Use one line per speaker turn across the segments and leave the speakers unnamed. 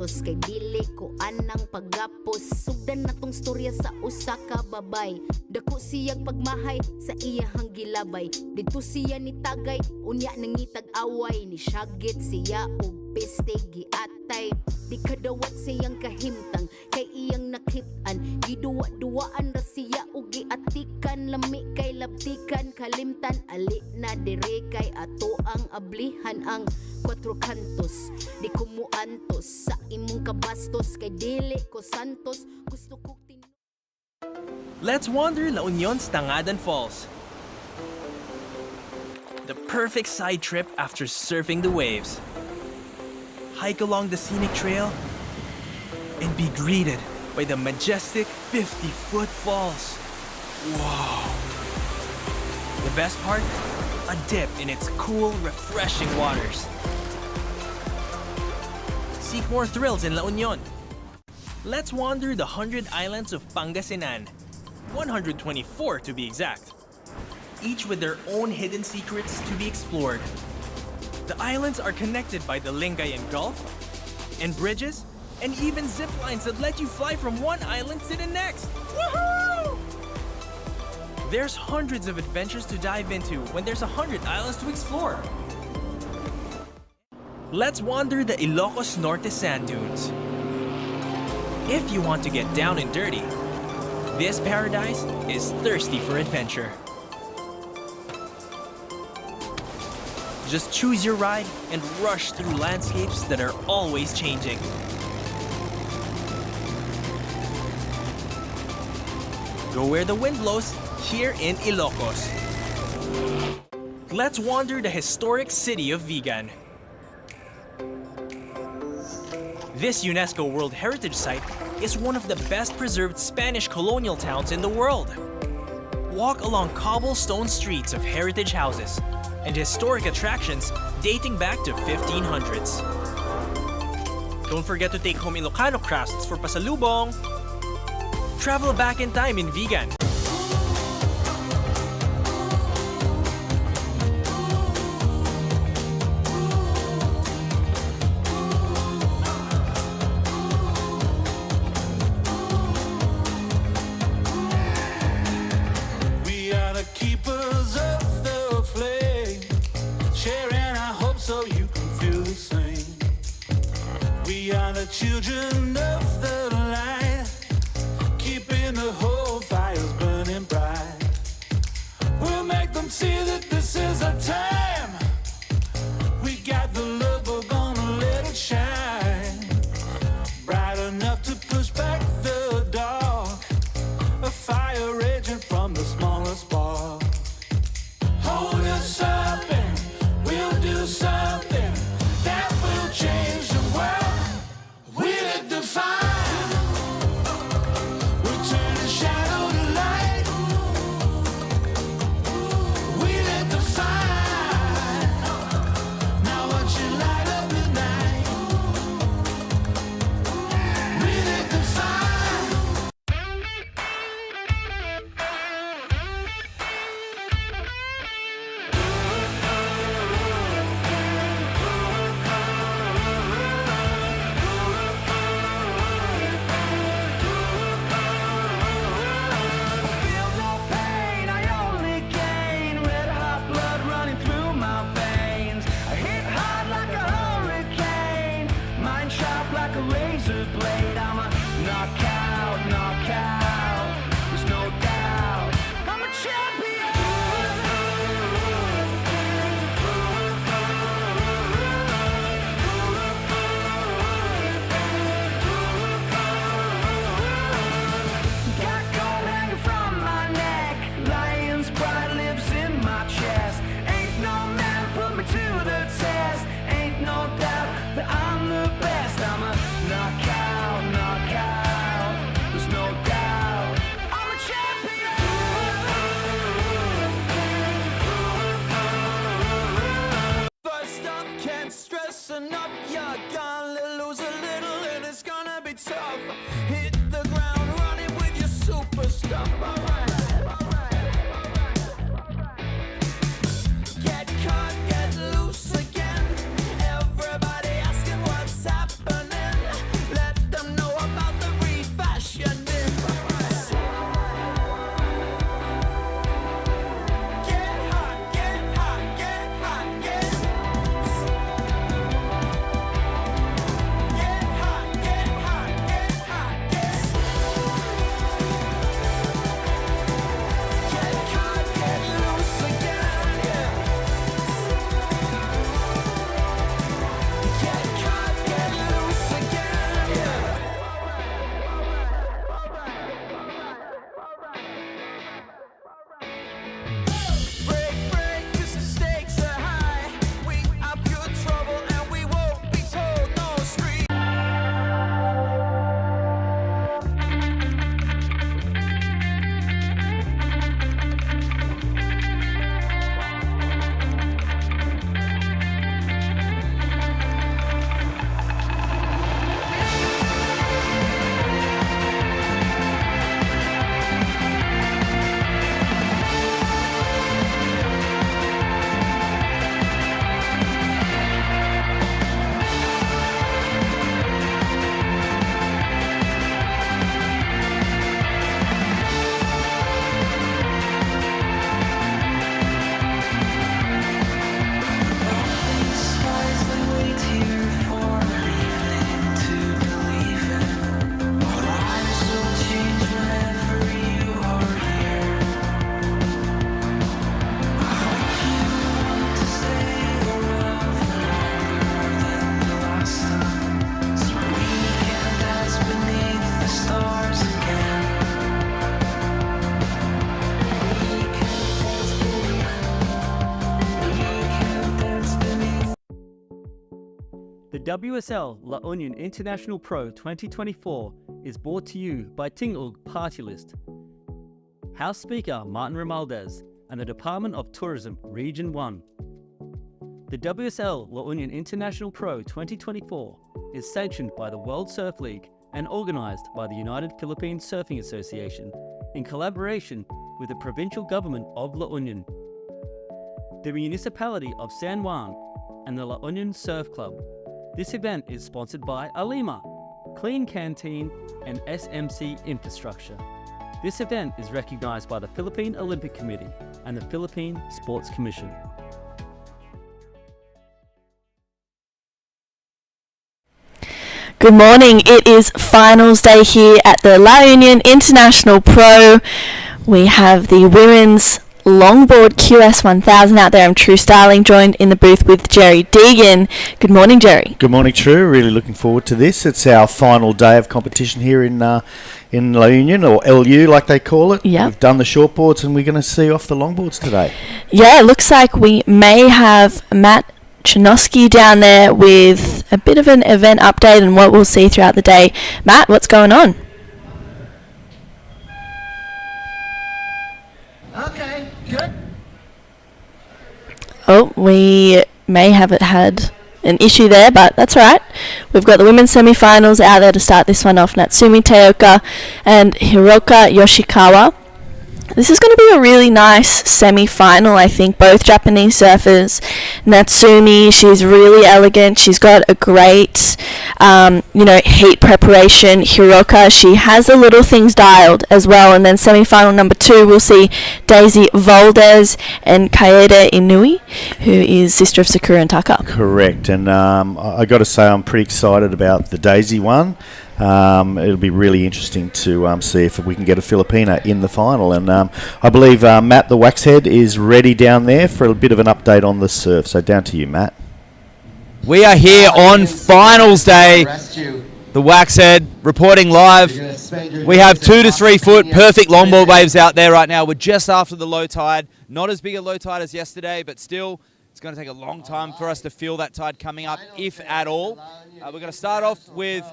kay dili ko anang pagapos. Sugdan na tong storya sa usa ka babay. Dako siyang pagmahay sa iyahang gilabay. Dito siya ni tagay, unya nangitag away. Ni syagit siya og peste giatay. Di kadawat siyang kahimtang kay iyang nakhitan. Giduwa-duwaan ra siya og giatikan. Lami kay labtikan kalimtan. Ali na dire kay ato ang ablihan ang 4 kantos. Di ko muantos sa imong kabastos kay dili ko santos. Gusto ko
Let's wander La Union's Tangadan Falls. The perfect side trip after surfing the waves. Hike along the scenic trail and be greeted by the majestic 50-foot falls. Whoa! The best part? A dip in its cool, refreshing waters. Seek more thrills in La Union. Let's wander the 100 islands of Pangasinan. 124 to be exact. Each with their own hidden secrets to be explored. The islands are connected by the Lingayen Gulf, and bridges, and even zip lines that let you fly from one island to the next. Woohoo! There's hundreds of adventures to dive into when there's 100 islands to explore. Let's wander the Ilocos Norte sand dunes. If you want to get down and dirty, this paradise is thirsty for adventure. Just choose your ride and rush through landscapes that are always changing. Go where the wind blows, here in Ilocos. Let's wander the historic city of Vigan. This UNESCO World Heritage Site is one of the best preserved Spanish colonial towns in the world. Walk along cobblestone streets of heritage houses and historic attractions dating back to 1500s. Don't forget to take home Ilocano crafts for pasalubong. Travel back in time in Vigan.
Keepers of the flame, sharing our hope so you can feel the same. We are the children of the light, keeping the whole fires burning bright. We'll make them see that this is our time. We got the love, we're gonna let it shine, bright enough to push back the dark, a fire raging from the smallest spark. Hold us up and we'll do something that will change the world. We'll define. We'll turn the shadow to light. We'll define. Now watch it light up the night. We'll define. Razor blade, I'm a knockout, there's no doubt, I'm a champion. Got gold hanging from my neck, lion's pride lives in my chest. Ain't no man put me to the test, ain't no doubt that I'm the best. I'm a knockout.
WSL La Union International Pro 2024 is brought to you by Tingog Party List, House Speaker Martin Romualdez, and the Department of Tourism Region 1. The WSL La Union International Pro 2024 is sanctioned by the World Surf League and organised by the United Philippine Surfing Association in collaboration with the provincial government of La Union, the municipality of San Juan, and the La Union Surf Club. This event is sponsored by Alima, Clean Canteen, and SMC Infrastructure. This event is recognised by the Philippine Olympic Committee and the Philippine Sports Commission.
Good morning. It is finals day here at the La Union International Pro. We have the women's longboard QS 1000 out there. I'm True Starling, joined in the booth with Jerry Deegan. Good morning, Jerry.
Good morning, True. Really looking forward to this. It's our final day of competition here in La Union, or LU like they call it.
Yep.
We've done the shortboards and we're going to see off the longboards today.
Yeah, it looks like we may have Matt Chinoski down there with a bit of an event update and what we'll see throughout the day. Matt, what's going on?
Okay, good.
Oh, we may have had an issue there, but that's all right. We've got the women's semifinals out there to start this one off. Natsumi Teoka and Hiroka Yoshikawa. This is going to be a really nice semi-final, I think. Both Japanese surfers. Natsumi, she's really elegant. She's got a great, heat preparation. Hiroka, she has the little things dialed as well. And then semi-final number 2, we'll see Daisy Valdez and Kaede Inui, who is sister of Sakura and Taka.
Correct. And I got to say I'm pretty excited about the Daisy one. It'll be really interesting to see if we can get a Filipina in the final. And I believe Matt the Waxhead is ready down there for a bit of an update on the surf. So down to you, Matt.
We are here on finals day. The Waxhead reporting live. We have 2 to 3 foot perfect longboard waves out there right now. We're just after the low tide. Not as big a low tide as yesterday, but still it's going to take a long time for us to feel that tide coming up, if at all. We're going to start off with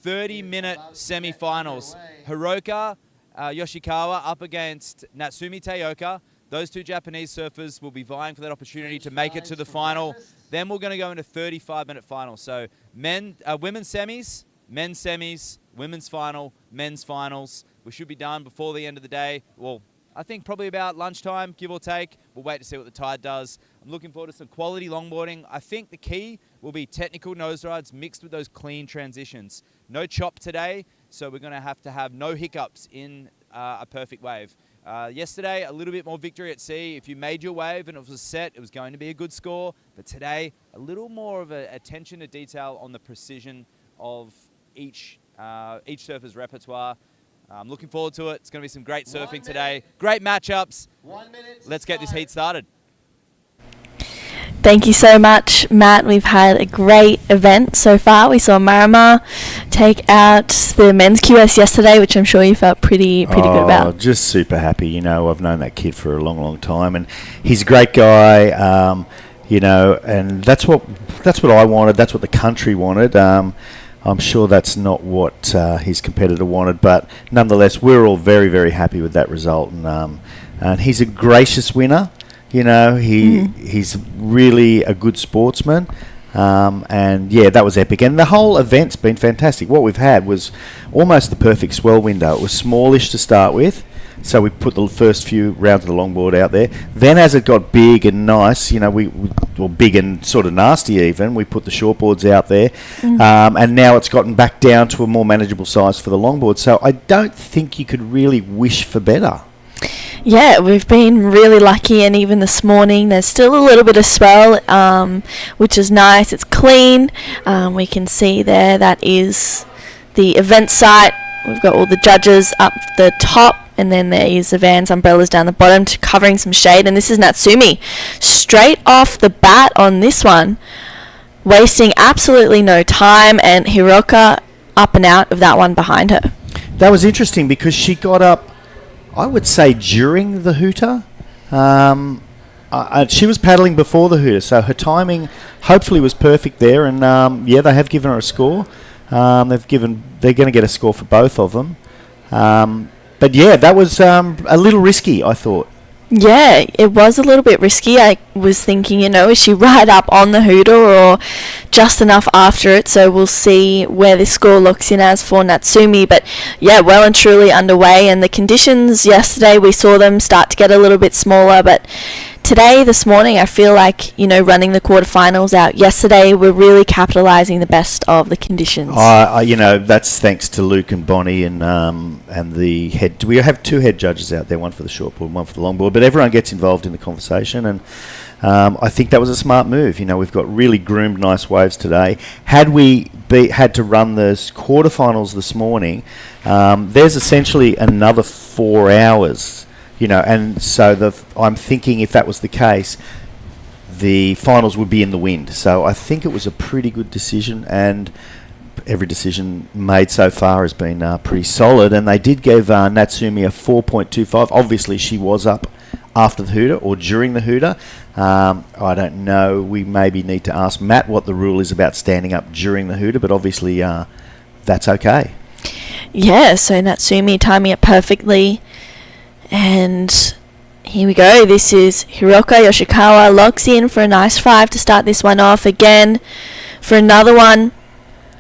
30-minute semi-finals. Hiroka Yoshikawa up against Natsumi Teoka. Those 2 Japanese surfers will be vying for that opportunity to make it to the final. Then we're going to go into 35-minute finals. So women's semis, men's semis, women's final, men's finals. We should be done before the end of the day. Well, I think probably about lunchtime, give or take. We'll wait to see what the tide does. I'm looking forward to some quality longboarding. I think the key will be technical nose rides mixed with those clean transitions. No chop today, so we're going to have no hiccups in a perfect wave. Yesterday, a little bit more victory at sea. If you made your wave and it was set, it was going to be a good score. But today, a little more of attention to detail on the precision of each surfer's repertoire. I'm looking forward to it. It's going to be some great surfing today. Great matchups. Let's get this heat started.
Thank you so much, Matt. We've had a great event so far. We saw Marama take out the men's QS yesterday, which I'm sure you felt pretty good about.
Just super happy. You know, I've known that kid for a long, long time, and he's a great guy. And that's what I wanted. That's what the country wanted. I'm sure that's not what his competitor wanted, but nonetheless, we're all very, very happy with that result. And he's a gracious winner. You know, he's really a good sportsman. And yeah, that was epic. And the whole event's been fantastic. What we've had was almost the perfect swell window. It was smallish to start with, so we put the first few rounds of the longboard out there. Then as it got big and nice, you know, well, big and sort of nasty even, we put the shortboards out there. And now it's gotten back down to a more manageable size for the longboard. So I don't think you could really wish for better.
Yeah, we've been really lucky, and even this morning there's still a little bit of swell, which is nice. It's clean. We can see there that is the event site. We've got all the judges up the top, and then there is the Vans umbrellas down the bottom covering some shade. And this is Natsumi straight off the bat on this one, wasting absolutely no time, and Hiroka up and out of that one behind her.
That was interesting because she got up, I would say, during the hooter. She was paddling before the hooter, so her timing hopefully was perfect there. And they have given her a score. They're going to get a score for both of them. But yeah, that was a little risky, I thought.
Yeah, it was a little bit risky. I was thinking, is she right up on the hooter or just enough after it? So we'll see where this score looks in as for Natsumi. But yeah, well and truly underway. And the conditions yesterday, we saw them start to get a little bit smaller. But this morning, I feel like, running the quarterfinals out yesterday, we're really capitalising the best of the conditions.
That's thanks to Luke and Bonnie and the head. We have 2 head judges out there, one for the shortboard and one for the longboard, but everyone gets involved in the conversation, and I think that was a smart move. We've got really groomed, nice waves today. Had we had to run the quarterfinals this morning, there's essentially another 4 hours. And so I'm thinking if that was the case, the finals would be in the wind. So I think it was a pretty good decision, and every decision made so far has been pretty solid. And they did give Natsumi a 4.25. Obviously, she was up after the hooter or during the hooter. I don't know. We maybe need to ask Matt what the rule is about standing up during the hooter, but obviously that's okay.
Yeah, so Natsumi timing it perfectly. And here we go. This is Hiroka Yoshikawa, locks in for a nice 5 to start this one off. Again, for another one,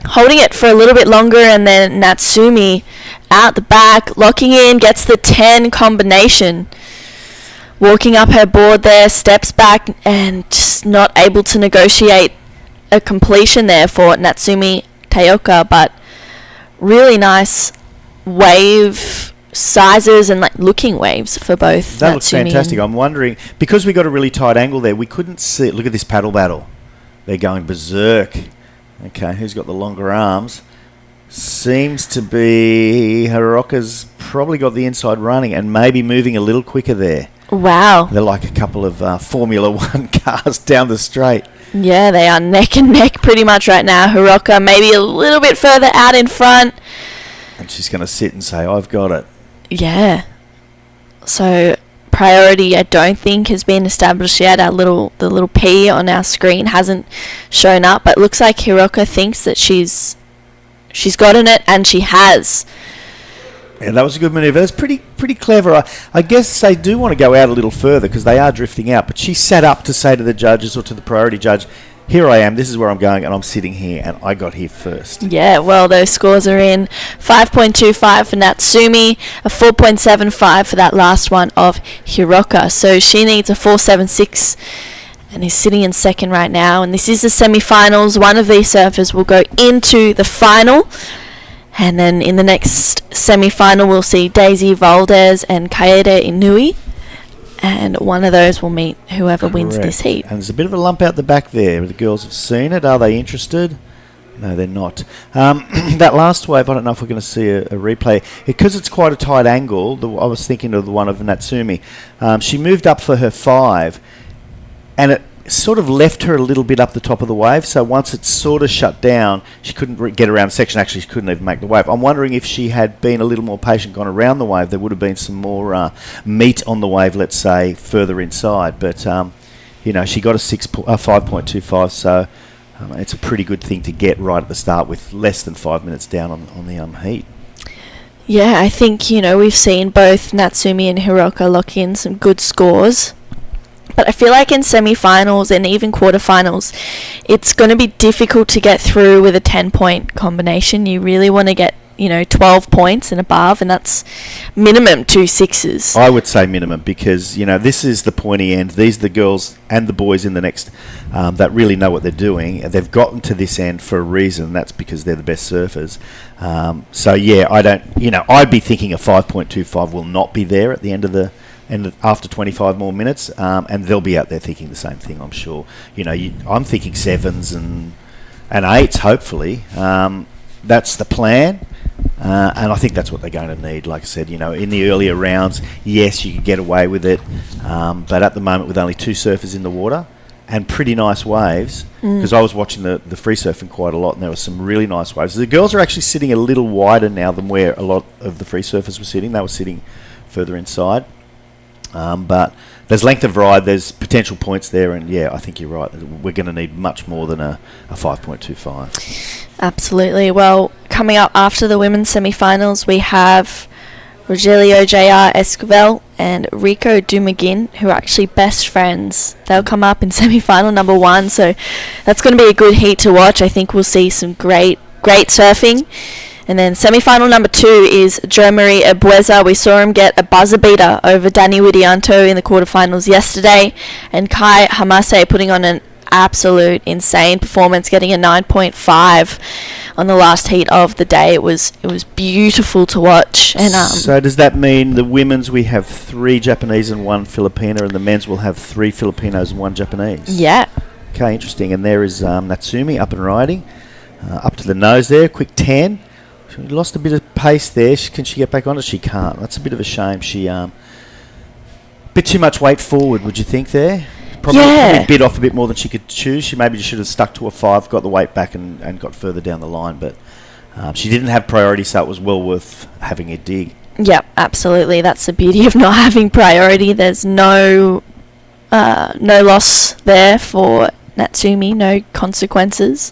holding it for a little bit longer, and then Natsumi out the back, locking in, gets the 10 combination. Walking up her board there, steps back, and just not able to negotiate a completion there for Natsumi Taoka, but really nice wave sizes and looking waves for both.
That looks fantastic. I'm wondering, because we got a really tight angle there, we couldn't see it. Look at this paddle battle. They're going berserk. Okay, who's got the longer arms? Seems to be Hiroka's probably got the inside running and maybe moving a little quicker there.
Wow.
They're like a couple of Formula One cars down the straight.
Yeah, they are neck and neck pretty much right now. Hiroka maybe a little bit further out in front.
And she's going to sit and say, I've got it.
Yeah. So priority, I don't think, has been established yet. The little P on our screen hasn't shown up, but it looks like Hiroka thinks that she's gotten it, and she has.
Yeah, that was a good manoeuvre. That's pretty clever. I guess they do want to go out a little further because they are drifting out. But she sat up to say to the judges or to the priority judge, here I am, this is where I'm going, and I'm sitting here, and I got here first.
Yeah, well, those scores are in. 5.25 for Natsumi, a 4.75 for that last one of Hiroka. So she needs a 4.76 and is sitting in second right now. And this is the semifinals. One of these surfers will go into the final. And then in the next semifinal, we'll see Daisy Valdez and Kaede Inui. And one of those will meet whoever wins this heat.
And there's a bit of a lump out the back there. The girls have seen it. Are they interested? No, they're not. That last wave, I don't know if we're going to see a replay. Because it's quite a tight angle, I was thinking of the one of Natsumi. She moved up for her 5, and it sort of left her a little bit up the top of the wave. So once it sort of shut down, she couldn't get around the section. Actually, she couldn't even make the wave. I'm wondering if she had been a little more patient, gone around the wave, there would have been some more meat on the wave, let's say, further inside. But, she got a 5.25, so it's a pretty good thing to get right at the start with less than 5 minutes down on the heat.
Yeah, I think, we've seen both Natsumi and Hiroka lock in some good scores. But I feel like in semi-finals and even quarterfinals, it's going to be difficult to get through with a 10-point combination. You really want to get, 12 points and above, and that's minimum 2 6s.
I would say minimum because, this is the pointy end. These are the girls and the boys in the next that really know what they're doing. They've gotten to this end for a reason. That's because they're the best surfers. I'd be thinking a 5.25 will not be there at the end of the and after 25 more minutes, and they'll be out there thinking the same thing, I'm sure. I'm thinking 7s and 8s, hopefully. That's the plan, and I think that's what they're going to need. Like I said, in the earlier rounds, yes, you could get away with it, but at the moment with only 2 surfers in the water and pretty nice waves, because I was watching the free surfing quite a lot, and there were some really nice waves. The girls are actually sitting a little wider now than where a lot of the free surfers were sitting. They were sitting further inside. But there's length of ride, there's potential points there, and yeah, I think you're right. We're going to need much more than a 5.25.
Absolutely. Well, coming up after the women's semi-finals, we have Rogelio Jr. Esquivel and Rico Dumagin, who are actually best friends. They'll come up in semi-final number 1, so that's going to be a good heat to watch. I think we'll see some great surfing. And then semi-final number 2 is Joe Marie Ebueza. We saw him get a buzzer beater over Danny Widianto in the quarterfinals yesterday, and Kai Hamase putting on an absolute insane performance, getting a 9.5 on the last heat of the day. It was beautiful to watch. And
so does that mean the women's we have 3 Japanese and 1 Filipino, and the men's will have 3 Filipinos and 1 Japanese?
Yeah.
Okay, interesting. And there is Natsumi up and riding, up to the nose there, quick 10. She lost a bit of pace there. Can she get back on it? She can't. That's a bit of a shame. She bit too much weight forward, would you think there? Probably bit off a bit more than she could choose. She maybe should have stuck to a 5, got the weight back and got further down the line. But she didn't have priority, so it was well worth having a dig.
Yep, absolutely. That's the beauty of not having priority. There's no loss there for Natsumi, no consequences.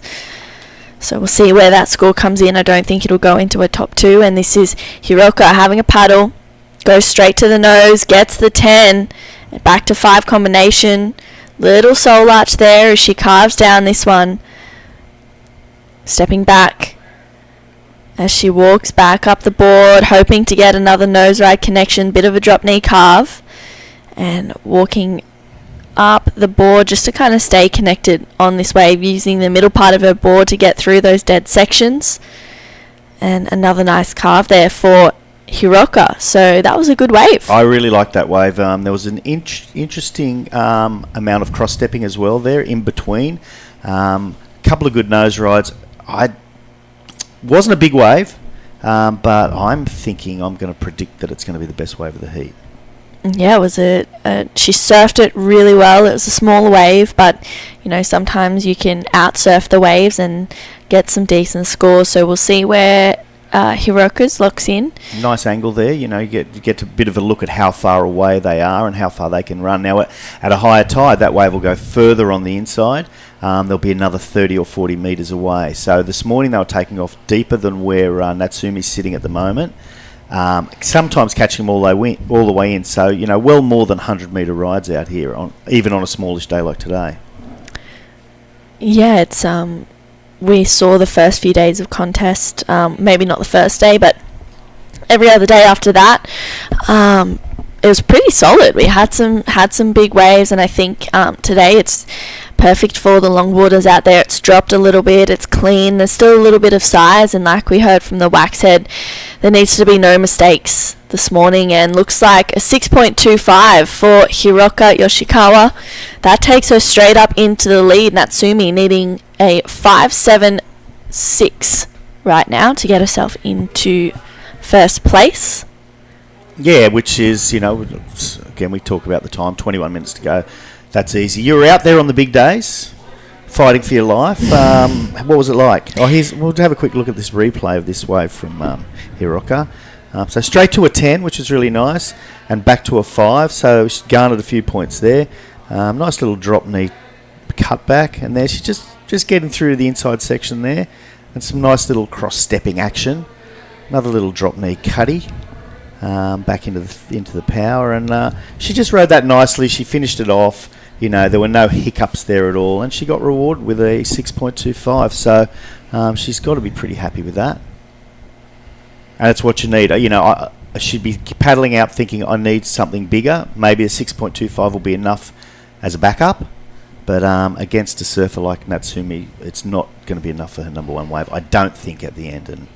So we'll see where that score comes in. I don't think it'll go into a top 2. And this is Hiroka having a paddle, goes straight to the nose, gets the 10, back to 5 combination. Little soul arch there as she carves down this one. Stepping back as she walks back up the board, hoping to get another nose ride connection. Bit of a drop knee carve. And walking up the board just to kind of stay connected on this wave, using the middle part of her board to get through those dead sections. And another nice carve there for Hiroka. So that was a good wave.
I really liked that wave. There was an interesting amount of cross stepping as well there in between. Couple of good nose rides. I wasn't a big wave, but I'm thinking I'm going to predict that it's going to be the best wave of the heat.
Yeah, it was she surfed it really well. It was a smaller wave, but sometimes you can outsurf the waves and get some decent scores. So we'll see where Hiroka's locks in.
Nice angle there. You get a bit of a look at how far away they are and how far they can run. Now at a higher tide, that wave will go further on the inside. There'll be another 30 or 40 metres away. So this morning they were taking off deeper than where Natsumi's sitting at the moment. Sometimes catching them all the way in. So, well more than 100-metre rides out here, even on a smallish day like today.
Yeah, it's we saw the first few days of contest, maybe not the first day, but every other day after that. It was pretty solid. We had some big waves, and I think today it's perfect for the longboarders out there. It's dropped a little bit, it's clean, there's still a little bit of size, and like we heard from the Waxhead, there needs to be no mistakes this morning, and looks like a 6.25 for Hiroka Yoshikawa. That takes her straight up into the lead. Natsumi needing a 5.76 right now to get herself into first place.
Yeah, which is, again, we talk about the time, 21 minutes to go. That's easy. You were out there on the big days, fighting for your life. What was it like? We'll have a quick look at this replay of this wave from Hiroka. So straight to a 10, which is really nice, and back to a 5. So she garnered a few points there. Nice little drop knee cut back, and there she's just getting through the inside section there, and some nice little cross-stepping action. Another little drop knee cutty. Back into the power, and she just rode that nicely. She finished it off. There were no hiccups there at all, and she got rewarded with a 6.25. So she's got to be pretty happy with that, and it's what you need. I should be paddling out thinking I need something bigger. Maybe a 6.25 will be enough as a backup, but against a surfer like Natsumi, it's not going to be enough for her number 1 wave, I don't think, at the end. And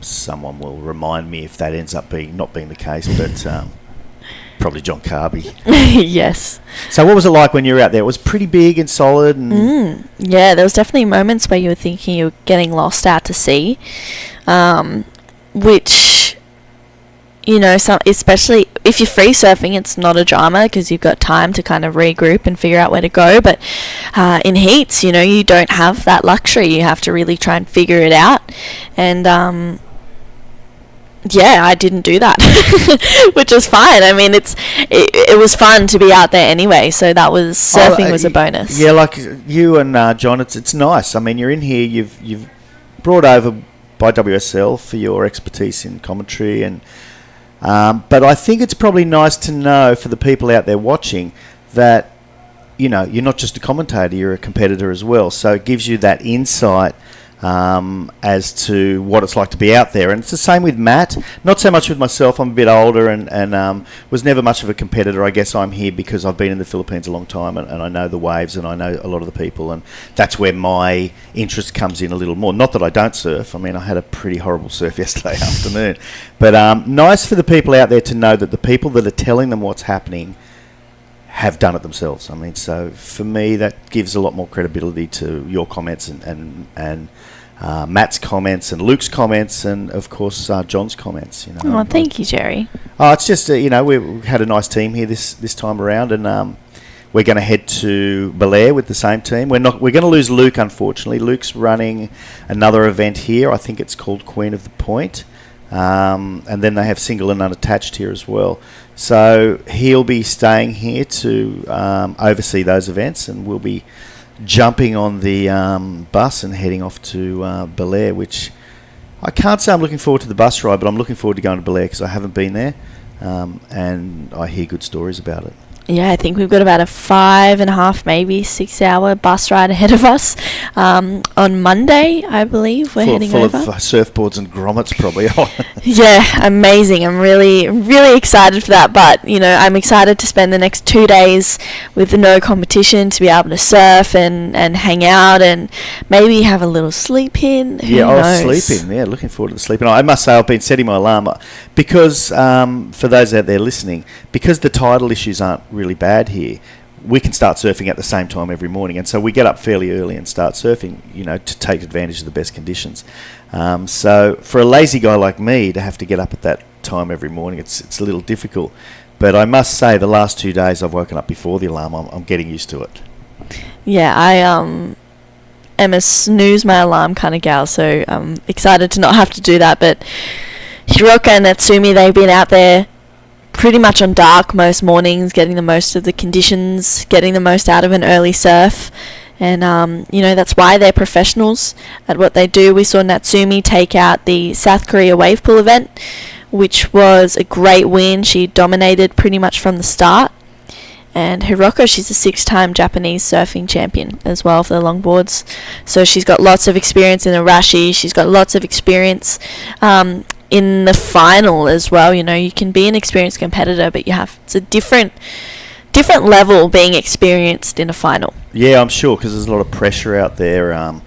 someone will remind me if that ends up not being the case, but probably John Carby.
Yes.
So what was it like when you were out there? It was pretty big and solid. And
yeah, there was definitely moments where you were thinking you were getting lost out to sea, which, especially if you're free surfing, it's not a drama because you've got time to kind of regroup and figure out where to go. But in heats, you don't have that luxury. You have to really try and figure it out. And Yeah, I didn't do that, which was fine. I mean, it was fun to be out there anyway, so that was surfing was a bonus.
Yeah, like you and John, it's nice. I mean, you're in here. You've brought over by WSL for your expertise in commentary, and but I think it's probably nice to know for the people out there watching that you're not just a commentator; you're a competitor as well. So it gives you that insight as to what it's like to be out there. And it's the same with Matt. Not so much with myself. I'm a bit older and was never much of a competitor. I guess I'm here because I've been in the Philippines a long time and I know the waves and I know a lot of the people, and that's where my interest comes in a little more. Not that I don't surf. I mean, I had a pretty horrible surf yesterday afternoon. But nice for the people out there to know that the people that are telling them what's happening have done it themselves. I mean, so for me, that gives a lot more credibility to your comments and Matt's comments and Luke's comments and, of course, John's comments.
Oh, thank you, Jerry.
Oh, it's just, we had a nice team here this time around, and we're going to head to Belair with the same team. We're going to lose Luke, unfortunately. Luke's running another event here. I think it's called Queen of the Point. And then they have single and unattached here as well. So he'll be staying here to oversee those events, and we'll be jumping on the bus and heading off to Belair, which I can't say I'm looking forward to the bus ride, but I'm looking forward to going to Belair because I haven't been there, and I hear good stories about it.
Yeah, I think we've got about a 5.5, maybe 6 hour bus ride ahead of us. On Monday, I believe we're heading over.
Full of surfboards and grommets, probably.
Yeah, amazing. I'm really excited for that. But I'm excited to spend the next 2 days with no competition to be able to surf and hang out and maybe have a little sleep in. Who knows?
Sleep in. Yeah, looking forward to the sleep in. I must say I've been setting my alarm because for those out there listening, because the tidal issues aren't really bad here, we can start surfing at the same time every morning, and so we get up fairly early and start surfing, to take advantage of the best conditions. So for a lazy guy like me to have to get up at that time every morning, it's a little difficult. But I must say, the last 2 days I've woken up before the alarm. I'm getting used to it.
Yeah, I am a snooze my alarm kind of gal, so I'm excited to not have to do that. But Hiroka and Natsumi, they've been out there pretty much on dark most mornings, getting the most of the conditions, getting the most out of an early surf. And, that's why they're professionals at what they do. We saw Natsumi take out the South Korea wave pool event, which was a great win. She dominated pretty much from the start. And Hiroko, she's a 6-time Japanese surfing champion as well for the longboards. So she's got lots of experience in the rashi. She's got lots of experience in the final as well. You can be an experienced competitor, but it's a different level being experienced in a final. Yeah,
I'm sure, because there's a lot of pressure out there, and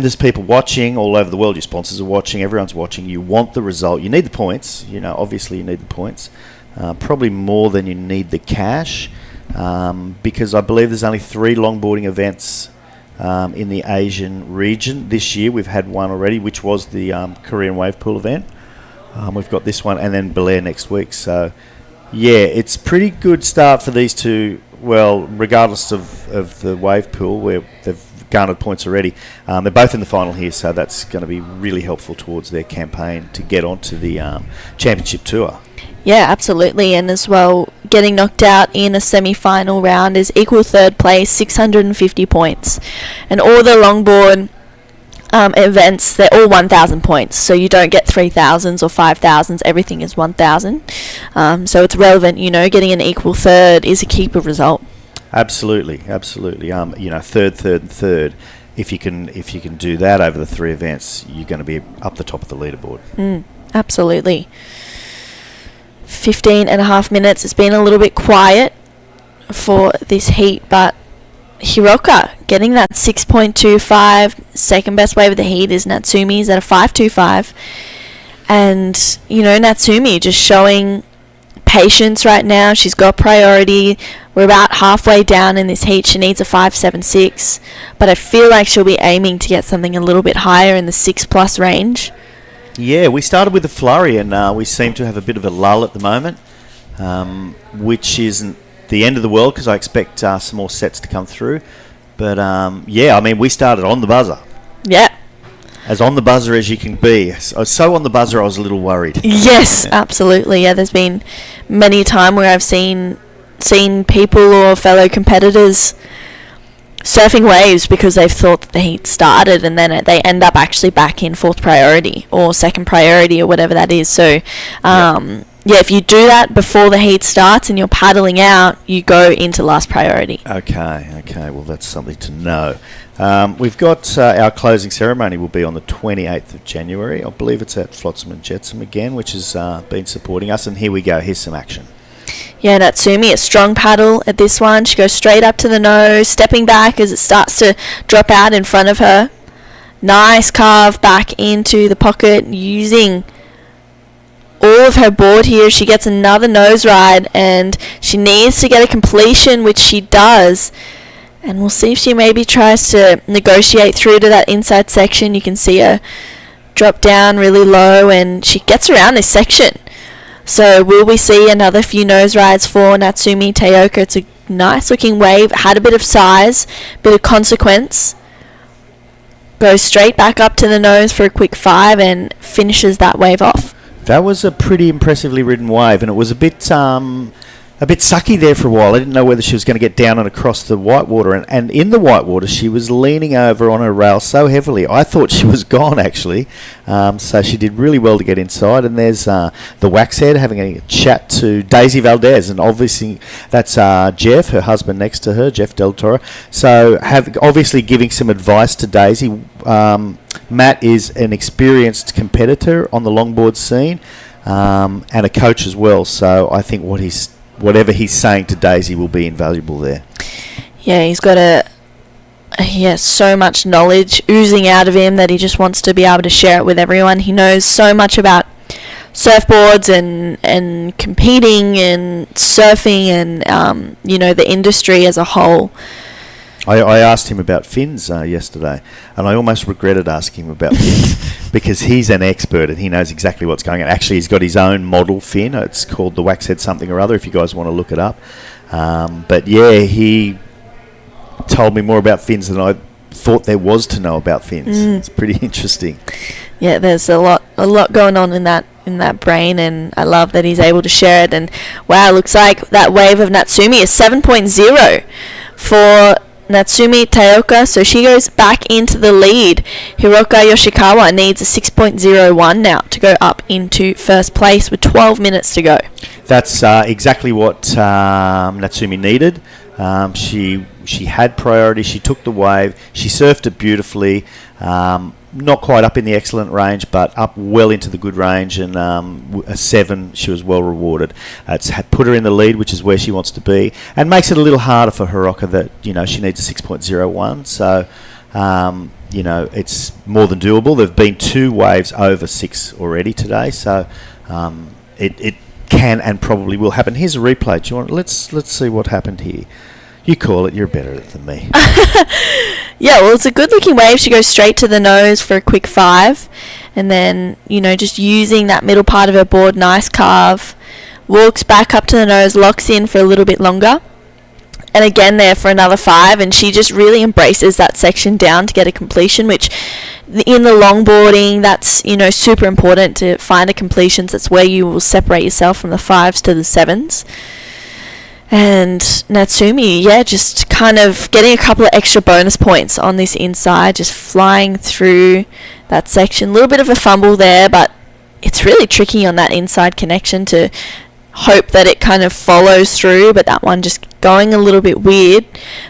there's people watching all over the world. Your sponsors are watching, everyone's watching. You want the result. You need the points. Obviously you need the points, probably more than you need the cash, because I believe there's only 3 longboarding events in the Asian region this year. We've had one already, which was the Korean wave pool event. We've got this one, and then Belair next week. So, yeah, it's pretty good start for these two. Well, regardless of the wave pool, where they've garnered points already, they're both in the final here. So that's going to be really helpful towards their campaign to get onto the championship tour.
Yeah, absolutely. And as well, getting knocked out in a semi-final round is equal third place, 650 points. And all the longboard events, they're all 1,000 points. So you don't get 3,000s or 5,000s. Everything is 1,000. So it's relevant, getting an equal third is a keeper result.
Absolutely. Third. If you can do that over the 3 events, you're going to be up the top of the leaderboard.
Absolutely. 15.5 minutes. It's been a little bit quiet for this heat, but Hiroka getting that 6.25. Second best wave of the heat is Natsumi's at a 5.25. And, Natsumi just showing patience right now. She's got priority. We're about halfway down in this heat. She needs a 5.76. But I feel like she'll be aiming to get something a little bit higher in the 6+ range.
Yeah, we started with a flurry, and we seem to have a bit of a lull at the moment, which isn't the end of the world because I expect some more sets to come through. But, we started on the buzzer.
Yeah.
As on the buzzer as you can be. So on the buzzer, I was a little worried.
Yes, absolutely. Yeah, there's been many time where I've seen people or fellow competitors surfing waves because they've thought that the heat started, and then they end up actually back in fourth priority or second priority or whatever that is. So, yeah, if you do that before the heat starts and you're paddling out, you go into last priority.
Okay. Well, that's something to know. We've got our closing ceremony will be on the 28th of January. I believe it's at Flotsam and Jetsam again, which has been supporting us. And here we go. Here's some action.
Yeah, Natsumi, a strong paddle at this one. She goes straight up to the nose, stepping back as it starts to drop out in front of her. Nice carve back into the pocket, using all of her board here. She gets another nose ride, and she needs to get a completion, which she does. And we'll see if she maybe tries to negotiate through to that inside section. You can see her drop down really low, and she gets around this section. So will we see another few nose rides for Natsumi Teoka? It's a nice looking wave. It had a bit of size, bit of consequence. Goes straight back up to the nose for a quick 5 and finishes that wave off.
That was a pretty impressively ridden wave, and it was a bit sucky there for a while. I didn't know whether she was going to get down and across the whitewater, and in the whitewater she was leaning over on her rail so heavily. I thought she was gone, actually. So she did really well to get inside, and there's the Waxhead having a chat to Daisy Valdez, and obviously that's Jeff, her husband, next to her, Jeff Del Toro. So obviously giving some advice to Daisy. Matt is an experienced competitor on the longboard scene, and a coach as well, so I think whatever he's saying to Daisy will be invaluable there.
Yeah, he's got he has so much knowledge oozing out of him that he just wants to be able to share it with everyone. He knows so much about surfboards and competing and surfing and the industry as a whole.
I asked him about fins yesterday, and I almost regretted asking him about fins because he's an expert and he knows exactly what's going on. Actually, he's got his own model fin. It's called the Waxhead something or other, if you guys want to look it up. But yeah, he told me more about fins than I thought there was to know about fins. It's pretty interesting.
Yeah, there's a lot going on in that brain, and I love that he's able to share it. And wow, looks like that wave of Natsumi is 7.0 for Natsumi Teoka, so she goes back into the lead. Hiroka Yoshikawa needs a 6.01 now to go up into first place with 12 minutes to go.
That's exactly what Natsumi needed. She had priority. She took the wave. She surfed it beautifully. Not quite up in the excellent range, but up well into the good range, and a 7, she was well rewarded. It's put her in the lead, which is where she wants to be, and makes it a little harder for Hiroka that, she needs a 6.01, so, it's more than doable. There have been 2 waves over 6 already today, so it can and probably will happen. Here's a replay. Do you want? Let's see what happened here. You call it. You're better at it than me.
Yeah, well, it's a good-looking wave. She goes straight to the nose for a quick 5. And then, just using that middle part of her board, nice carve. Walks back up to the nose, locks in for a little bit longer. And again there for another 5. And she just really embraces that section down to get a completion, which in the longboarding, that's, super important to find a completion. That's where you will separate yourself from the 5s to the 7s. And Natsumi, just kind of getting a couple of extra bonus points on this inside, just flying through that section. A little bit of a fumble there, but it's really tricky on that inside connection to hope that it kind of follows through, but that one just going a little bit weird,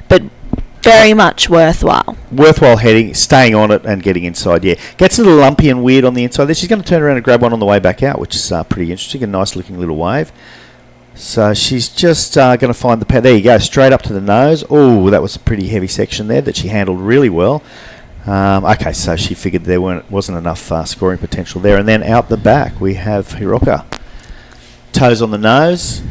but very much worthwhile.
Worthwhile heading, staying on it and getting inside, yeah. Gets a little lumpy and weird on the inside there. She's going to turn around and grab one on the way back out, which is pretty interesting, a nice looking little wave. So she's just going to find the there you go, straight up to the nose. Oh, that was a pretty heavy section there that she handled really well. Okay, so she figured there wasn't enough scoring potential there. And then out the back we have Hiroka. Toes on the nose,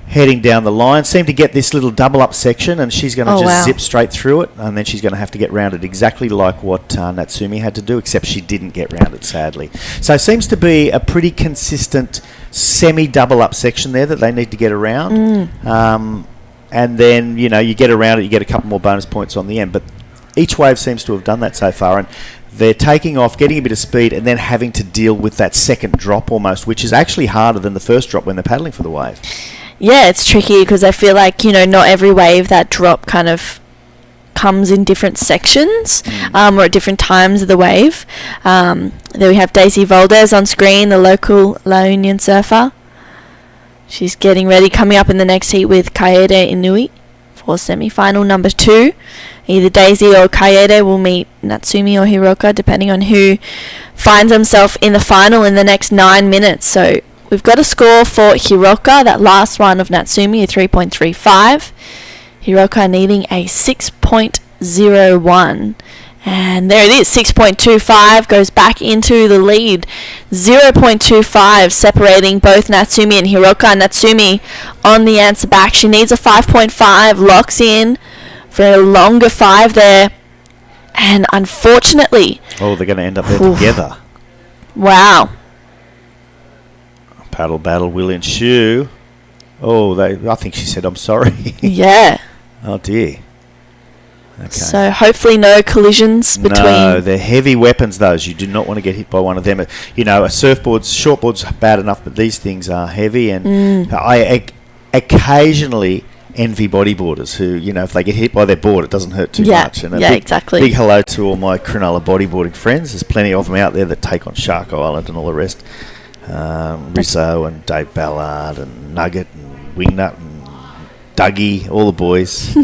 heading down the line. Seemed to get this little double up section, and she's going to zip straight through it, and then she's going to have to get round it exactly like what Natsumi had to do, except she didn't get round it, sadly. So it seems to be a pretty consistent semi-double up section there that they need to get around. And then, you get around it, you get a couple more bonus points on the end. But each wave seems to have done that so far. And they're taking off, getting a bit of speed, and then having to deal with that second drop almost, which is actually harder than the first drop when they're paddling for the wave.
Yeah, it's tricky because I feel like, not every wave that drop kind of comes in different sections or at different times of the wave. There we have Daisy Voldez on screen, the local La Union surfer. She's getting ready, coming up in the next heat with Kaede Inui for semi-final number 2. Either Daisy or Kaede will meet Natsumi or Hiroka, depending on who finds himself in the final in the next 9 minutes. So we've got a score for Hiroka, that last one of Natsumi, a 3.35. Hiroka needing a 6.01. And there it is, 6.25 goes back into the lead. 0.25 separating both Natsumi and Hiroka. Natsumi on the answer back. She needs a 5.5, locks in for a longer 5 there. And unfortunately...
Oh, they're going to end up there together.
Wow.
Paddle battle will ensue. Oh, I think she said, I'm sorry.
Yeah.
Oh, dear. Okay.
So hopefully no collisions between...
No, they're heavy weapons, those. You do not want to get hit by one of them. A shortboard's bad enough, but these things are heavy. And I occasionally envy bodyboarders who, if they get hit by their board, it doesn't hurt too much. And
exactly.
Big hello to all my Cronulla bodyboarding friends. There's plenty of them out there that take on Shark Island and all the rest. Rizzo and Dave Ballard and Nugget and Wingnut and Dougie, all the boys.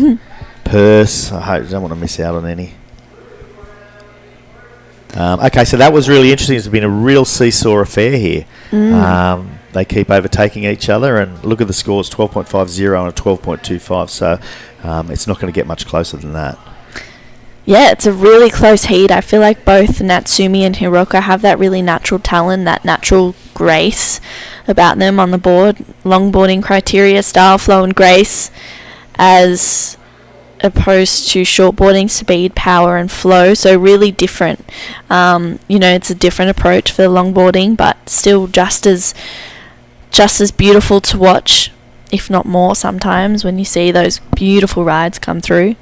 Purse, I don't want to miss out on any. Okay, so that was really interesting. It's been a real seesaw affair here. They keep overtaking each other, and look at the scores, 12.50 and a 12.25, so it's not going to get much closer than that.
Yeah, it's a really close heat. I feel like both Natsumi and Hiroka have that really natural talent, that natural grace about them on the board. Longboarding criteria, style, flow and grace, as opposed to shortboarding, speed, power and flow. So really different. It's a different approach for the longboarding, but still just as beautiful to watch, if not more sometimes, when you see those beautiful rides come through.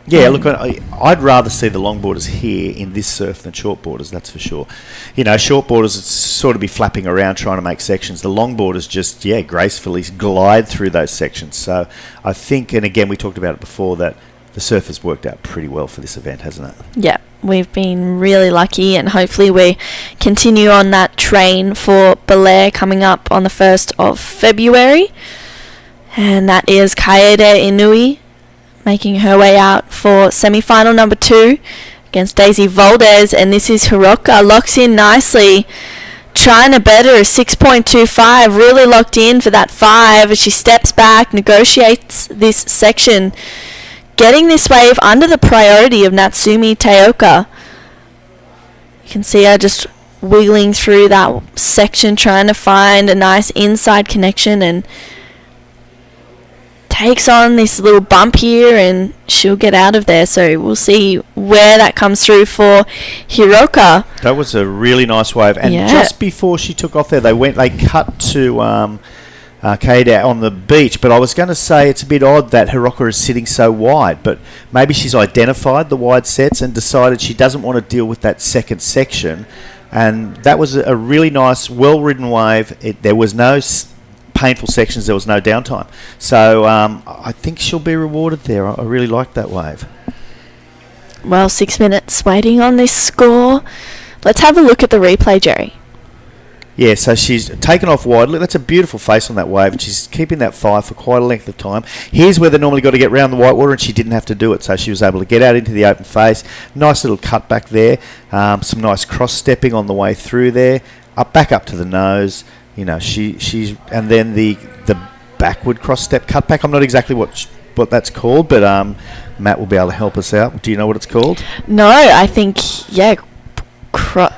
Yeah, look, I'd rather see the longboarders here in this surf than shortboarders, that's for sure. Shortboarders sort of be flapping around trying to make sections. The longboarders just, gracefully glide through those sections. So I think, and again, we talked about it before, that the surf has worked out pretty well for this event, hasn't it?
Yeah, we've been really lucky, and hopefully we continue on that train for Belair coming up on the 1st of February. And that is Kaede Inui making her way out for semi-final number 2 against Daisy Voldez, and this is Hiroka, locks in nicely, trying to better a 6.25, really locked in for that 5 as she steps back, negotiates this section, getting this wave under the priority of Natsumi Teoka. You can see her just wiggling through that section, trying to find a nice inside connection, and takes on this little bump here and she'll get out of there. So we'll see where that comes through for Hiroka.
That was a really nice wave. And just before she took off there, they cut to Kaede on the beach. But I was going to say it's a bit odd that Hiroka is sitting so wide. But maybe she's identified the wide sets and decided she doesn't want to deal with that second section. And that was a really nice, well-ridden wave. There was no painful sections, there was no downtime. So I think she'll be rewarded there. I really liked that wave.
Well, 6 minutes waiting on this score. Let's have a look at the replay, Jerry.
Yeah, so she's taken off wide. Look, that's a beautiful face on that wave, and she's keeping that 5 for quite a length of time. Here's where they normally got to get round the whitewater, and she didn't have to do it, so she was able to get out into the open face. Nice little cut back there. Some nice cross-stepping on the way through there. Back up to the nose. She's and then the backward cross step cutback. I'm not exactly what that's called, but Matt will be able to help us out. Do you know what it's called?
No, I think cross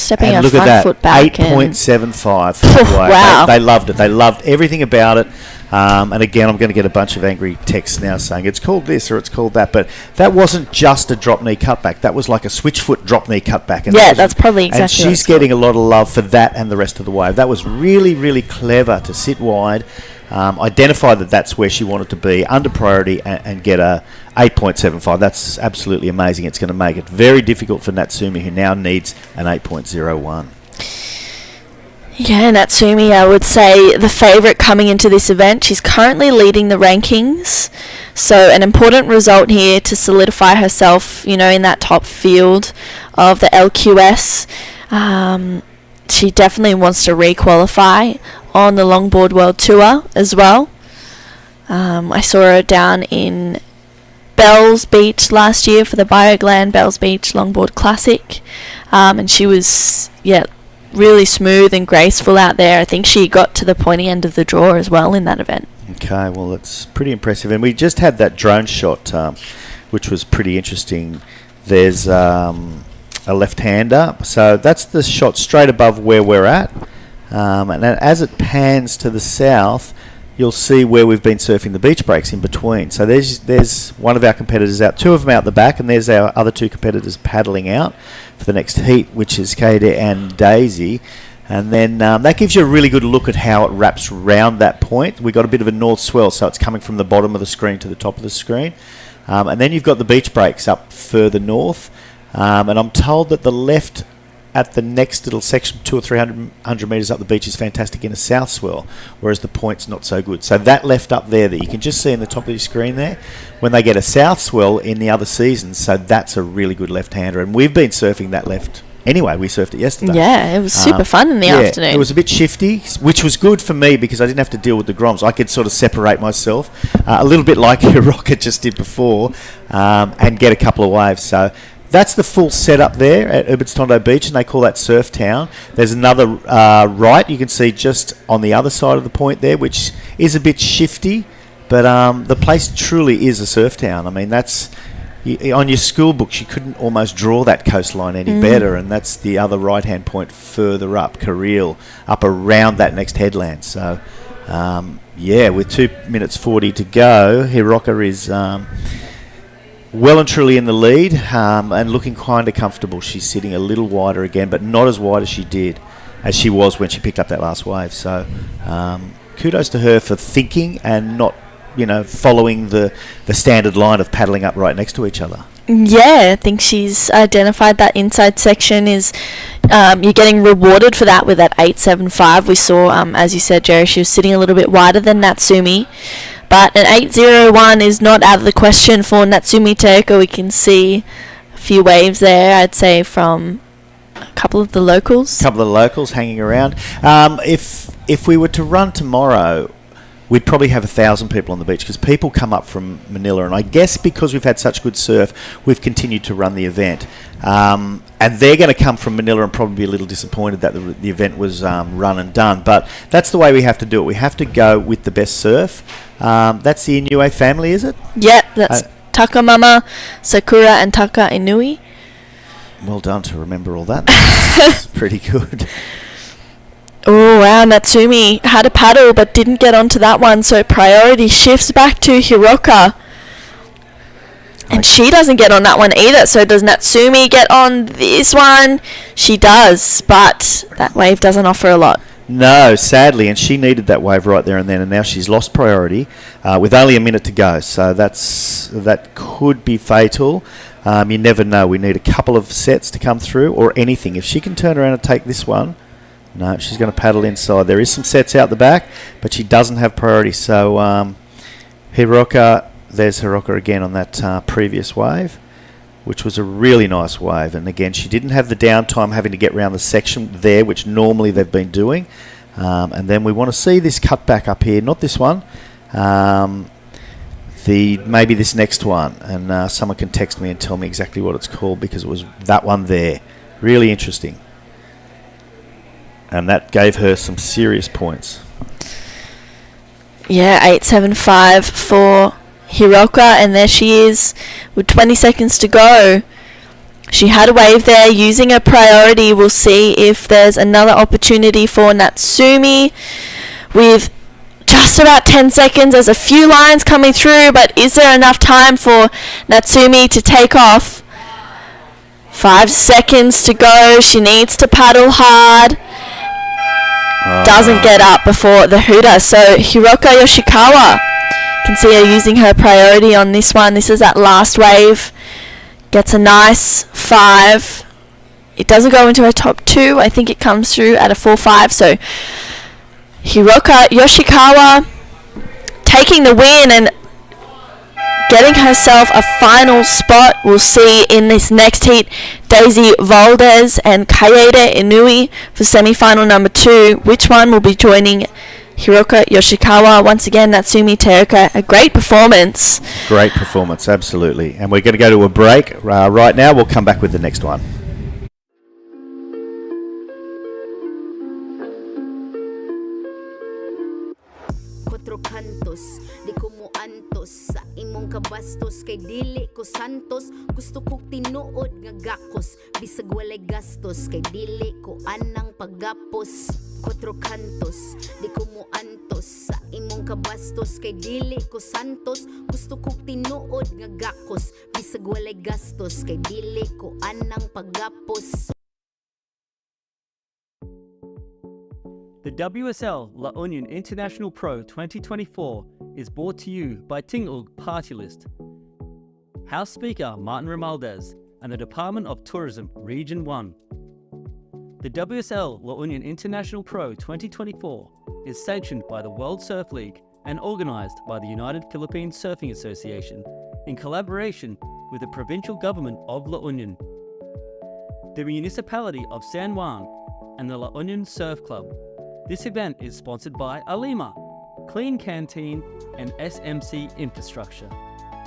stepping a front foot back.
8.75.
Wow,
they loved it. They loved everything about it. And again, I'm going to get a bunch of angry texts now saying it's called this or it's called that. But that wasn't just a drop knee cutback. That was like a switch foot drop knee cutback. And
Yeah, that's probably exactly
And
what
she's
it's called.
getting a lot of love for that and the rest of the wave. That was really, really clever to sit wide, identify that that's where she wanted to be under priority and get a 8.75. That's absolutely amazing. It's going to make it very difficult for Natsumi, who now needs an 8.01.
Yeah, Natsumi, I would say the favourite coming into this event. She's currently leading the rankings, so an important result here to solidify herself, in that top field of the LQS. She definitely wants to re-qualify on the Longboard World Tour as well. I saw her down in Bells Beach last year for the Biogland Bells Beach Longboard Classic, and she was, really smooth and graceful out there. I think she got to the pointy end of the draw as well in that event.
Okay, well, that's pretty impressive. And we just had that drone shot, which was pretty interesting. There's a left-hander. So that's the shot straight above where we're at. And then as it pans to the south, you'll see where we've been surfing the beach breaks in between. So there's one of our competitors out, two of them out the back, and there's our other two competitors paddling out for the next heat, which is Katie and Daisy. And then that gives you a really good look at how it wraps round that point. We've got a bit of a north swell, so it's coming from the bottom of the screen to the top of the screen. And then you've got the beach breaks up further north. And I'm told that the left at the next little section, 200 or 300 metres up the beach, is fantastic in a south swell, whereas the point's not so good. So that left up there that you can just see in the top of your screen there, when they get a south swell in the other seasons, so that's a really good left-hander. And we've been surfing that left anyway. We surfed it yesterday.
Yeah, it was super fun in the afternoon.
It was a bit shifty, which was good for me because I didn't have to deal with the groms. I could sort of separate myself, a little bit like your rocket just did before, and get a couple of waves. So that's the full setup there at Ubudstondo Beach, and they call that Surf Town. There's another right you can see just on the other side of the point there, which is a bit shifty, but the place truly is a surf town. I mean, that's on your school books, you couldn't almost draw that coastline any better, and that's the other right-hand point further up, Kareel, up around that next headland. So, with 2 minutes 40 to go, Hiroka is well and truly in the lead, and looking kind of comfortable. She's sitting a little wider again, but not as wide as she was when she picked up that last wave. So kudos to her for thinking and not, following the standard line of paddling up right next to each other.
Yeah, I think she's identified that inside section is you're getting rewarded for that with that 8.75. We saw, as you said, Jerry, she was sitting a little bit wider than Natsumi. But an 8.01 is not out of the question for Natsumi Teiko. We can see a few waves there, I'd say, from a couple of the locals.
A couple of the locals hanging around. If we were to run tomorrow, we'd probably have 1,000 people on the beach because people come up from Manila, and I guess because we've had such good surf, we've continued to run the event. And they're going to come from Manila and probably be a little disappointed that the event was run and done. But that's the way we have to do it. We have to go with the best surf. That's the Inouye family, is it?
Yep, that's Taka Mama, Sakura, and Taka Inui.
Well done to remember all that. That's pretty good.
Oh wow, Natsumi had a paddle but didn't get onto that one, so priority shifts back to Hiroka. And she doesn't get on that one either, so does Natsumi get on this one? She does, but that wave doesn't offer a lot.
No, sadly, and she needed that wave right there and then, and now she's lost priority with only a minute to go, so that could be fatal. You never know. We need a couple of sets to come through, or anything. If she can turn around and take this one, no, she's going to paddle inside. There is some sets out the back, but she doesn't have priority. So Hiroka, there's Hiroka again on that previous wave, which was a really nice wave. And again, she didn't have the downtime having to get around the section there, which normally they've been doing. And then we want to see this cut back up here, not this one, maybe this next one. And someone can text me and tell me exactly what it's called because it was that one there. Really interesting. And that gave her some serious points.
Yeah, 8.75 for Hiroka, and there she is with 20 seconds to go. She had a wave there using a priority. We'll see if there's another opportunity for Natsumi with just about 10 seconds. There's a few lines coming through, but is there enough time for Natsumi to take off? 5 seconds to go. She needs to paddle hard. Doesn't get up before the Huda. So Hiroka Yoshikawa, can see her using her priority on this one. This is that last wave. Gets a nice 5. It doesn't go into her top 2. I think it comes through at a 4-5. So Hiroka Yoshikawa taking the win and getting herself a final spot. We'll see in this next heat Daisy Valdez and Kaede Inui for semi-final number 2. Which one will be joining Hiroka Yoshikawa? Once again, Natsumi Teoka, a great performance.
Great performance, absolutely. And we're going to go to a break right now. We'll come back with the next one.
Cuatro cantos, di ko mo antos sa imong kabastos kay dili ko santos. Gusto kong tinuod nga gakos, bisag walay gastos kay dili ko anang paggapos. Cuatro cantos, di ko mo antos sa imong kabastos kay dili ko santos. Gusto kong tinuod nga gakos, bisag walay gastos kay dili ko anang paggapos.
The WSL La Union International Pro 2024 is brought to you by Tingog Party List, House Speaker Martin Romualdez, and the Department of Tourism Region 1. The WSL La Union International Pro 2024 is sanctioned by the World Surf League and organized by the United Philippine Surfing Association in collaboration with the provincial government of La Union, the municipality of San Juan, and the La Union Surf Club. This event is sponsored by Alima, Clean Canteen, and SMC Infrastructure.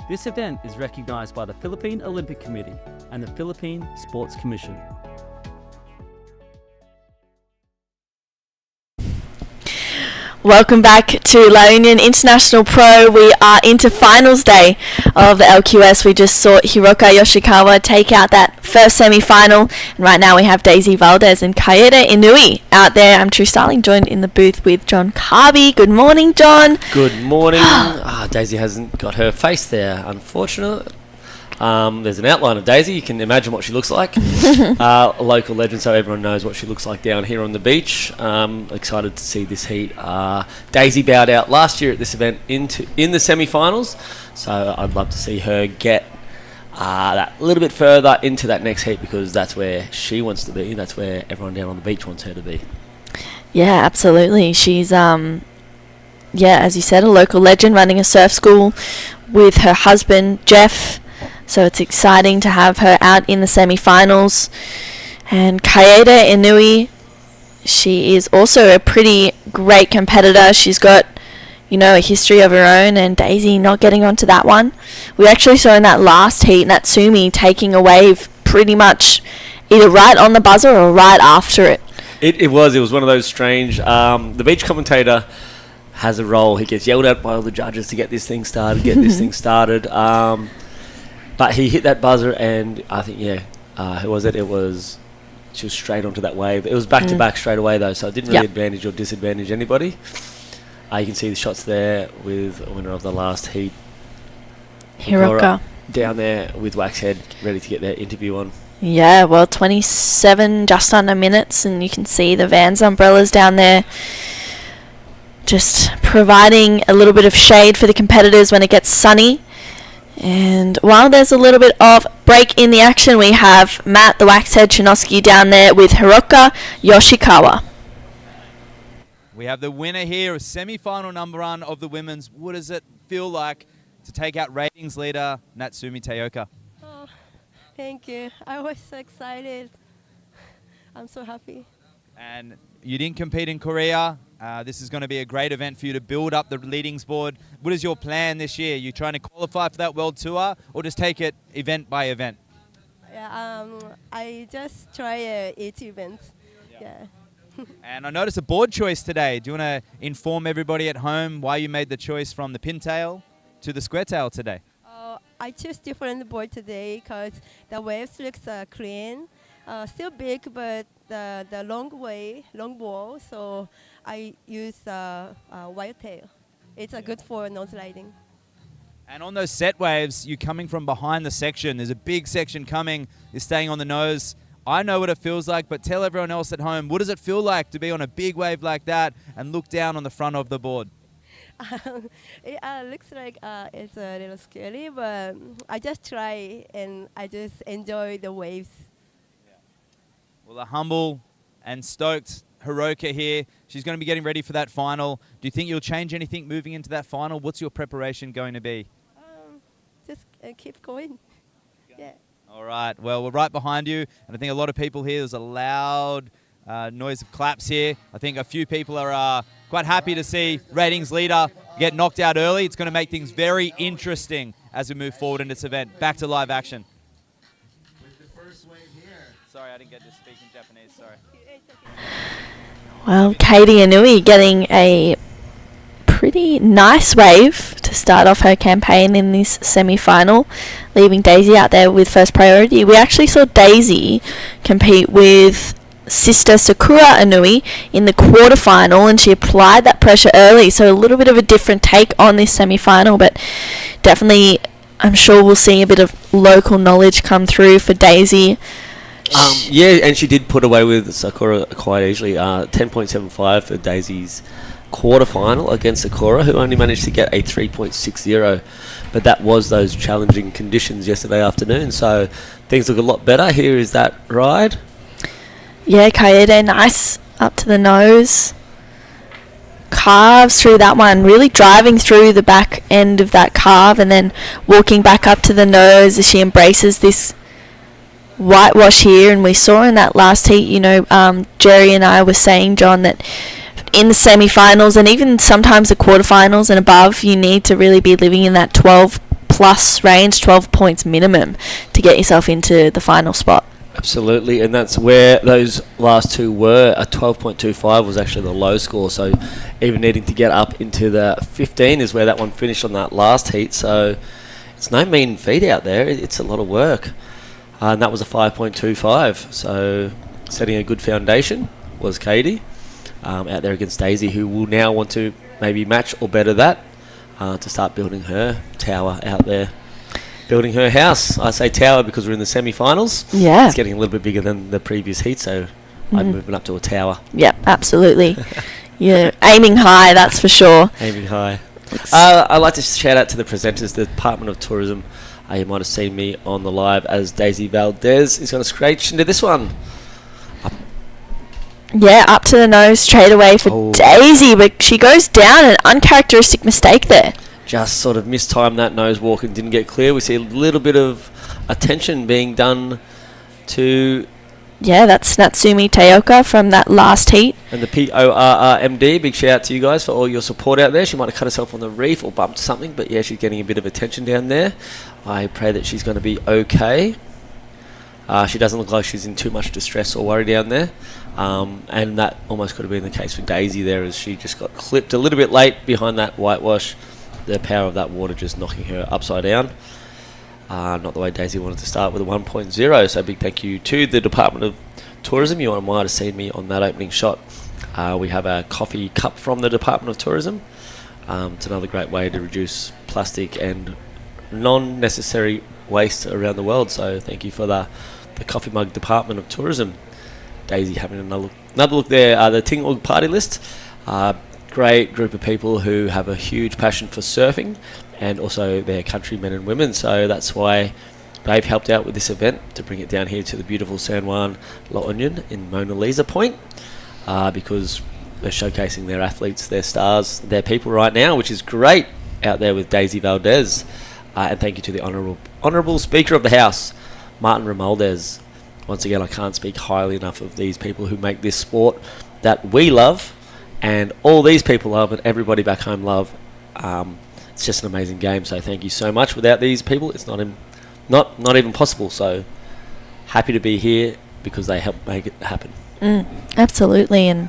This event is recognized by the Philippine Olympic Committee and the Philippine Sports Commission.
Welcome back to La Union International Pro. We are into finals day of the LQS. We just saw Hiroka Yoshikawa take out that first semi-final. And right now we have Daisy Valdez and Kaede Inui out there. I'm True Starling, joined in the booth with John Carby. Good morning, John.
Good morning. Daisy hasn't got her face there, unfortunately. There's an outline of Daisy. You can imagine what she looks like. A local legend, so everyone knows what she looks like down here on the beach. Excited to see this heat. Daisy bowed out last year at this event in the semi-finals, so I'd love to see her get that little bit further into that next heat, because that's where she wants to be. That's where everyone down on the beach wants her to be.
Yeah, absolutely. She's as you said, a local legend running a surf school with her husband Jeff. So it's exciting to have her out in the semi-finals. And Kaede Inui, she is also a pretty great competitor. She's got, a history of her own, and Daisy not getting onto that one. We actually saw in that last heat Natsumi taking a wave pretty much either right on the buzzer or right after it.
It was one of those strange... the beach commentator has a role. He gets yelled at by all the judges to get this thing started, But he hit that buzzer, and I think, who was it? She was straight onto that wave. It was back-to-back straight away, though, so it didn't really advantage or disadvantage anybody. You can see the shots there with the winner of the last heat,
Hiroka.
Down there with Waxhead, ready to get their interview on.
Yeah, well, 27 just under minutes, and you can see the Vans umbrellas down there just providing a little bit of shade for the competitors when it gets sunny. And while there's a little bit of break in the action, we have Matt the Waxhead Chinosky down there with Hiroka Yoshikawa.
We have the winner here of semi-final number 1 of the women's. What does it feel like to take out ratings leader Natsumi Teoka?
Oh, thank you. I was so excited. I'm so happy.
And you didn't compete in Korea. This is going to be a great event for you to build up the leadings board. What is your plan this year? You trying to qualify for that world tour, or just take it event by event?
Yeah, I just try each event. Yeah.
And I noticed a board choice today. Do you want to inform everybody at home why you made the choice from the pintail to the square tail today?
I chose different board today because the waves looks clean, still big, but the long ball. So I use white tail. it's good for nose sliding.
And on those set waves, you're coming from behind the section. There's a big section coming. You're staying on the nose. I know what it feels like, but tell everyone else at home, what does it feel like to be on a big wave like that and look down on the front of the board?
It looks like it's a little scary, but I just try and I just enjoy the waves.
Well, the humble and stoked Hiroka here. She's going to be getting ready for that final. Do you think you'll change anything moving into that final? What's your preparation going to be?
Just keep going. Yeah.
All right. Well, we're right behind you, and I think a lot of people here. There's a loud noise of claps here. I think a few people are quite happy to see ratings leader get knocked out early. It's going to make things very interesting as we move forward in this event. Back to live action. Sorry, I didn't get to speak in Japanese. Sorry.
Well, Katie Inui getting a pretty nice wave to start off her campaign in this semi-final, leaving Daisy out there with first priority. We actually saw Daisy compete with sister Sakura Inui in the quarterfinal, and she applied that pressure early, so a little bit of a different take on this semi-final, but definitely I'm sure we'll see a bit of local knowledge come through for Daisy.
Yeah, and she did put away with Sakura quite easily. 10.75 for Daisy's quarterfinal against Sakura, who only managed to get a 3.60. But that was those challenging conditions yesterday afternoon, so things look a lot better. Here is that ride.
Yeah, Kaede, nice up to the nose. Carves through that one, really driving through the back end of that carve and then walking back up to the nose as she embraces this whitewash here. And we saw in that last heat, Jerry and I were saying, John, that in the semi-finals and even sometimes the quarterfinals and above, you need to really be living in that 12 plus range, 12 points minimum to get yourself into the final spot.
Absolutely, and that's where those last two were. A 12.25 was actually the low score, so even needing to get up into the 15 is where that one finished on that last heat, so it's no mean feat out there. It's a lot of work. And that was a 5.25, so setting a good foundation was Katie out there against Daisy, who will now want to maybe match or better that to start building her tower out there. Building her house. I say tower because we're in the semi-finals.
Yeah.
It's getting a little bit bigger than the previous heat, so I'm moving up to a tower.
Yeah, absolutely. You're aiming high, that's for sure.
Aiming high. I'd like to shout out to the presenters, the Department of Tourism. You might have seen me on the live as Daisy Valdez is going to scratch into this one.
Yeah, up to the nose straight away for Daisy, but she goes down, an uncharacteristic mistake there.
Just sort of mistimed that nose walk and didn't get clear. We see a little bit of attention being done to...
Yeah, that's Natsumi Teoka from that last heat.
And the PORRMD, big shout out to you guys for all your support out there. She might have cut herself on the reef or bumped something, but yeah, she's getting a bit of attention down there. I pray that she's going to be okay. She doesn't look like she's in too much distress or worry down there. And that almost could have been the case for Daisy there, as she just got clipped a little bit late behind that whitewash. The power of that water just knocking her upside down. Not the way Daisy wanted to start with a 1.0, so big thank you to the Department of Tourism. You might have seen me on that opening shot. We have a coffee cup from the Department of Tourism. It's another great way to reduce plastic and non-necessary waste around the world, so thank you for the coffee mug Department of Tourism. Daisy having another look there. The Tingog party list. Great group of people who have a huge passion for surfing and also their countrymen and women, so that's why they've helped out with this event to bring it down here to the beautiful San Juan La Union in Mona Lisa Point, because they're showcasing their athletes, their stars, their people right now, which is great out there with Daisy Valdez. And thank you to the Honourable Speaker of the House, Martin Romualdez. Once again, I can't speak highly enough of these people who make this sport that we love and all these people love and everybody back home love. It's just an amazing game, so thank you so much. Without these people, it's not even possible, so happy to be here because they help make it happen.
Absolutely, and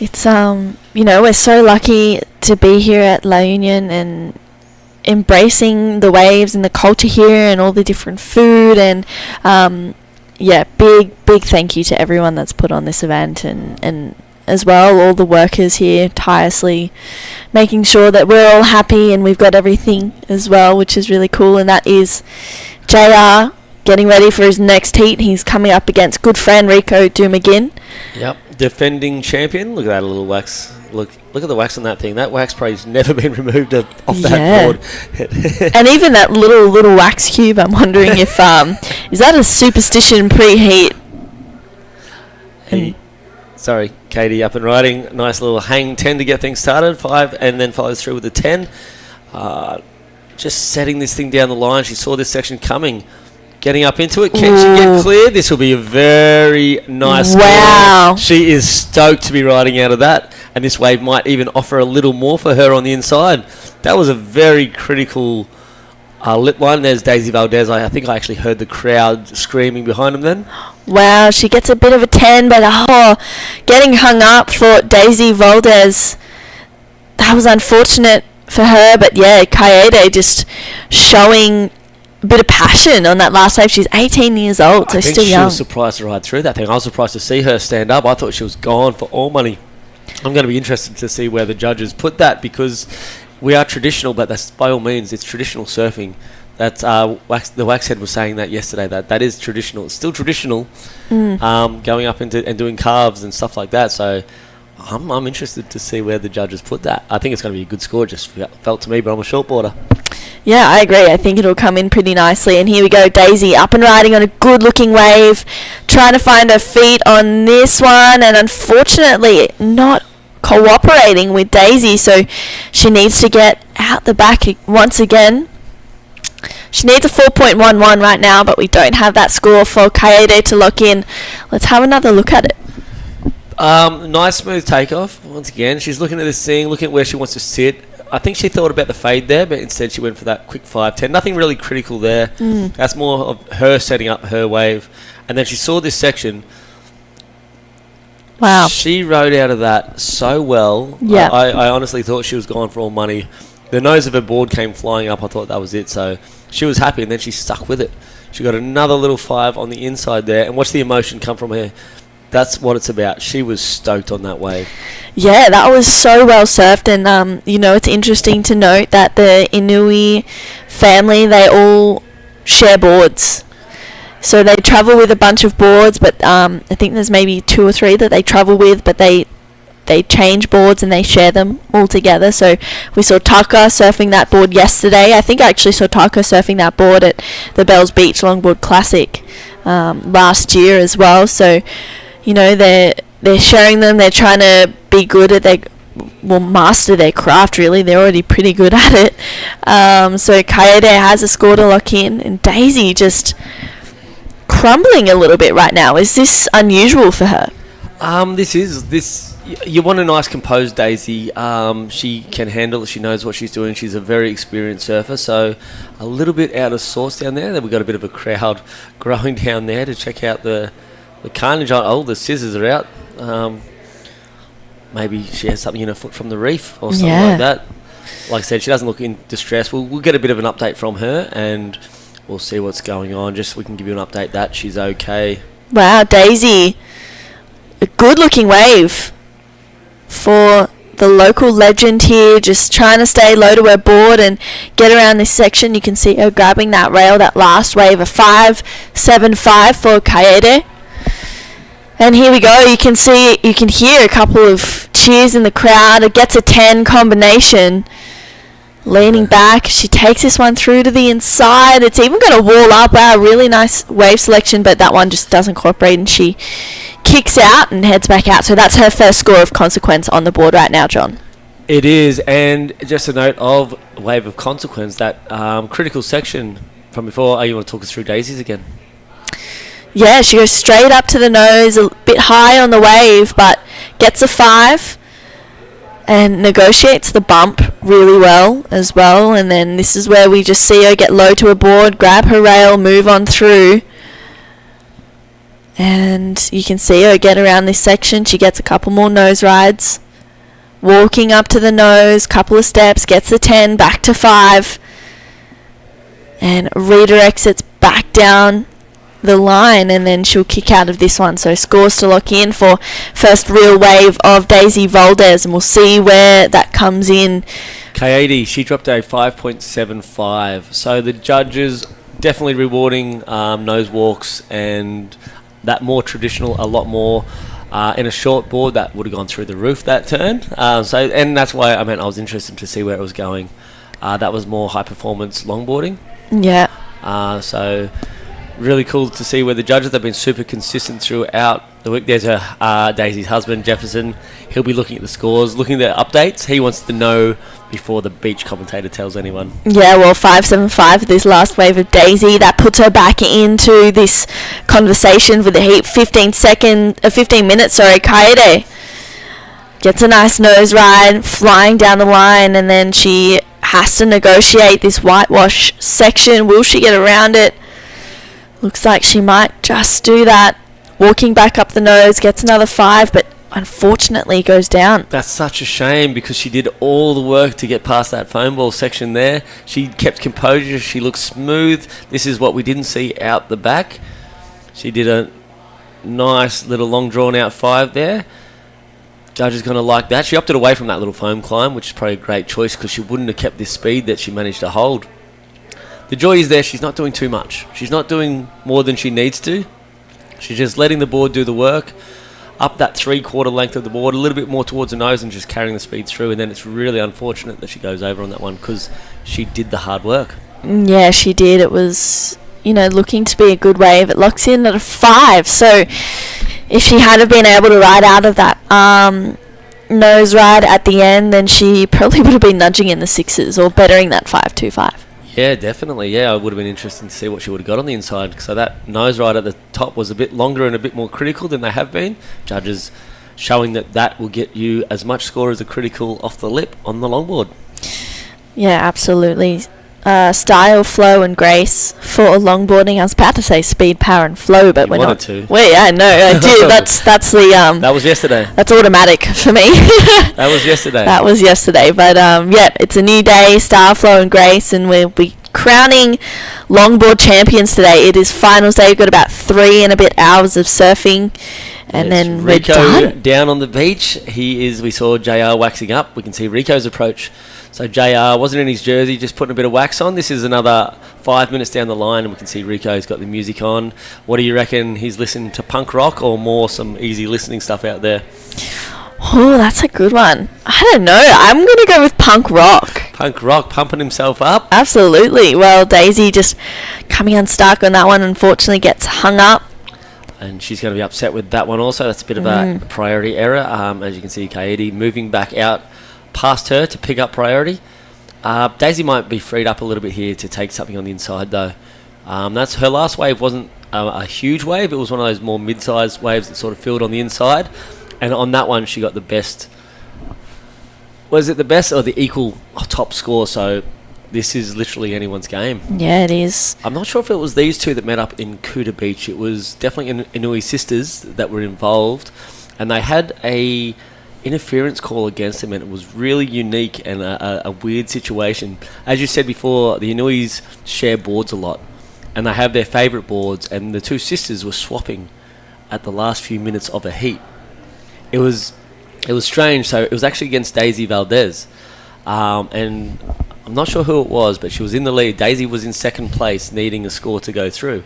it's we're so lucky to be here at La Union and embracing the waves and the culture here and all the different food, and big thank you to everyone that's put on this event and as well. All the workers here tirelessly making sure that we're all happy and we've got everything as well, which is really cool. And that is JR getting ready for his next heat. He's coming up against good friend Rico Dumagin.
Yep, defending champion. Look at that little wax. Look at the wax on that thing. That wax sprays never been removed off that board.
And even that little wax cube, I'm wondering if is that a superstition preheat?
Sorry, Katie, up and riding. Nice little hang 10 to get things started. 5, and then follows through with a 10. Just setting this thing down the line. She saw this section coming. Getting up into it. Can she get clear? This will be a very nice
wow.
She is stoked to be riding out of that. And this wave might even offer a little more for her on the inside. That was a very critical lip line. There's Daisy Valdez. I think I actually heard the crowd screaming behind him then.
Wow, she gets a bit of a 10, but getting hung up for Daisy Valdez. That was unfortunate for her, but yeah, Kaede just showing a bit of passion on that last wave. She's 18 years old, so still young.
I was surprised to ride through that thing. I was surprised to see her stand up. I thought she was gone for all money. I'm going to be interested to see where the judges put that, because we are traditional, but that's by all means, it's traditional surfing. That's the Waxhead was saying that yesterday, that is traditional. It's still traditional, going up into and doing carves and stuff like that. So I'm interested to see where the judges put that. I think it's going to be a good score, just felt to me, but I'm a shortboarder.
Yeah, I agree. I think it'll come in pretty nicely. And here we go, Daisy up and riding on a good-looking wave, trying to find her feet on this one, and unfortunately not cooperating with Daisy, so she needs to get out the back once again. She needs a 4.11 right now, but we don't have that score for Kaede to lock in. Let's have another look at it.
Nice smooth takeoff. Once again, she's looking at this thing, looking at where she wants to sit. I think she thought about the fade there, but instead she went for that quick 5-10. Nothing really critical there. That's more of her setting up her wave. And then she saw this section.
Wow.
She rode out of that so well.
Yeah.
I honestly thought she was gone for all money. The nose of her board came flying up. I thought that was it. So she was happy, and then she stuck with it. She got another little 5 on the inside there. And watch the emotion come from her. That's what it's about. She was stoked on that wave.
Yeah, that was so well surfed. And, it's interesting to note that the Inui family, they all share boards. So they travel with a bunch of boards, but I think there's maybe 2 or 3 that they travel with, but they change boards and they share them all together. So we saw Taka surfing that board yesterday. I think I actually saw Taka surfing that board at the Bells Beach Longboard Classic last year as well. So, they're sharing them. They're trying to be good at master their craft, really. They're already pretty good at it. So Kaede has a score to lock in, and Daisy just crumbling a little bit right now. Is this unusual for her?
You want a nice composed Daisy. She can handle it. She knows what she's doing. She's a very experienced surfer. So a little bit out of sorts down there. We've got a bit of a crowd growing down there to check out the carnage. The scissors are out. Maybe she has something in her foot from the reef or something like that. Like I said, she doesn't look in distress. We'll get a bit of an update from her, and we'll see what's going on. Just so we can give you an update that she's okay.
Wow, Daisy. A good-looking wave for the local legend here, just trying to stay low to her board and get around this section. You can see her grabbing that rail, that last wave, a 5.75 for Kaede. And here we go. You can hear a couple of cheers in the crowd. It gets a 10 combination. Leaning back, she takes this one through to the inside. It's even got a wall up. Wow, really nice wave selection, but that one just doesn't cooperate, and she kicks out and heads back out. So that's her first score of consequence on the board right now, John.
It is, and just a note of wave of consequence, that critical section from before. You want to talk us through Daisy's again?
Yeah, she goes straight up to the nose, a bit high on the wave, but gets a 5 and negotiates the bump really well as well. And then this is where we just see her get low to her board, grab her rail, move on through. And you can see her get around this section. She gets a couple more nose rides. Walking up to the nose, couple of steps, gets the 10, back to 5. And redirects it back down the line, and then she'll kick out of this one. So scores to lock in for first real wave of Daisy Valdez, and we'll see where that comes in.
K80, she dropped a 5.75. So the judges definitely rewarding nose walks and that more traditional, a lot more. In a short board, that would have gone through the roof that turn. And that's why I was interested to see where it was going. That was more high performance longboarding.
Yeah.
So really cool to see where the judges have been super consistent throughout the week. There's Daisy's husband, Jefferson. He'll be looking at the scores, looking at the updates. He wants to know before the beach commentator tells anyone.
Yeah, well, 5.75 for this last wave of Daisy. That puts her back into this conversation with the heat. 15 minutes, Kaede gets a nice nose ride, flying down the line, and then she has to negotiate this whitewash section. Will she get around it? Looks like she might just do that. Walking back up the nose, gets another 5, but unfortunately goes down.
That's such a shame because she did all the work to get past that foam ball section there. She kept composure. She looked smooth. This is what we didn't see out the back. She did a nice little long drawn out 5 there. Judge is going to like that. She opted away from that little foam climb, which is probably a great choice because she wouldn't have kept this speed that she managed to hold. The joy is there. She's not doing too much. She's not doing more than she needs to. She's just letting the board do the work. Up that 3/4 length of the board, a little bit more towards the nose and just carrying the speed through. And then it's really unfortunate that she goes over on that one because she did the hard work.
Yeah, she did. It was, looking to be a good wave. It locks in at a 5. So if she had have been able to ride out of that nose ride at the end, then she probably would have been nudging in the 6s or bettering that 5.25.
Yeah, definitely. Yeah, it would have been interesting to see what she would have got on the inside. So that nose ride at the top was a bit longer and a bit more critical than they have been. Judges showing that will get you as much score as a critical off the lip on the longboard.
Yeah, absolutely. Style, flow, and grace for longboarding. I was about to say speed, power, and flow, but we're not.
To.
Well, yeah, no, I did. That's the.
That was yesterday.
That's automatic for me.
That was yesterday.
That was yesterday, but it's a new day. Style, flow, and grace, and we'll be crowning longboard champions today. It is finals day. We've got about 3 and a bit hours of surfing, and then we're done.
Down on the beach. We saw JR waxing up. We can see Rico's approach. So JR wasn't in his jersey, just putting a bit of wax on. This is another 5 minutes down the line, and we can see Rico's got the music on. What do you reckon? He's listening to punk rock or more some easy listening stuff out there?
Oh, that's a good one. I don't know. I'm going to go with punk rock.
Punk rock, pumping himself up?
Absolutely. Well, Daisy just coming unstuck on that one, unfortunately gets hung up.
And she's going to be upset with that one also. That's a bit of a priority error. As you can see, Kaede moving back out past her to pick up priority. Daisy might be freed up a little bit here to take something on the inside though. That's her last wave wasn't a huge wave. It was one of those more mid-sized waves that sort of filled on the inside. And on that one she got the best. Was it the best or the equal top score? So this is literally anyone's game.
Yeah, it is.
I'm not sure if it was these two that met up in Kuta Beach. It was definitely Inui sisters that were involved. And they had a interference call against them, and it was really unique and a weird situation. As you said before, the Inuis share boards a lot, and they have their favourite boards, and the two sisters were swapping at the last few minutes of a heat. It was strange. So it was actually against Daisy Valdez, and I'm not sure who it was, but she was in the lead. Daisy was in second place, needing a score to go through.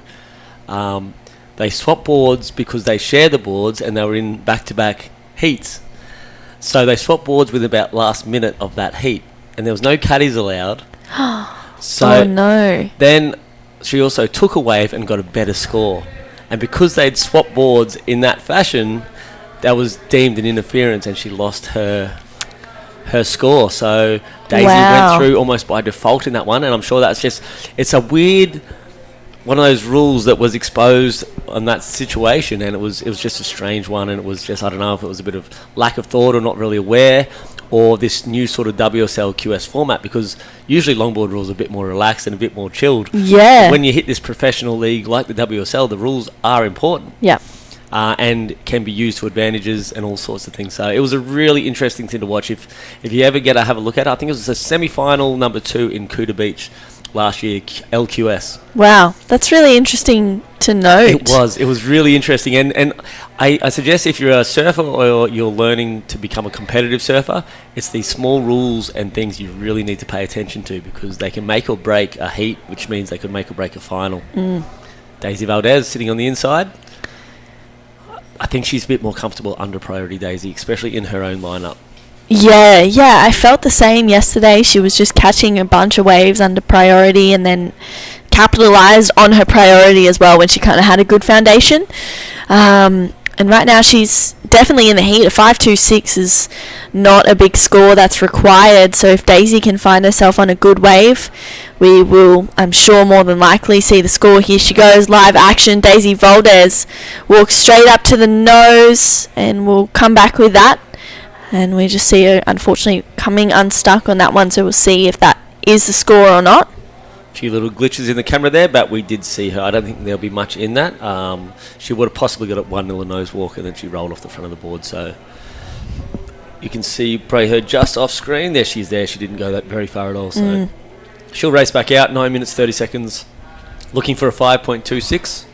They swapped boards because they share the boards, and they were in back-to-back heats. So they swapped boards with about last minute of that heat, and there was no caddies allowed.
Oh no.
Then she also took a wave and got a better score. And because they'd swapped boards in that fashion, that was deemed an interference, and she lost her score. So Daisy went through almost by default in that one, and I'm sure it's a weird one of those rules that was exposed on that situation, and it was just a strange one, and it was just, I don't know if it was a bit of lack of thought or not really aware, or this new sort of WSL QS format, because usually longboard rules are a bit more relaxed and a bit more chilled.
Yeah.
When you hit this professional league like the WSL, the rules are important.
Yeah.
And can be used to advantages and all sorts of things. So it was a really interesting thing to watch. If you ever get to have a look at it, I think it was a semi-final number 2 in Kuta Beach last year, LQS.
Wow, that's really interesting to note.
It was really interesting, and I suggest if you're a surfer or you're learning to become a competitive surfer, it's these small rules and things you really need to pay attention to, because they can make or break a heat, which means they could make or break a final. Daisy Valdez sitting on the inside. I think she's a bit more comfortable under priority, Daisy, especially in her own lineup.
Yeah, I felt the same yesterday. She was just catching a bunch of waves under priority and then capitalized on her priority as well when she kind of had a good foundation. And right now she's definitely in the heat. A 5.26 is not a big score that's required. So if Daisy can find herself on a good wave, we will, I'm sure, more than likely see the score. Here she goes, live action. Daisy Valdez walks straight up to the nose, and we'll come back with that. And we just see her, unfortunately, coming unstuck on that one. So we'll see if that is the score or not.
A few little glitches in the camera there, but we did see her. I don't think there'll be much in that. She would have possibly got it 1-0 a nose walk, and then she rolled off the front of the board. So you can see probably her just off screen. There she is there. She didn't go that very far at all. So she'll race back out, 9 minutes, 30 seconds. Looking for a 5.26.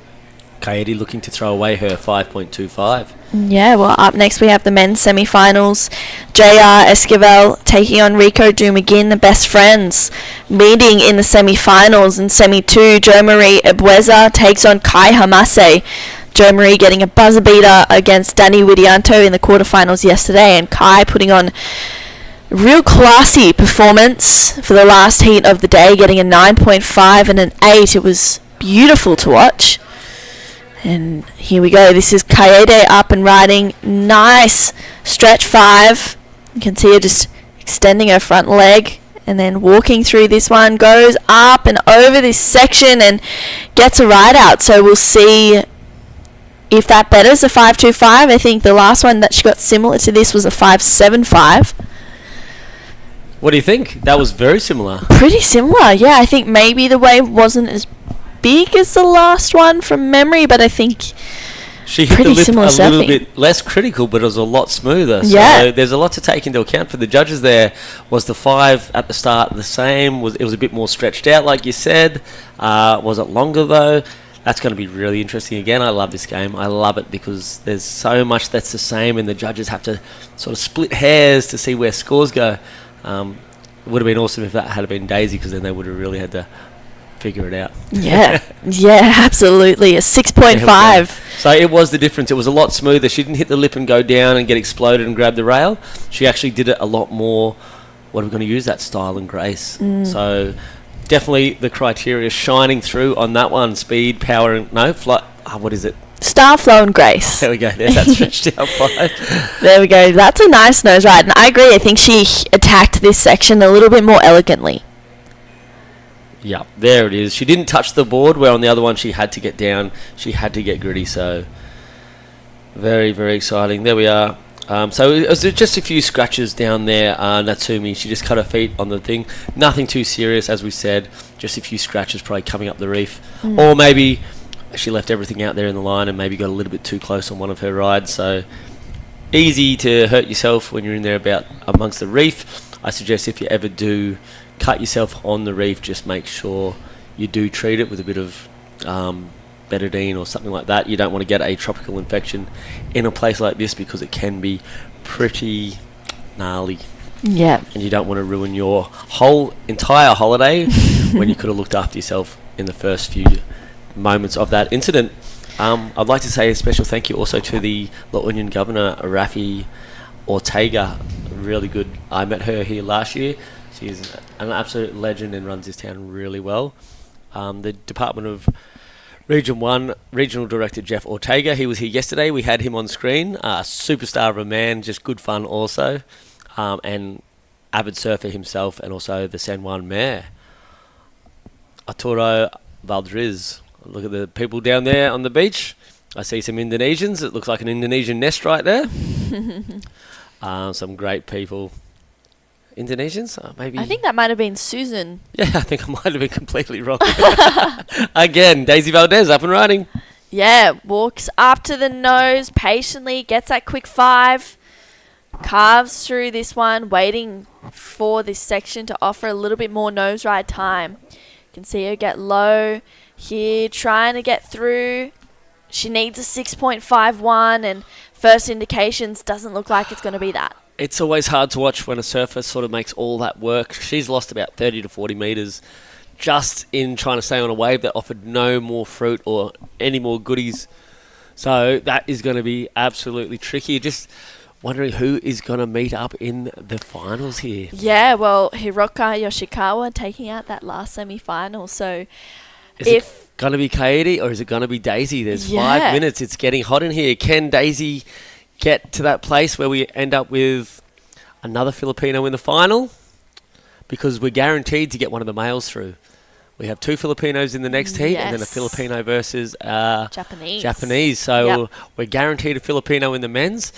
Kaedi looking to throw away her 5.25.
Yeah, well, up next we have the men's semi-finals. JR Esquivel taking on Rico Dumagin, the best friends, meeting in the semi-finals. In semi-2, Jo Marie Ebueza takes on Kai Hamase. Jo Marie getting a buzzer beater against Danny Widianto in the quarterfinals yesterday, and Kai putting on a real classy performance for the last heat of the day, getting a 9.5 and an 8. It was beautiful to watch. And here we go. This is Kaede up and riding. Nice stretch 5. You can see her just extending her front leg and then walking through this one. Goes up and over this section and gets a ride out. So we'll see if that betters a 5.25. I think the last one that she got similar to this was a 5.75.
What do you think? That was very similar.
Pretty similar, yeah. I think maybe the wave wasn't as big as the last one from memory, but I think
she hit the lip a little bit less critical, but it was a lot smoother.
Yeah.
So there's a lot to take into account for the judges there. Was the 5 at the start the same? It was a bit more stretched out, like you said. Was it longer, though? That's going to be really interesting again. I love this game. I love it because there's so much that's the same, and the judges have to sort of split hairs to see where scores go. It would have been awesome if that had been Daisy, because then they would have really had to figure it out.
Yeah, absolutely. A 6.5.
So it was the difference. It was a lot smoother. She didn't hit the lip and go down and get exploded and grab the rail. She actually did it a lot more, what are we going to use, that style and grace. So definitely the criteria shining through on that one. Speed, power, and what is it?
Style, flow, and grace.
There we go. There's that stretched out 5.
There we go. That's a nice nose ride. And I agree. I think she attacked this section a little bit more elegantly.
Yeah, there it is. She didn't touch the board, where on the other one she had to get down. She had to get gritty, so very, very exciting. There we are. So it was just a few scratches down there. Natsumi, she just cut her feet on the thing. Nothing too serious, as we said. Just a few scratches probably coming up the reef. Or maybe she left everything out there in the line and maybe got a little bit too close on one of her rides. So easy to hurt yourself when you're in there about amongst the reef. I suggest if you ever do cut yourself on the reef, just make sure you do treat it with a bit of betadine or something like that. You don't want to get a tropical infection in a place like this, because it can be pretty gnarly.
Yeah.
And you don't want to ruin your entire holiday when you could have looked after yourself in the first few moments of that incident. I'd like to say a special thank you also to the La Union Governor, Rafi Ortega. Really good. I met her here last year. She's an absolute legend and runs this town really well. The Department of Region 1 Regional Director Jeff Ortega, he was here yesterday. We had him on screen. Superstar of a man, just good fun also. And avid surfer himself, and also the San Juan Mayor, Arturo Valdriz. Look at the people down there on the beach. I see some Indonesians. It looks like an Indonesian nest right there. Some great people. Indonesians? Maybe.
I think that might have been Susan.
Yeah, I think I might have been completely wrong. Again, Daisy Valdez up and running.
Yeah, walks up to the nose patiently, gets that quick 5, carves through this one, waiting for this section to offer a little bit more nose ride time. Can see her get low here, trying to get through. She needs a 6.51, and first indications doesn't look like it's going to be that.
It's always hard to watch when a surfer sort of makes all that work. She's lost about 30 to 40 metres just in trying to stay on a wave that offered no more fruit or any more goodies. So that is going to be absolutely tricky. Just wondering who is going to meet up in the finals here.
Yeah, well, Hiroka Yoshikawa taking out that last semi-final. So
Is it going to be Kaede or is it going to be Daisy? There's 5 minutes. It's getting hot in here. Can Daisy get to that place where we end up with another Filipino in the final? Because we're guaranteed to get one of the males through. We have 2 Filipinos in the next heat and then a Filipino versus Japanese. So we're guaranteed a Filipino in the men's.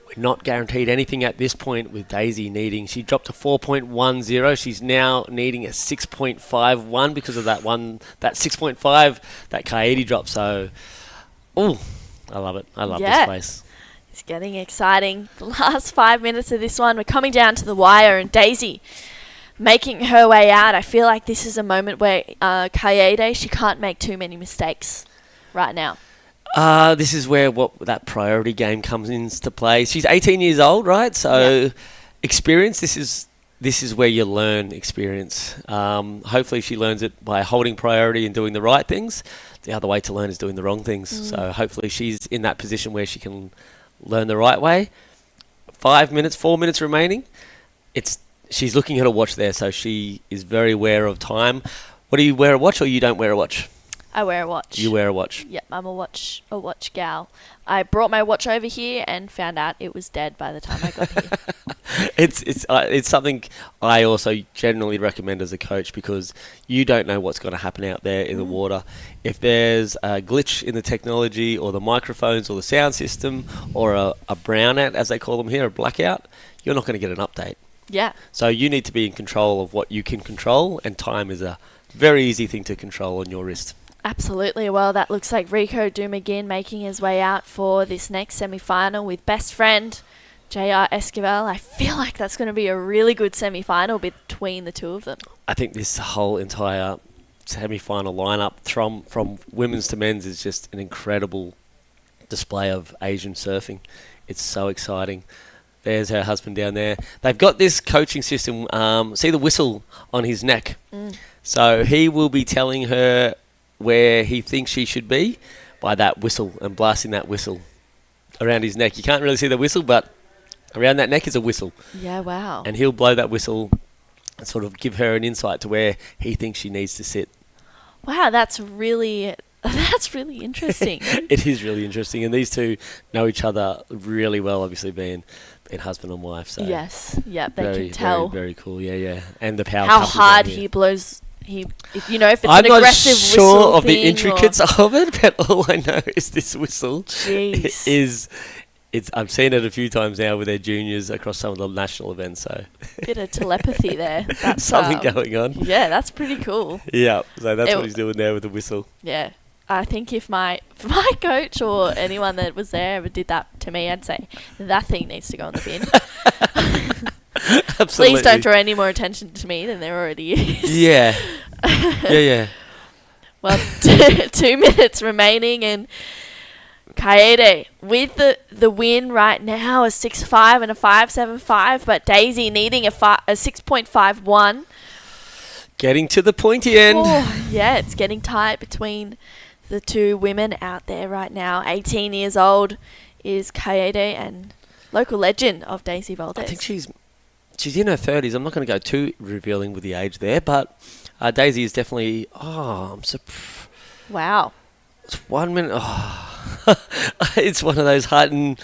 We're not guaranteed anything at this point with Daisy needing. She dropped to 4.10. She's now needing a 6.51 because of that 6.5 that Kaede dropped. So, I love it. I love this place.
It's getting exciting. The last 5 minutes of this one, we're coming down to the wire, and Daisy making her way out. I feel like this is a moment where Kaede, she can't make too many mistakes right now.
This is where that priority game comes into play. She's 18 years old, right? So experience, this is where you learn experience. Hopefully she learns it by holding priority and doing the right things. The other way to learn is doing the wrong things. So hopefully she's in that position where she can learn the right way. 4 minutes remaining. She's looking at a watch there, so she is very aware of time. What, do you wear a watch or you don't wear a watch?
I wear a watch.
You wear a watch?
Yep, I'm a watch gal. I brought my watch over here and found out it was dead by the time I got here.
It's something I also generally recommend as a coach because you don't know what's going to happen out there in the water. If there's a glitch in the technology or the microphones or the sound system or a brownout, as they call them here, a blackout, you're not going to get an update.
Yeah.
So you need to be in control of what you can control, and time is a very easy thing to control on your wrist.
Absolutely. Well, that looks like Rico Dumagin making his way out for this next semi-final with best friend JR Esquivel. I feel like that's going to be a really good semi-final between the two of them.
I think this whole entire semi-final lineup from women's to men's is just an incredible display of Asian surfing. It's so exciting. There's her husband down there. They've got this coaching system. See the whistle on his neck. So he will be telling her where he thinks she should be by that whistle and blasting that whistle around his neck. You can't really see the whistle, but around that neck is a whistle.
Yeah, wow.
And he'll blow that whistle and sort of give her an insight to where he thinks she needs to sit.
Wow, that's really interesting.
It is really interesting. And these two know each other really well, obviously being husband and wife. So
yes, yeah, they can tell.
Very, very cool. Yeah. And the power.
How hard he blows. If it's
I'm
an aggressive whistle.
I'm not sure of the intricates of it, but all I know is this whistle
Jeez.
I've seen it a few times now with their juniors across some of the national events. So
bit of telepathy there. That's
something going on.
Yeah, that's pretty cool.
Yeah, so that's what he's doing there with the whistle.
Yeah. I think if my coach or anyone that was there ever did that to me, I'd say that thing needs to go in the bin.
Absolutely.
Please don't draw any more attention to me than there already is.
Yeah. Yeah.
Well, 2 minutes remaining, and Kaede with the win right now, a 6.5 and a 5.75, but Daisy needing a 6.51.
Getting to the pointy end.
Oh, yeah, it's getting tight between the two women out there right now. 18 years old is Kaede, and local legend of Daisy Valdez.
I think she's in her 30s. I'm not going to go too revealing with the age there, but Daisy is definitely...
Wow.
It's 1 minute... it's one of those heart and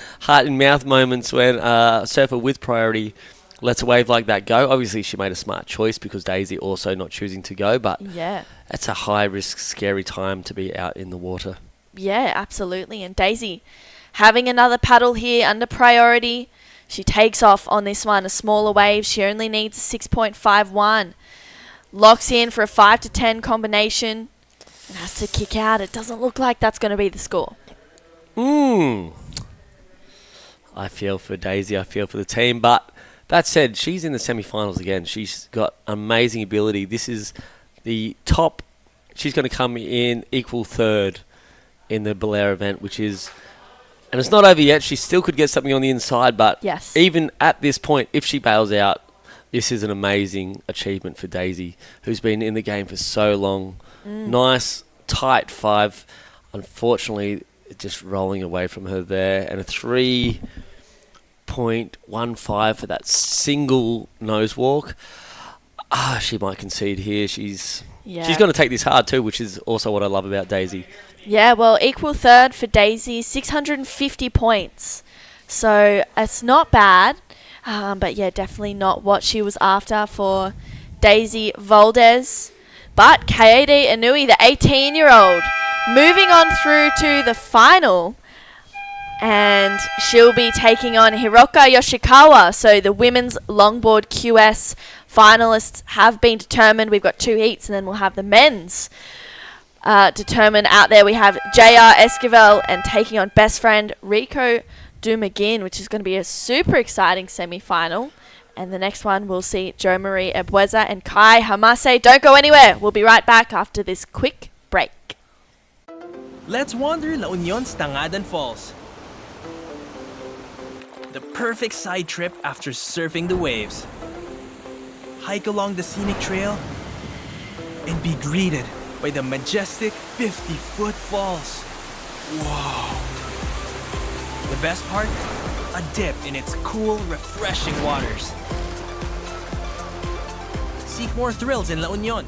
mouth moments when a surfer with priority lets a wave like that go. Obviously, she made a smart choice because Daisy also not choosing to go, but
yeah,
that's a high-risk, scary time to be out in the water.
Yeah, absolutely. And Daisy having another paddle here under priority. She takes off on this one, a smaller wave. She only needs a 6.51. Locks in for a 5 to 10 combination and has to kick out. It doesn't look like that's going to be the score.
I feel for Daisy. I feel for the team. But that said, she's in the semifinals again. She's got amazing ability. This is the top, she's going to come in equal third in the Belair event, which is, and it's not over yet. She still could get something on the inside, but
Yes.
even at this point, if she bails out, this is an amazing achievement for Daisy, who's been in the game for so long. Nice, tight 5. Unfortunately, just rolling away from her there. And a 3.15 for that single nose walk. She might concede here. She's going to take this hard too, which is also what I love about Daisy.
Yeah, well, equal third for Daisy, 650 points. So it's not bad, but yeah, definitely not what she was after for Daisy Valdez. But Kaede Inui, the 18-year-old, moving on through to the final. And she'll be taking on Hiroka Yoshikawa. So the women's longboard QS finalists have been determined. We've got 2 heats, and then we'll have the men's determined out there. We have JR Esquivel and taking on best friend Rico Dumagin, which is going to be a super exciting semi-final. And the next one, we'll see Jo Marie Ebueza and Kai Hamase. Don't go anywhere. We'll be right back after this quick break.
Let's wander La Union's Tangadan Falls. The perfect side trip after surfing the waves. Hike along the scenic trail and be greeted by the majestic 50-foot falls. Whoa! The best part? A dip in its cool, refreshing waters. Seek more thrills in La Union.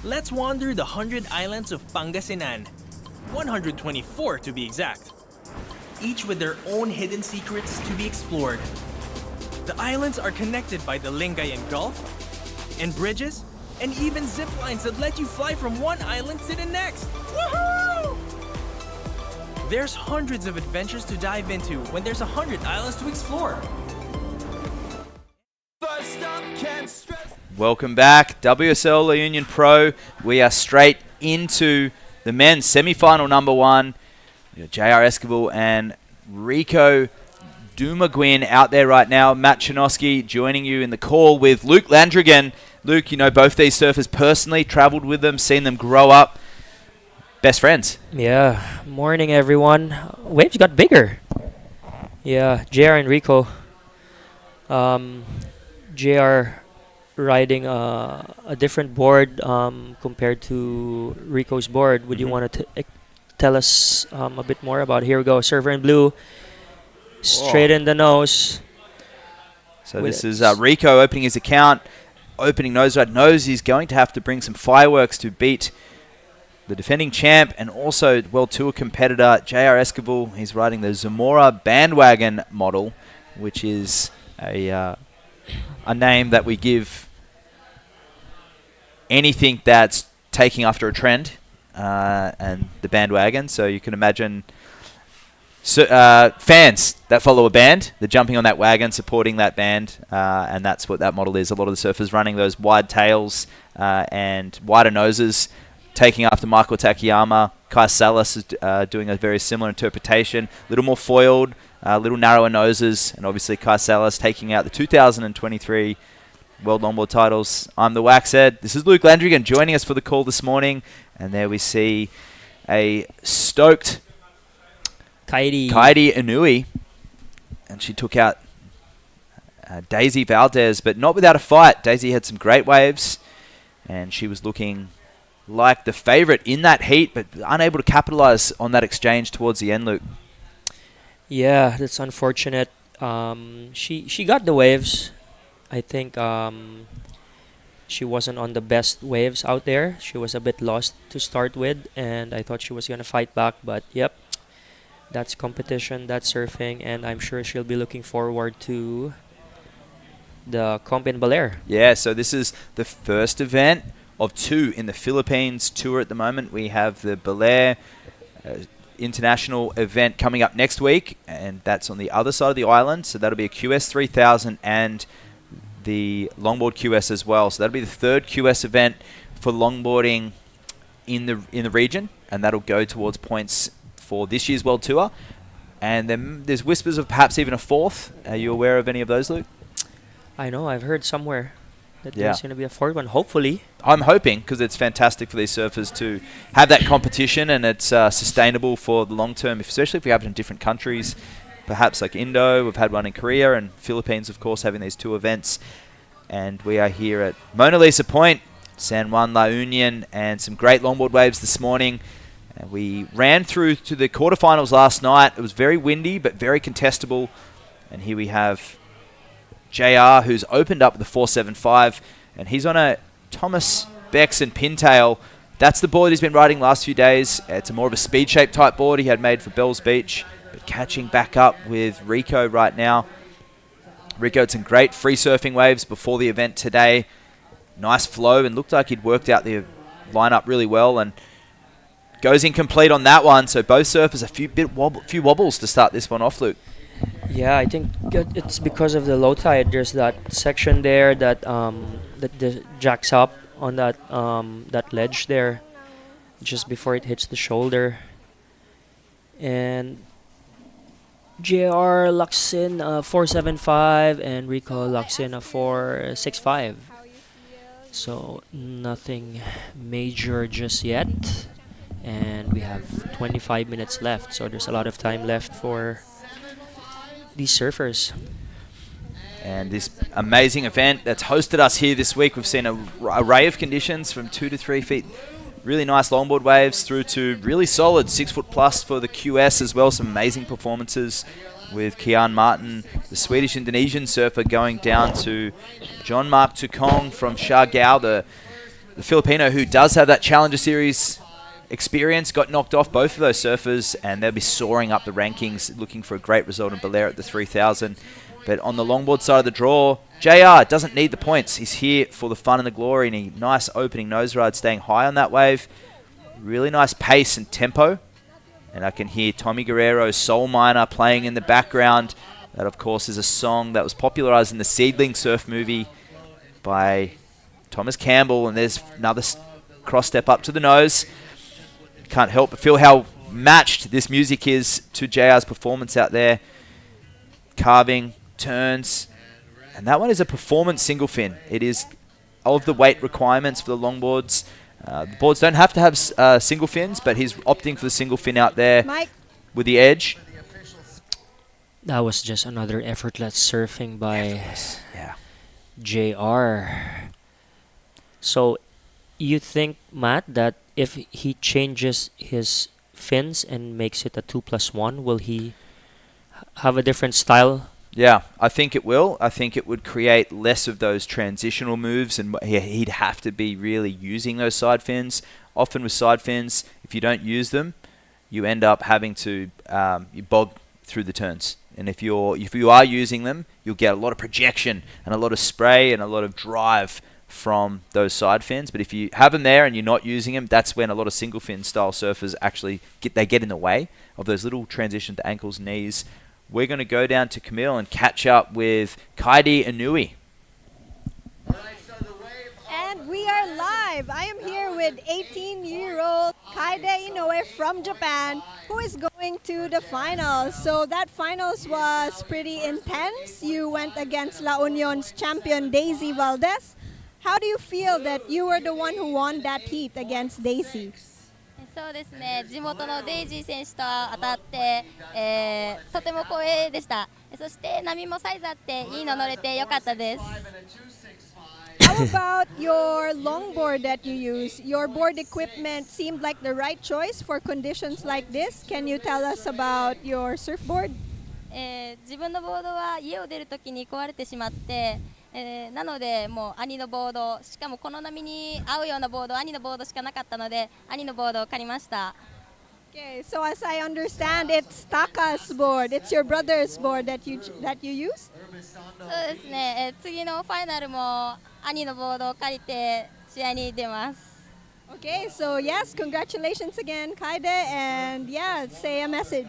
Let's wander the 100 islands of Pangasinan. 124 to be exact. Each with their own hidden secrets to be explored. The islands are connected by the Lingayen Gulf, and bridges, and even zip lines that let you fly from one island to the next. Woohoo! There's hundreds of adventures to dive into when there's 100 islands to explore.
Welcome back, WSL La Union Pro. We are straight into the men's semi-final number 1. JR Esquivel and Rico Dumaguin out there right now. Matt Chinosky joining you in the call with Luke Landrigan. Luke, you know both these surfers personally, travelled with them, seen them grow up. Best friends.
Yeah, morning everyone. Waves got bigger. Yeah, JR and Rico. JR riding a different board compared to Rico's board. Would you want to tell us a bit more about? Here we go, Surfer in blue, straight in the nose.
So this is Rico opening his account, opening nose right nose. He's going to have to bring some fireworks to beat the defending champ and also World Tour competitor JR Esquivel. He's riding the Zamora bandwagon model, which is a name that we give anything that's taking after a trend, and the bandwagon. So you can imagine fans that follow a band, they're jumping on that wagon, supporting that band, and that's what that model is. A lot of the surfers running those wide tails and wider noses, taking after Michael Takayama. Kai Salas is doing a very similar interpretation, a little more foiled, little narrower noses, and obviously Kai Salas taking out the 2023 World Longboard titles. I'm the Waxhead. This is Luke Landrigan joining us for the call this morning, and there we see a stoked Kaede Inui, and she took out Daisy Valdez, but not without a fight. Daisy had some great waves, and she was looking like the favourite in that heat, but unable to capitalise on that exchange towards the end, Luke.
Yeah, that's unfortunate. She got the waves. I think she wasn't on the best waves out there. She was a bit lost to start with, and I thought she was going to fight back, but yep, that's competition, that's surfing, and I'm sure she'll be looking forward to the comp in Belair.
Yeah, so this is the first event of 2 in the Philippines tour at the moment. We have the Belair international event coming up next week, and that's on the other side of the island, so that'll be a QS 3000 and the longboard QS as well. So that'll be the 3rd QS event for longboarding in the region, and that'll go towards points for this year's World Tour. And then there's whispers of perhaps even a 4th. Are you aware of any of those, Luke?
I know, I've heard somewhere. that
Yeah.
there's going to be a fourth one, hopefully.
I'm hoping, because it's fantastic for these surfers to have that competition, and it's sustainable for the long term, especially if we have it in different countries, perhaps like Indo. We've had one in Korea, and Philippines, of course, having these two events. And we are here at Mona Lisa Point, San Juan La Union, and some great longboard waves this morning. And we ran through to the quarterfinals last night. It was very windy, but very contestable. And here we have JR, who's opened up the 475, and he's on a Thomas Beckson pintail. That's the board he's been riding last few days. It's a more of a speed shape type board he had made for Bells Beach, but catching back up with Rico right now. Rico had some great free surfing waves before the event today. Nice flow, and looked like he'd worked out the lineup really well, and goes incomplete on that one. So both surfers a few wobbles to start this one off, Luke.
Yeah, I think it's because of the low tide. There's that section there that jacks up on that ledge there, just before it hits the shoulder. And JR locks in a 475, and Rico locks in a 465. So nothing major just yet, and we have 25 minutes left. So there's a lot of time left for these surfers.
And this amazing event that's hosted us here this week, we've seen an array of conditions from 2 to 3 feet. Really nice longboard waves through to really solid 6 foot plus for the QS as well. Some amazing performances with Kian Martin, the Swedish-Indonesian surfer, going down to John Mark Tukong from Siargao, the Filipino who does have that Challenger Series experience. Got knocked off both of those surfers, and they'll be soaring up the rankings, looking for a great result in Belair at the 3000. But on the longboard side of the draw, JR doesn't need the points. He's here for the fun and the glory, and a nice opening nose ride, staying high on that wave. Really nice pace and tempo. And I can hear Tommy Guerrero's Soul Miner playing in the background. That, of course, is a song that was popularized in the Seedling Surf movie by Thomas Campbell. And there's another cross step up to the nose. Can't help but feel how matched this music is to JR's performance out there. Carving, turns, and that one is a performance single fin. It is of the weight requirements for the longboards. The boards don't have to have single fins, but he's opting for the single fin out there with the edge.
That was just another effortless surfing by
Yeah.
JR. So you think, Matt, that if he changes his fins and makes it a 2+1, will he have a different style?
Yeah, I think it will. I think it would create less of those transitional moves, and he'd have to be really using those side fins. Often with side fins, if you don't use them, you end up having to you bog through the turns. And if you are using them, you'll get a lot of projection and a lot of spray and a lot of drive from those side fins. But if you have them there and you're not using them, that's when a lot of single fin style surfers actually get in the way of those little transition to ankles, knees. We're going to go down to Camille and catch up with Kaidi Inui.
And we are live. I am here with 18-year-old Kaide Inoue from Japan, who is going to the finals. So that finals was pretty intense. You went against La Union's champion Daisy Valdez. How do you feel that you were the one who won that heat against Daisy?
そうですね、地元のデイジー選手と当たって、とても光栄でした。そして波もサイズあっていいの乗れてよかったです。
How about your longboard that you use? Your board equipment seemed like the right choice for conditions like this. Can you tell us about your surfboard?
自分のボードは家を出るときに壊れてしまって、なのでもう兄のボード、しかもこの波に合うようなボード、兄のボードしかなかったので兄のボードを借りました。
Okay, so as I understand, it's Taka's board. It's your brother's board that you use?
そうですね、次のファイナルも兄のボードを借りて試合に出ます。
Okay, so yes, congratulations again, Kaide, and yeah, say a message.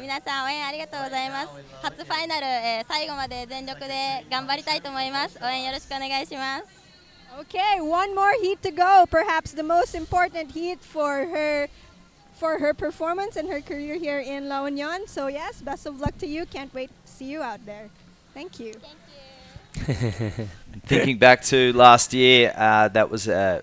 皆さん応援ありがとうございます。初ファイナル、最後まで全力で頑張りたいと思います。応援よろしくお願いします。
Okay, one more heat to go. Perhaps the most important heat for her performance and her career here in La Union. So yes, best of luck to you. Can't wait to see you out there. Thank you.
Thank you.
Thinking back to last year, that was the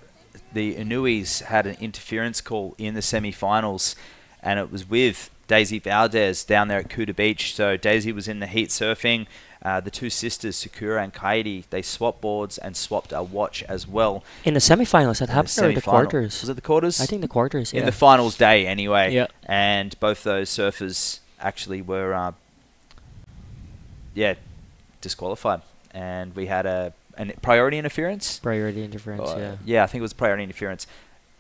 Inuis had an interference call in the semi-finals, and it was with Daisy Valdez down there at Kuta Beach. So Daisy was in the heat surfing. The two sisters, Sakura and Kaidi, they swapped boards and swapped a watch as well.
In the semifinals, that
In
happened, or the
semi-final.
quarters?
Was it the quarters?
I think the quarters, yeah.
In the finals day, anyway.
Yeah.
And both those surfers actually were, disqualified. And we had a priority interference.
Priority interference, yeah.
Yeah, I think it was priority interference.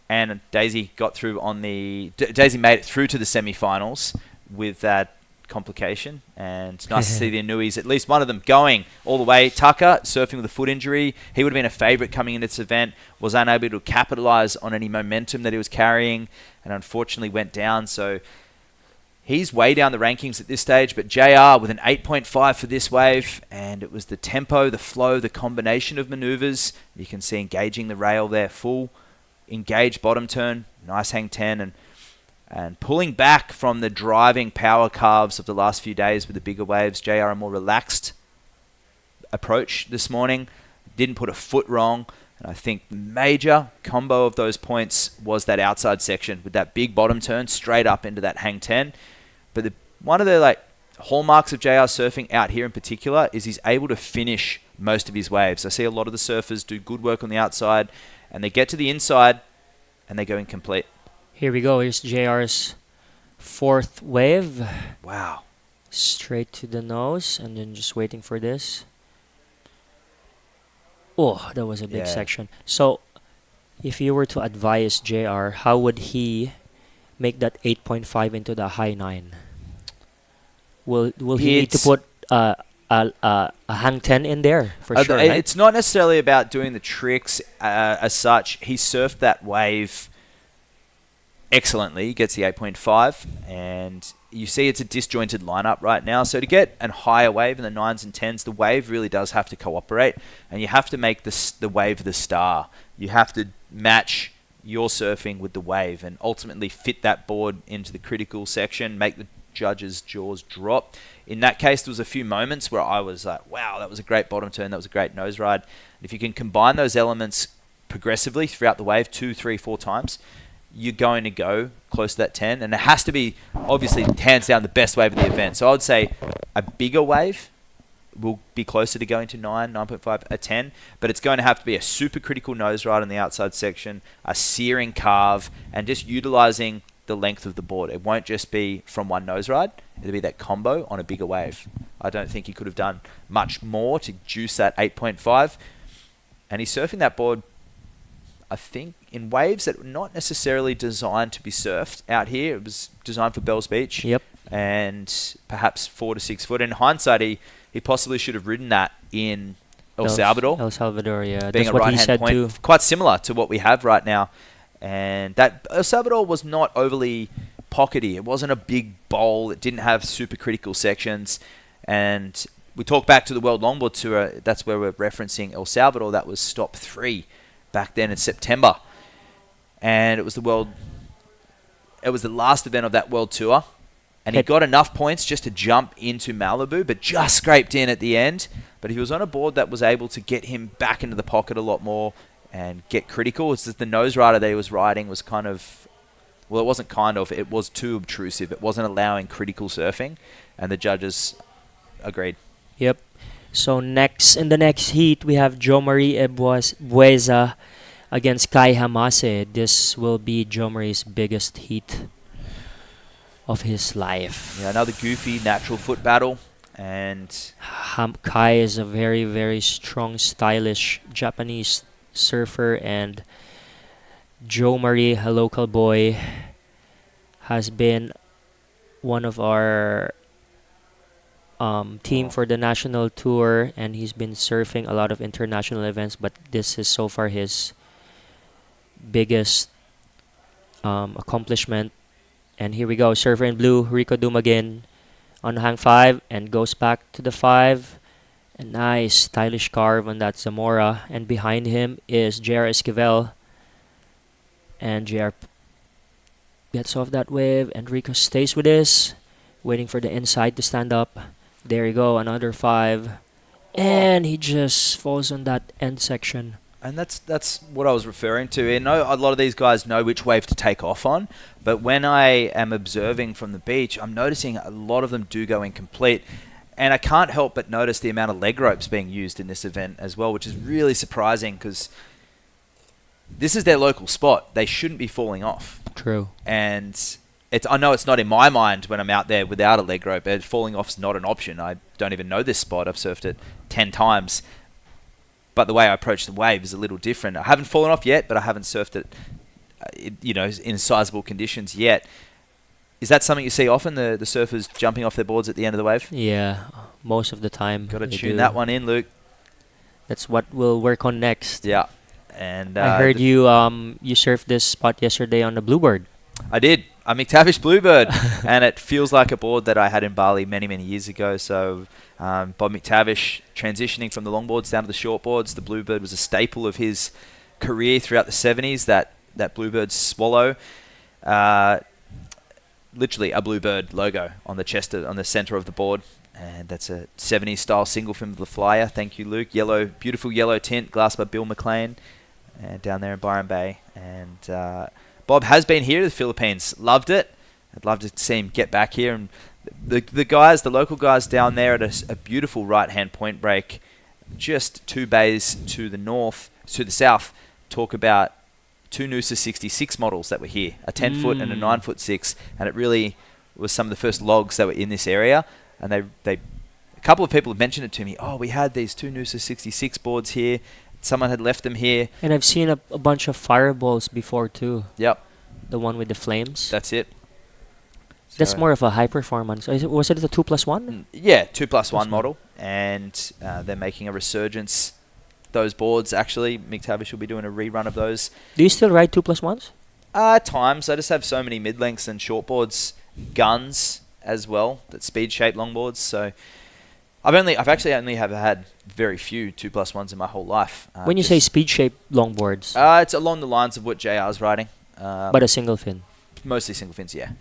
And Daisy got through on Daisy made it through to the semi-finals with that complication, and nice to see the Inuis, at least one of them, going all the way. Tucker, surfing with a foot injury, he would have been a favourite coming into this event, was unable to capitalise on any momentum that he was carrying, and unfortunately went down. So he's way down the rankings at this stage, but JR with an 8.5 for this wave, and it was the tempo, the flow, the combination of manoeuvres. You can see engaging the rail there, full engaged bottom turn, nice hang 10, and pulling back from the driving power carves of the last few days with the bigger waves. JR a more relaxed approach this morning, didn't put a foot wrong, and I think the major combo of those points was that outside section with that big bottom turn straight up into that hang 10. But one of the hallmarks of JR surfing out here in particular is he's able to finish most of his waves. I see a lot of the surfers do good work on the outside, and they get to the inside and they go incomplete.
Here we go. Here's JR's fourth wave.
Wow.
Straight to the nose, and then just waiting for this. Oh, that was a big section. So, if you were to advise JR, how would he make that 8.5 into the high 9? Will he need to put a hang 10 in there for sure? Right?
It's not necessarily about doing the tricks as such. He surfed that wave excellently, gets the 8.5, and you see it's a disjointed lineup right now. So to get a higher wave in the 9s and 10s, the wave really does have to cooperate, and you have to make the wave the star. You have to match your surfing with the wave and ultimately fit that board into the critical section, make the judges' jaws drop. In that case, there was a few moments where I was like, wow, that was a great bottom turn, that was a great nose ride. And if you can combine those elements progressively throughout the wave 2, 3, 4 times, you're going to go close to that 10, and it has to be obviously hands down the best wave of the event. So I would say a bigger wave will be closer to going to 9, 9.5, a 10, but it's going to have to be a super critical nose ride on the outside section, a searing carve, and just utilizing the length of the board. It won't just be from one nose ride, it'll be that combo on a bigger wave. I don't think he could have done much more to juice that 8.5, and he's surfing that board, I think, in waves that were not necessarily designed to be surfed out here. It was designed for Bells Beach.
Yep.
And perhaps 4 to 6 foot. In hindsight, he possibly should have ridden that in El Salvador.
El Salvador, yeah.
Being
That's
a
what he
right-hand
said
point,
too.
quite similar to what we have right now. And that El Salvador was not overly pockety. It wasn't a big bowl. It didn't have super critical sections. And we talk back to the World Longboard Tour. That's where we're referencing El Salvador. That was stop 3 back then in September. And it was the last event of that world tour, and he got enough points just to jump into Malibu, but just scraped in at the end. But he was on a board that was able to get him back into the pocket a lot more and get critical. It's just the nose rider that he was riding was kind of, well, it wasn't kind of, it was too obtrusive. It wasn't allowing critical surfing, and the judges agreed.
Yep. So next, in the next heat, we have Jo Marie Bueza against Kai Hamase. This will be Jo Marie's biggest heat of his life.
Yeah, another goofy natural foot battle. And
Kai is a very, very strong, stylish Japanese surfer, and Jo Marie, a local boy, has been one of our team for the national tour, and he's been surfing a lot of international events, but this is so far his biggest accomplishment. And here we go, surfer in blue, Rico Dumagin on hang 5 and goes back to the 5. A nice stylish carve on that Zamora, and behind him is JR Esquivel, and JR gets off that wave, and Rico stays with this, waiting for the inside to stand up. There you go, another 5, and he just falls on that end section.
And that's what I was referring to. I know a lot of these guys know which wave to take off on, but when I am observing from the beach, I'm noticing a lot of them do go incomplete. And I can't help but notice the amount of leg ropes being used in this event as well, which is really surprising because this is their local spot. They shouldn't be falling off.
True.
And I know it's not in my mind when I'm out there without a leg rope. Falling off's not an option. I don't even know this spot. I've surfed it 10 times. But the way I approach the wave is a little different. I haven't fallen off yet, but I haven't surfed it, in sizable conditions yet. Is that something you see often, the surfers jumping off their boards at the end of the wave?
Yeah, most of the time.
Got to
they
tune
do.
that one in, Luke.
That's what we'll work on next.
Yeah. And
I heard you surfed this spot yesterday on the Bluebird.
I did. A McTavish Bluebird. And it feels like a board that I had in Bali many, many years ago. So Bob McTavish transitioning from the longboards down to the shortboards. The Bluebird was a staple of his career throughout the 70s, that Bluebird swallow. Literally a Bluebird logo on the chest, on the center of the board. And that's a 70s style single fin of the flyer. Thank you, Luke. Beautiful yellow tint, glassed by Bill McLean, and down there in Byron Bay. And Bob has been here to the Philippines. Loved it. I'd love to see him get back here. And the local guys down there at a beautiful right-hand point break, just 2 bays to the south, talk about 2 Noosa 66 models that were here, a 10-foot and a 9-foot 6, and it really was some of the first logs that were in this area. And a couple of people have mentioned it to me. Oh, we had these 2 Noosa 66 boards here. Someone had left them here.
And I've seen a bunch of fireballs before too.
Yep.
The one with the flames.
That's it.
That's
So-
more of a high performance. Was it a 2+1?
Yeah, 2+1 model, and they're making a resurgence. Those boards, actually, McTavish will be doing a rerun of those.
Do you still ride 2+1s?
At times, I just have so many mid-lengths and short boards, guns as well, that speed-shaped longboards. So I've actually only have had very few 2+1s in my whole life.
When you say speed-shaped longboards,
it's along the lines of what JR's riding.
but a single fin.
Mostly single fins, yeah.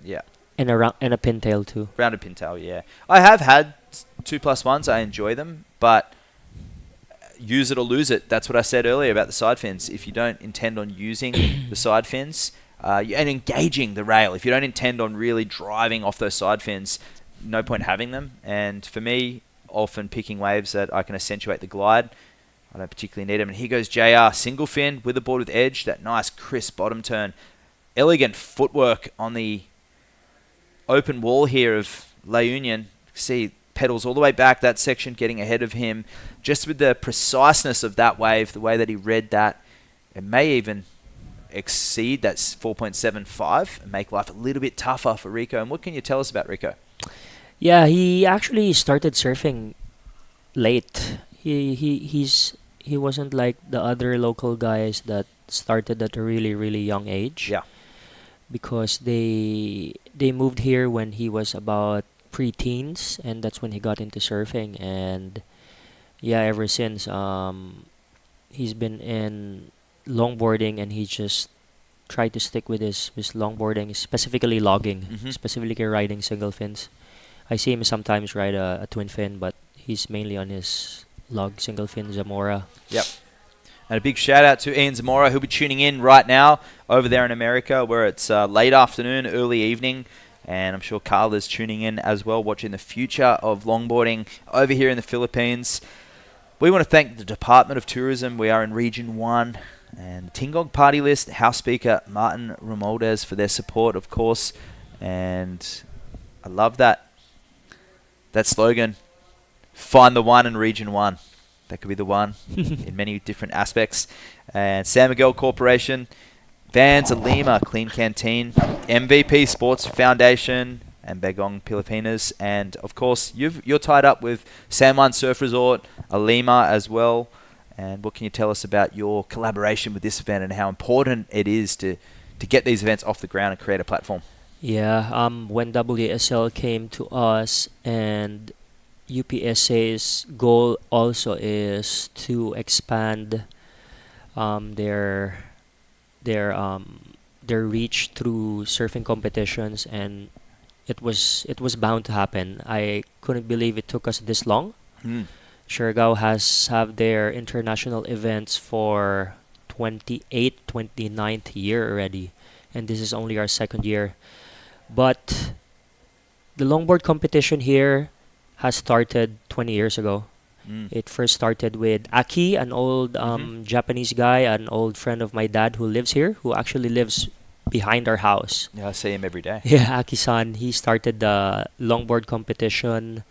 Yeah.
And a pintail too.
Rounded pintail, yeah. I have had 2+1s. I enjoy them, but use it or lose it. That's what I said earlier about the side fins. If you don't intend on using the side fins and engaging the rail, if you don't intend on really driving off those side fins, no point having them. And for me, often picking waves that I can accentuate the glide, I don't particularly need them. And here goes JR, single fin with a board with edge, that nice crisp bottom turn. Elegant footwork on the open wall here of La Union. See, pedals all the way back, that section getting ahead of him. Just with the preciseness of that wave, the way that he read that, it may even exceed that 4.75 and make life a little bit tougher for Rico. And what can you tell us about Rico?
Yeah, he actually started surfing late. He wasn't like the other local guys that started at a really, really young age.
Yeah.
Because they moved here when he was about pre-teens, and that's when he got into surfing. And yeah, ever since he's been in longboarding, and he just tried to stick with his longboarding, specifically logging, specifically riding single fins. I see him sometimes ride a twin fin, but he's mainly on his log single fin Zamora.
Yep. And a big shout out to Ian Zamora, who'll be tuning in right now over there in America, where it's late afternoon, early evening. And I'm sure Carl is tuning in as well, watching the future of longboarding over here in the Philippines. We want to thank the Department of Tourism. We are in Region 1. And Tingog Party List, House Speaker Martin Romualdez for their support, of course. And I love that slogan, find the one in Region 1. That could be the one in many different aspects. And San Miguel Corporation, Vans Lima Clean Canteen, MVP Sports Foundation, and Bagong Pilipinas. And, of course, you're tied up with San Juan Surf Resort, Alima as well. And what can you tell us about your collaboration with this event and how important it is to get these events off the ground and create a platform?
Yeah, when WSL came to us, and UPSA's goal also is to expand their reach through surfing competitions, and it was bound to happen. I couldn't believe it took us this long Siargao has have their international events for 28th, 29th year already, and this is only our second year. But the longboard competition here has started 20 years ago. It first started with Aki, an old Japanese guy, an old friend of my dad who lives here, who actually lives behind our house.
Yeah, I see him every day.
Yeah, Aki-san. He started the longboard competition.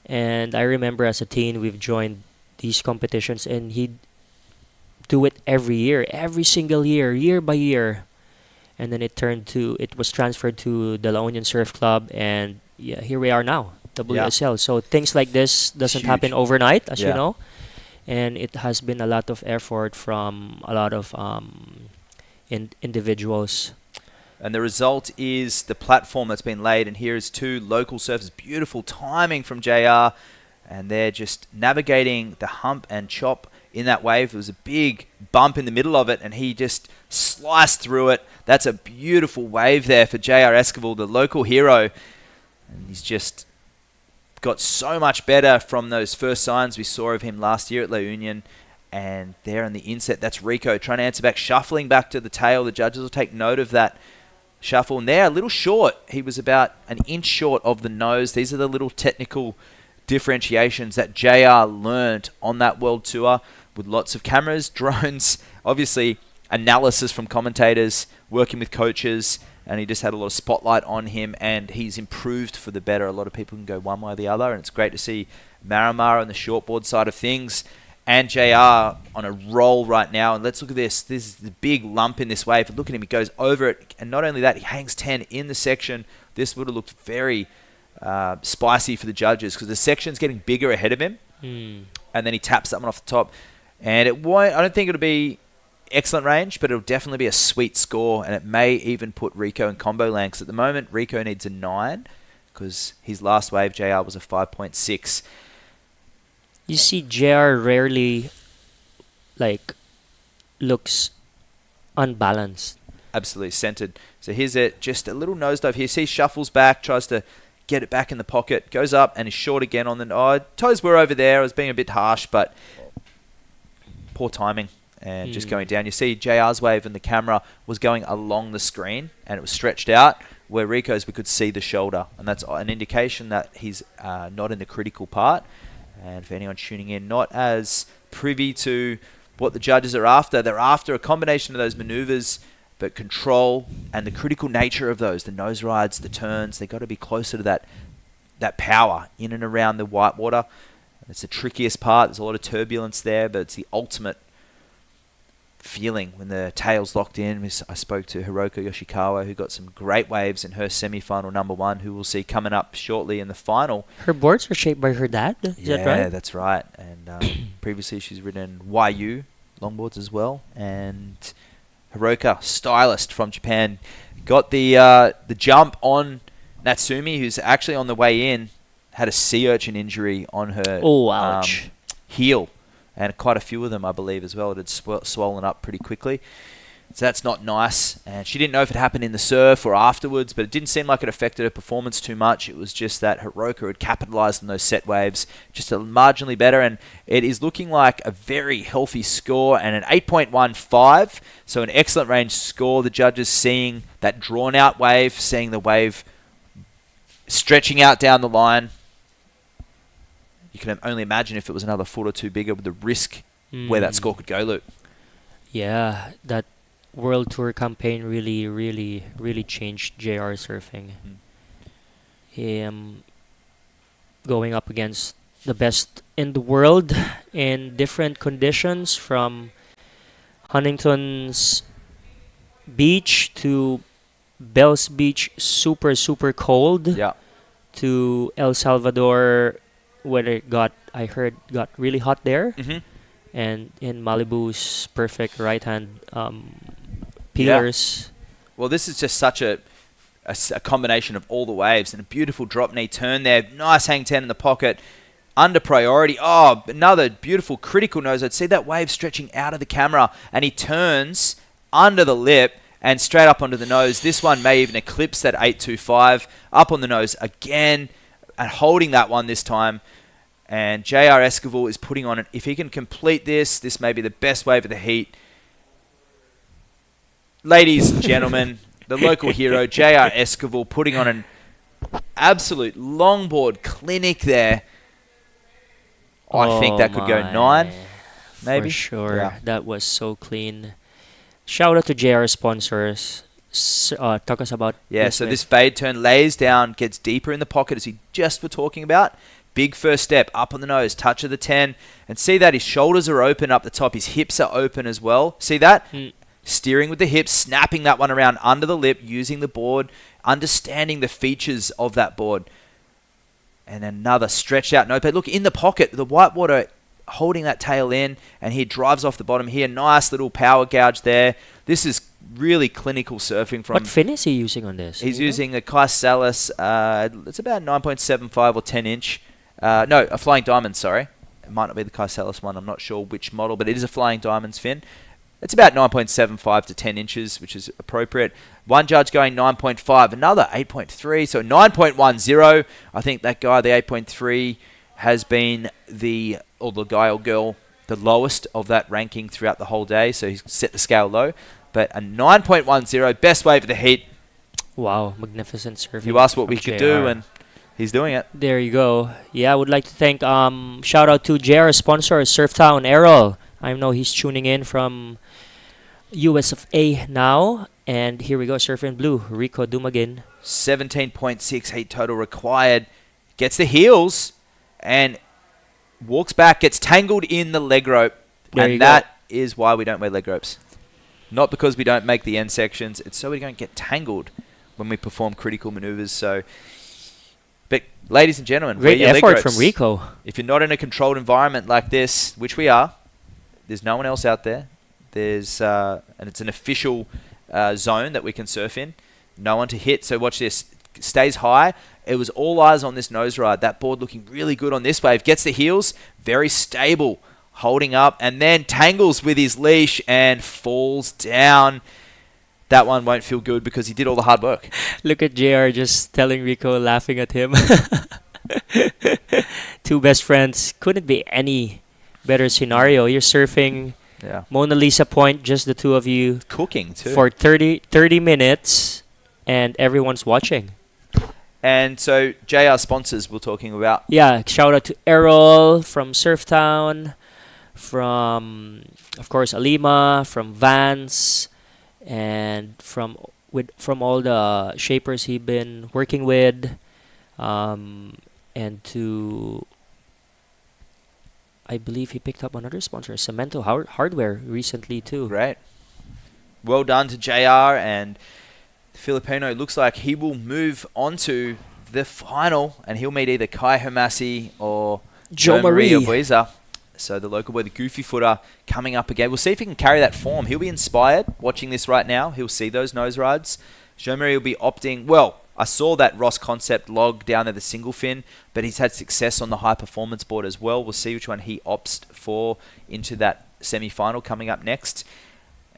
And I remember as a teen, we've joined these competitions, and he'd do it every year, every single year, year by year. And then it was transferred to the La Union Surf Club, and yeah, here we are now, WSL. So things like this doesn't happen overnight, as you know. And it has been a lot of effort from a lot of individuals.
And the result is the platform that's been laid, and here is two local surfers. Beautiful timing from JR, and they're just navigating the hump and chop in that wave. There was a big bump in the middle of it, and he just sliced through it. That's a beautiful wave there for JR Esquivel, the local hero. And he's just got so much better from those first signs we saw of him last year at La Union. And there on the inset, that's Rico trying to answer back, shuffling back to the tail. The judges will take note of that shuffle. And there, a little short. He was about an inch short of the nose. These are the little technical differentiations that JR learned on that world tour with lots of cameras, drones, obviously analysis from commentators, working with coaches, and he just had a lot of spotlight on him, and he's improved for the better. A lot of people can go one way or the other, and it's great to see Maramara on the shortboard side of things and JR on a roll right now. And let's look at this. This is the big lump in this wave. Look at him. He goes over it. And not only that, he hangs 10 in the section. This would have looked very spicy for the judges because the section's getting bigger ahead of him. And then he taps something off the top. And it won't, I don't think it'll be excellent range, but it'll definitely be a sweet score. And it may even put Rico in combo lengths. At the moment, Rico needs a 9 because his last wave, JR, was a 5.6.
You see, JR rarely, looks unbalanced.
Absolutely centered. So here's it, just a little nosedive here. See, shuffles back, tries to get it back in the pocket, goes up and is short again on the... toes were over there. I was being a bit harsh, but poor timing and just going down. You see JR's wave and the camera was going along the screen and it was stretched out, where Rico's we could see the shoulder. And that's an indication that he's not in the critical part. And for anyone tuning in, not as privy to what the judges are after, they're after a combination of those maneuvers, but control and the critical nature of those, the nose rides, the turns, they've got to be closer to that power in and around the white water. It's the trickiest part. There's a lot of turbulence there, but it's the ultimate feeling when the tail's locked in. I spoke to Hiroko Yoshikawa, who got some great waves in her semifinal #1, who we'll see coming up shortly in the final.
Her boards are shaped by her dad, is that right?
Yeah, that's right. And previously she's ridden YU longboards as well. And Hiroka, stylist from Japan, got the jump on Natsumi, who's actually on the way in, had a sea urchin injury on her heel. And quite a few of them, I believe, as well. It had swollen up pretty quickly. So that's not nice. And she didn't know if it happened in the surf or afterwards, but it didn't seem like it affected her performance too much. It was just that Hiroka had capitalized on those set waves just a marginally better. And it is looking like a very healthy score and an 8.15. So an excellent range score. The judges seeing that drawn-out wave, seeing the wave stretching out down the line. You can only imagine if it was another foot or two bigger with the risk where that score could go, Luke.
Yeah, that World Tour campaign really, really, really changed JR surfing. Him going up against the best in the world in different conditions, from Huntington's Beach to Bells Beach, super, super cold, to El Salvador, where it I heard got really hot there, and in Malibu's perfect right-hand pillars.
Well, this is just such a combination of all the waves and a beautiful drop knee turn there. Nice hang 10 in the pocket, under priority. Oh, another beautiful critical nose. I'd see that wave stretching out of the camera, and he turns under the lip and straight up onto the nose. This one may even eclipse that 8.25. Up on the nose again, and holding that one this time. And JR Esquivel is putting on it. If he can complete this, this may be the best wave of the heat. Ladies and gentlemen, the local hero, JR Esquivel, putting on an absolute longboard clinic there. I think that could go 9, maybe.
For sure.
Yeah.
That was so clean. Shout out to JR sponsors. Talk us about
So this fade turn lays down, gets deeper in the pocket as we just were talking about. Big first step, up on the nose, touch of the 10. And see that his shoulders are open up the top. His hips are open as well. See that? Steering with the hips, snapping that one around under the lip, using the board, understanding the features of that board. And another stretched out nose pad. Look, in the pocket, the whitewater holding that tail in, and he drives off the bottom here. Nice little power gouge there. This is really clinical surfing from...
What fin is he using on this?
He's using a Kai Salas. It's about 9.75 or 10 inch. No, a Flying Diamond, sorry. It might not be the Kai Salas one. I'm not sure which model, but it is a Flying Diamonds fin. It's about 9.75 to 10 inches, which is appropriate. One judge going 9.5, another 8.3, so 9.10. I think that guy, the 8.3, has been the guy or girl, the lowest of that ranking throughout the whole day, so he's set the scale low. But a 9.10, best wave of the heat.
Wow, magnificent surfing.
You asked what we
from
could
JR.
do, and he's doing it.
There you go. Yeah, I would like to thank, shout out to JR sponsor, Surftown Errol. I know he's tuning in from US of A now. And here we go, Surf in Blue, Rico Dumagin.
17.6 heat total required. Gets the heels and walks back, gets tangled in the leg rope.
There you
And
go.
that is why we don't wear leg ropes. Not because we don't make the end sections. It's so we don't get tangled when we perform critical maneuvers. So, but ladies and gentlemen,
Great
wear your leg
effort from
ropes.
Rico.
If you're not in a controlled environment like this, which we are, there's no one else out there. There's and it's an official zone that we can surf in. No one to hit. So watch this. Stays high. It was all eyes on this nose ride. That board looking really good on this wave. Gets the heels. Very stable. Holding up. And then tangles with his leash and falls down. That one won't feel good because he did all the hard work.
Look at JR just telling Rico, laughing at him. Two best friends. Couldn't be any better scenario. You're surfing Mona Lisa Point, just the two of you.
Cooking too.
For 30 minutes, and everyone's watching.
And so JR sponsors we're talking about.
Yeah, shout out to Errol from Surftown, from, of course, Alima, from Vans, and from all the shapers he's been working with, and to, I believe he picked up another sponsor, Cemento Hardware, recently too.
Great. Well done to JR, and Filipino looks like he will move on to the final, and he'll meet either Kai Hermasi or
Joe Marie
Obuiza. So the local boy, the goofy footer, coming up again. We'll see if he can carry that form. He'll be inspired watching this right now. He'll see those nose rides. Joe Marie will be opting, well, I saw that Ross Concept log down there, the single fin, but he's had success on the high performance board as well. We'll see which one he opts for into that semi-final coming up next.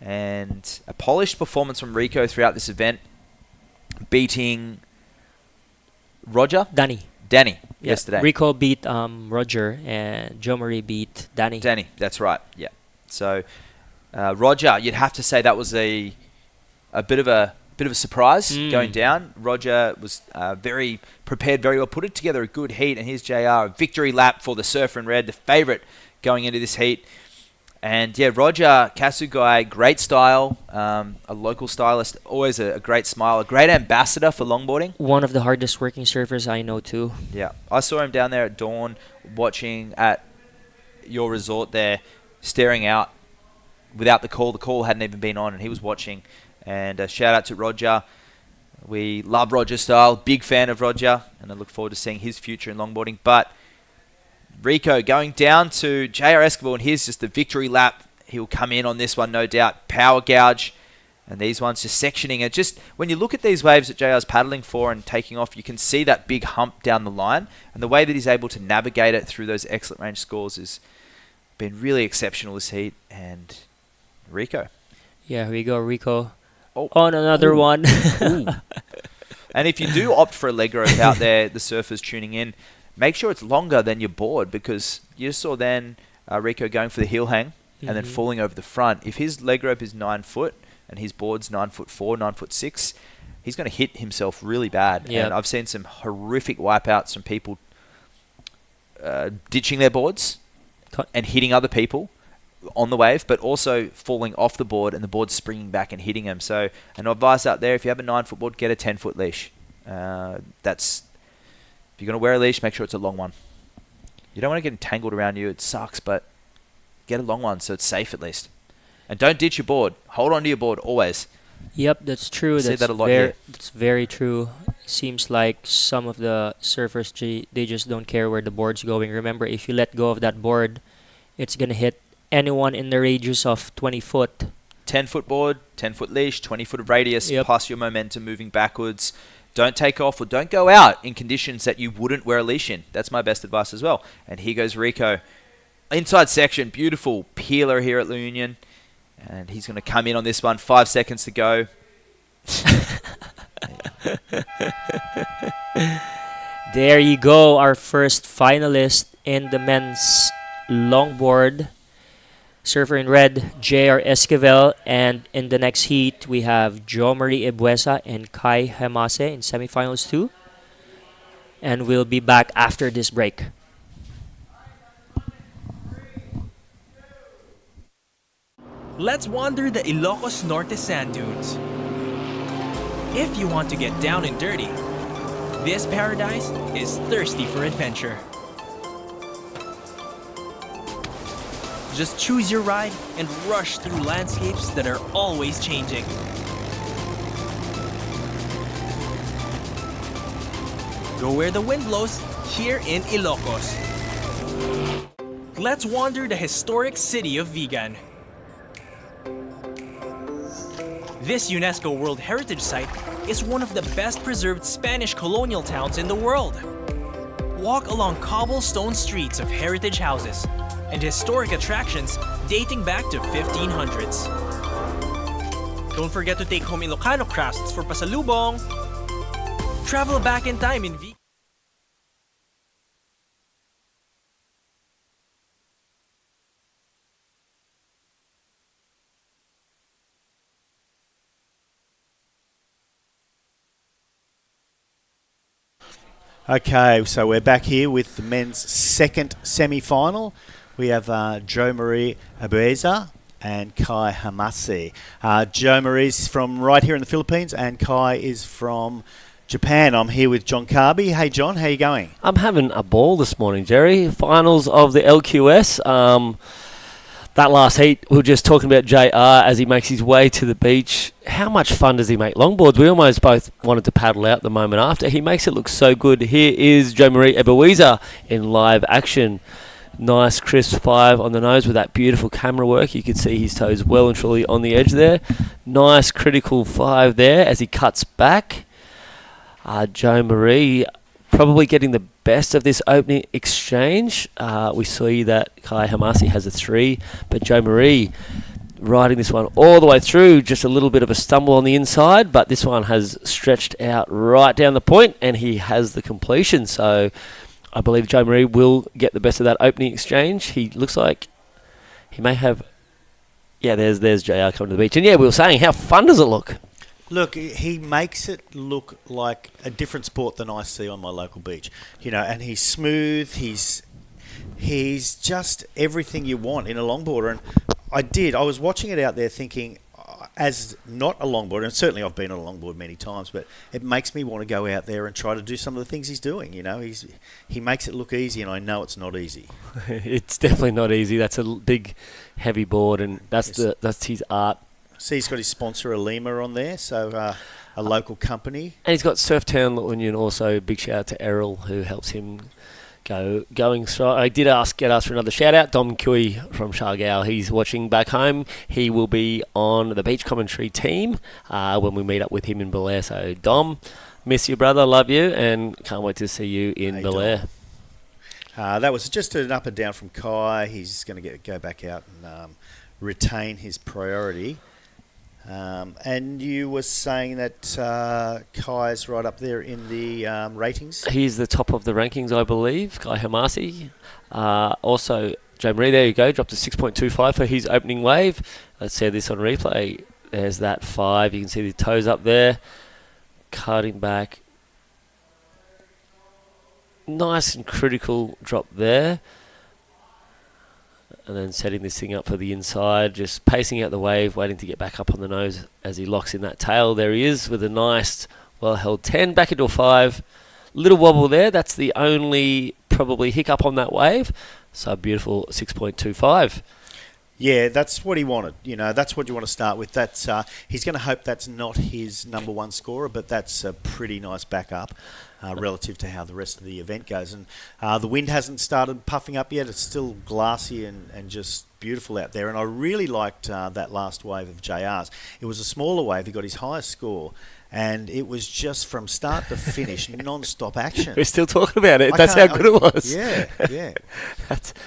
And a polished performance from Rico throughout this event, beating Danny yesterday.
Rico beat Roger, and Joe Marie beat Danny.
That's right. Yeah. So Roger, you'd have to say that was a bit of a surprise going down. Roger was very prepared, very well, put it together a good heat, and here's JR, a victory lap for the Surfer in Red, the favourite going into this heat. And yeah, Roger Kasugai, great style, a local stylist, always a great smile, a great ambassador for longboarding.
One of the hardest working surfers I know too.
Yeah, I saw him down there at dawn, watching at your resort there, staring out without the call. The call hadn't even been on, and he was watching. And a shout out to Roger. We love Roger's style, big fan of Roger, and I look forward to seeing his future in longboarding. But Rico going down to JR Esquivel, and here's just the victory lap. He'll come in on this one, no doubt. Power gouge, and these ones just sectioning it. Just when you look at these waves that JR's paddling for and taking off, you can see that big hump down the line, and the way that he's able to navigate it through those excellent range scores has been really exceptional this heat. And Rico.
Yeah, here we go, Rico. On another one.
And if you do opt for a leg rope out there, the surfers tuning in, make sure it's longer than your board, because you saw then Rico going for the heel hang and then falling over the front. If his leg rope is 9 foot and his board's 9'4", 9'6", he's going to hit himself really bad.
Yep.
And I've seen some horrific wipeouts from people ditching their boards and hitting other people on the wave, but also falling off the board and the board springing back and hitting them. So an advice out there, if you have a 9-foot board, get a 10-foot leash. If you're going to wear a leash, make sure it's a long one. You don't want to get entangled around you. It sucks, but get a long one so it's safe at least. And don't ditch your board. Hold on to your board always.
Yep, that's true.
See
That's
that a lot here.
That's very true. Seems like some of the surfers, they just don't care where the board's going. Remember, if you let go of that board, it's going to hit anyone in the radius of 20 foot.
10-foot board, 10-foot leash, 20-foot of radius,
Yep.
plus your momentum moving backwards. Don't take off or don't go out in conditions that you wouldn't wear a leash in. That's my best advice as well. And here goes Rico. Inside section, beautiful peeler here at La Union. And he's going to come in on this one. 5 seconds to go.
There you go, our first finalist in the men's longboard. Surfer in red, J.R. Esquivel. And in the next heat, we have Jo Marie Ebuesa and Kai Hamase in semifinals 2. And we'll be back after this break.
Let's wander the Ilocos Norte sand dunes. If you want to get down and dirty, this paradise is thirsty for adventure. Just choose your ride and rush through landscapes that are always changing. Go where the wind blows, here in Ilocos. Let's wander the historic city of Vigan. This UNESCO World Heritage Site is one of the best preserved Spanish colonial towns in the world. Walk along cobblestone streets of heritage houses and historic attractions dating back to 1500s. Don't forget to take home Ilocano crafts for pasalubong. Travel back in time in Vigan.
Okay, so we're back here with the men's second semi-final. We have Jo Marie Ebuesa and Kai Hamase. Jo Marie's from right here in the Philippines and Kai is from Japan. I'm here with John Carby. Hey John, how you going?
I'm having a ball this morning, Jerry. Finals of the LQS. That last heat, we were just talking about JR as he makes his way to the beach. How much fun does he make longboards? We almost both wanted to paddle out the moment after. He makes it look so good. Here is Jo Marie Ebuesa in live action. Nice crisp 5 on the nose with that beautiful camera work. You can see his toes well and truly on the edge there. Nice critical 5 there as he cuts back. Jo Marie probably getting the best of this opening exchange. We see that Kai Hamase has a 3, but Jo Marie riding this one all the way through. Just a little bit of a stumble on the inside, but this one has stretched out right down the point, and he has the completion. So I believe Jo Marie will get the best of that opening exchange. He looks like he may have... Yeah, there's JR coming to the beach. And yeah, we were saying, how fun does it look?
Look, he makes it look like a different sport than I see on my local beach. You know, and he's smooth, he's just everything you want in a longboarder. And I was watching it out there thinking, as not a longboarder, and certainly I've been on a longboard many times, but it makes me want to go out there and try to do some of the things he's doing. You know, he makes it look easy, and I know it's not easy.
It's definitely not easy. That's a big, heavy board, and that's his art.
See, he's got his sponsor, Alima, on there, so a local company.
And he's got Surftown La Union also. Big shout out to Errol, who helps him going strong. I did get asked for another shout out. Dom Kui from Shargao. He's watching back home. He will be on the beach commentary team when we meet up with him in Bel Air. So Dom, miss you, brother, love you, and can't wait to see you in Bel Air.
That was just an up and down from Kai. He's going to go back out and retain his priority. And you were saying that Kai's right up there in the ratings?
He's the top of the rankings, I believe, Kai Hamasi. Also, Joe Marie, there you go, dropped to 6.25 for his opening wave. Let's see this on replay. There's that 5. You can see the toes up there. Cutting back. Nice and critical drop there. And then setting this thing up for the inside, just pacing out the wave, waiting to get back up on the nose as he locks in that tail. There he is with a nice, well-held 10, back into a 5. Little wobble there. That's the only probably hiccup on that wave. So beautiful 6.25.
Yeah, that's what he wanted. You know, that's what you want to start with. That's he's going to hope that's not his number one scorer, but that's a pretty nice backup relative to how the rest of the event goes. And the wind hasn't started puffing up yet. It's still glassy and just beautiful out there. And I really liked that last wave of JR's. It was a smaller wave. He got his highest score. And it was just from start to finish, non-stop action.
We're still talking about it. That's how good it was.
Yeah.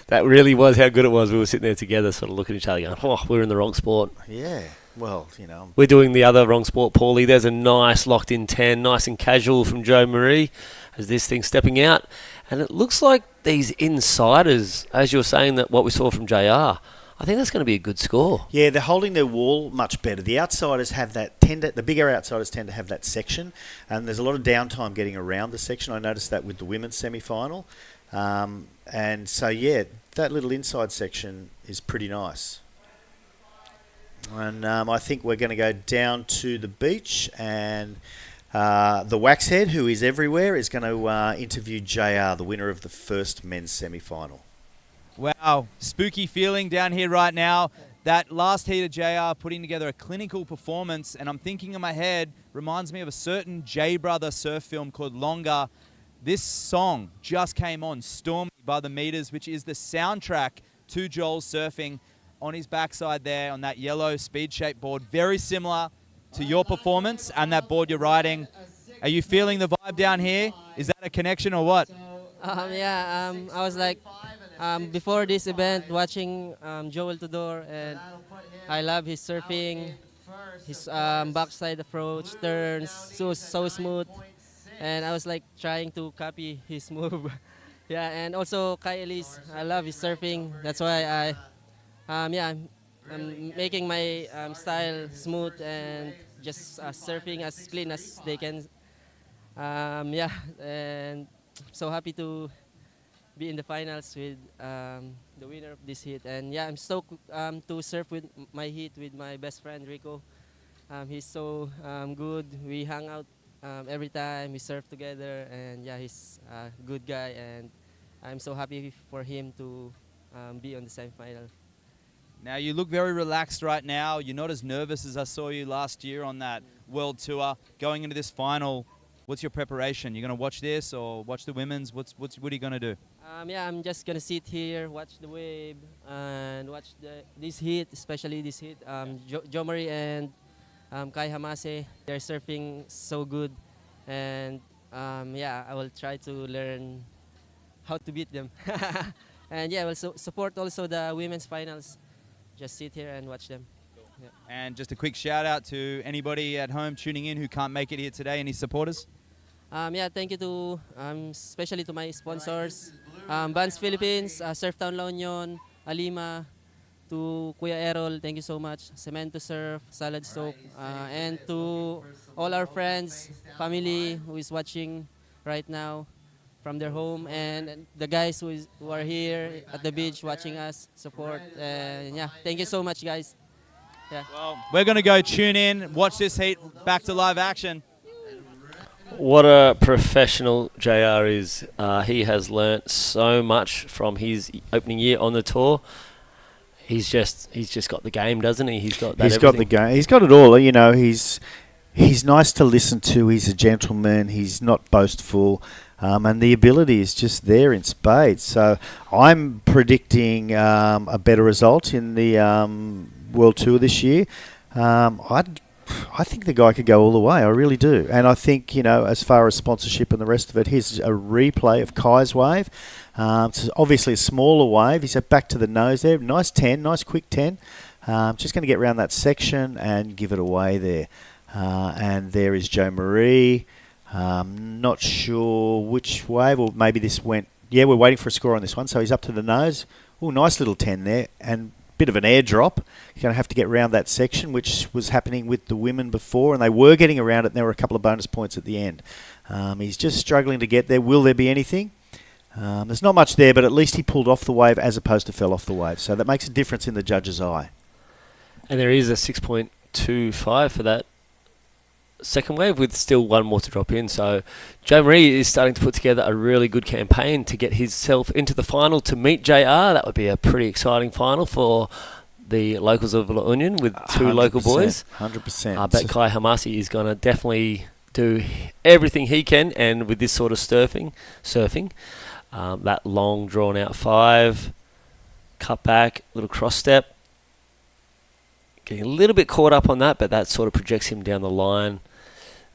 That really was how good it was. We were sitting there together sort of looking at each other going, oh, we're in the wrong sport.
Yeah. Well, you know.
We're doing the other wrong sport, Paulie. There's a nice locked-in 10, nice and casual from Joe Marie as this thing's stepping out. And it looks like these insiders, as you're saying, that what we saw from JR, I think that's going to be a good score.
Yeah, they're holding their wall much better. The outsiders have that the bigger outsiders tend to have that section, and there's a lot of downtime getting around the section. I noticed that with the women's semi-final. And so, yeah, that little inside section is pretty nice. And I think we're going to go down to the beach, and the Waxhead, who is everywhere, is going to interview JR, the winner of the first men's semi-final.
Wow, spooky feeling down here right now. That last heat of JR putting together a clinical performance, and I'm thinking in my head, reminds me of a certain J Brother surf film called Longer. This song just came on, Stormy by the Meters, which is the soundtrack to Joel surfing on his backside there on that yellow speed-shaped board. Very similar to your performance and that board you're riding. Are you feeling the vibe down here? Is that a connection or what?
I was like, before this event, watching Joel Tudor, and I love his surfing, his backside approach, turns, so smooth, and I was like trying to copy his move. Yeah, and also Kai Elise, I love his surfing. That's why I'm making my style smooth and just surfing as clean as they can. And so happy to be in the finals with the winner of this heat. And yeah, I'm stoked to surf with my heat with my best friend Rico. He's so good. We hang out every time we surf together, and yeah, he's a good guy, and I'm so happy for him to be on the semifinal.
Now you look very relaxed right now. You're not as nervous as I saw you last year on that world tour. Going into this final, what's your preparation? You're going to watch this or watch the women's? What are you going to do?
I'm just going to sit here, watch the wave, and watch this heat, especially this heat. Jo Marie and Kai Hamase, they're surfing so good. And I will try to learn how to beat them. And yeah, I will support also the women's finals. Just sit here and watch them. Yeah.
And just a quick shout out to anybody at home tuning in who can't make it here today. Any supporters?
Thank you to especially to my sponsors, Vans Philippines, Surftown La Union, Alima, to Kuya Errol, thank you so much, Cemento Surf, Salad Soap, and to all our friends, family who is watching right now from their home, and the guys who are here at the beach watching us, support, and yeah, thank you so much, guys. Yeah.
Well, we're going to go tune in, watch this heat back to live action.
What a professional JR is. He has learnt so much from his opening year on the tour. He's just got the game, doesn't he? He's got that.
He's got the game. He's got it all. You know, he's nice to listen to. He's a gentleman. He's not boastful, and the ability is just there in spades. So I'm predicting a better result in the World Tour this year. I think the guy could go all the way. I really do. And I think, you know, as far as sponsorship and the rest of it, here's a replay of Kai's wave. It's obviously a smaller wave. He's back to the nose there. Nice 10, nice quick 10. Just going to get around that section and give it away there. And there is Joe Marie. Not sure which wave, or maybe this went... Yeah, we're waiting for a score on this one, so he's up to the nose. Oh, nice little 10 there, and bit of an airdrop. He's going to have to get around that section, which was happening with the women before, and they were getting around it, and there were a couple of bonus points at the end. He's just struggling to get there. Will there be anything? There's not much there, but at least he pulled off the wave as opposed to fell off the wave, so that makes a difference in the judge's eye.
And there is a 6.25 for that second wave, with still one more to drop in. So Joe Marie is starting to put together a really good campaign to get himself into the final to meet JR. That would be a pretty exciting final for the locals of La Union with two local boys.
100%.
I bet Kai Hamasi is going to definitely do everything he can, and with this sort of surfing, that long drawn out 5, cut back, little cross step. Getting a little bit caught up on that, but that sort of projects him down the line.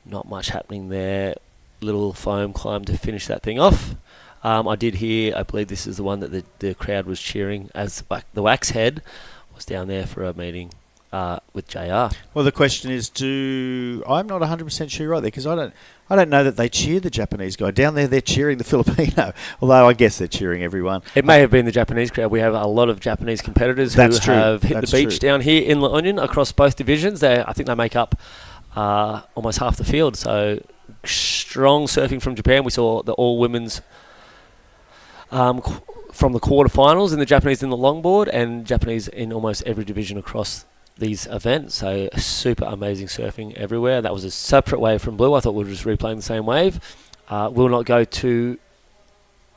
Not much happening there. Little foam climb to finish that thing off. I did hear, I believe this is the one that the crowd was cheering as the wax head was down there for a meeting with JR.
Well, the question is, I'm not 100% sure right there, because I don't know that they cheer the Japanese guy. Down there, they're cheering the Filipino, although I guess they're cheering everyone.
It may have been the Japanese crowd. We have a lot of Japanese competitors who have hit the beach down here in La Union across both divisions. I think they make up almost half the field. So strong surfing from Japan. We saw the all-women's from the quarterfinals in the Japanese in the longboard, and Japanese in almost every division across these events. So super amazing surfing everywhere. That was a separate wave from Blue. I thought we were just replaying the same wave. Will not go to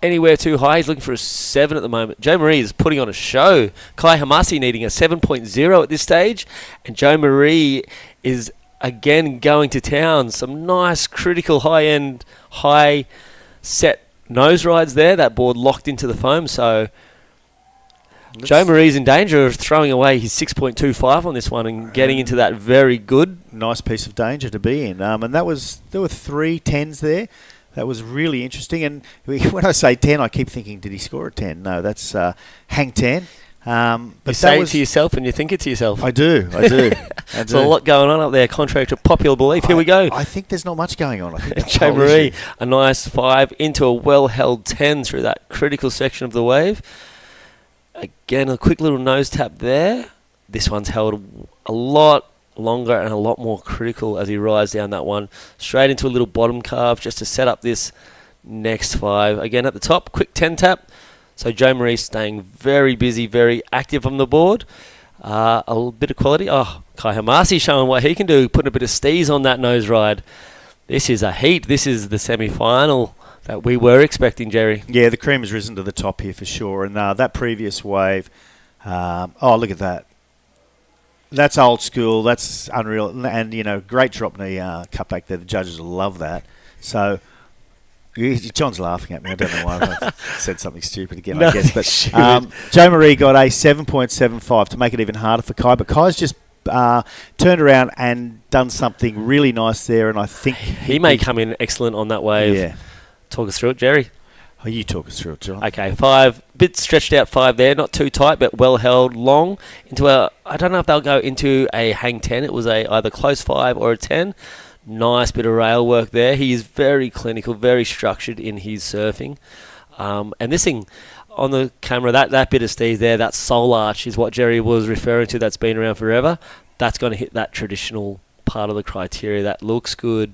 anywhere too high. He's looking for a 7 at the moment. Joe Marie is putting on a show. Kai Hamasi needing a 7.0 at this stage, and Joe Marie is again going to town. Some nice critical high-end, high-set nose rides there. That board locked into the foam, so Joe Marie's in danger of throwing away his 6.25 on this one and getting into that very good.
Nice piece of danger to be in. And there were 3 10s there. That was really interesting. And when I say 10, I keep thinking, did he score a 10? No, that's hang 10. But
you say it to yourself and you think it to yourself.
I do.
There's a lot going on up there, contrary to popular belief. Here we go.
I think there's not much going on. I think that's
Joe Marie, a nice 5 into a well-held 10 through that critical section of the wave. Again, a quick little nose tap there. This one's held a lot longer and a lot more critical as he rides down that one. Straight into a little bottom carve just to set up this next 5. Again, at the top, quick 10 tap. So Joe Marie staying very busy, very active on the board. A little bit of quality. Oh, Kai Hamasi showing what he can do, putting a bit of steez on that nose ride. This is a heat. This is the semi-final that we were expecting, Jerry.
Yeah, the cream has risen to the top here for sure. And that previous wave, look at that. That's old school. That's unreal. And, great drop knee cut back there. The judges will love that. So John's laughing at me. I don't know why I said something stupid again, I guess. But Joe Marie got a 7.75 to make it even harder for Kai. But Kai's just turned around and done something really nice there. And I think
he may come in excellent on that wave.
Yeah.
Talk us through it, Jerry.
Oh, you talk us through it, John.
Okay, 5, bit stretched out 5 there, not too tight, but well held, long. I don't know if they'll go into a hang 10. It was either close 5 or a 10. Nice bit of rail work there. He is very clinical, very structured in his surfing. And this thing on the camera, that bit of steez there, that soul arch is what Jerry was referring to. That's been around forever. That's going to hit that traditional part of the criteria. That looks good.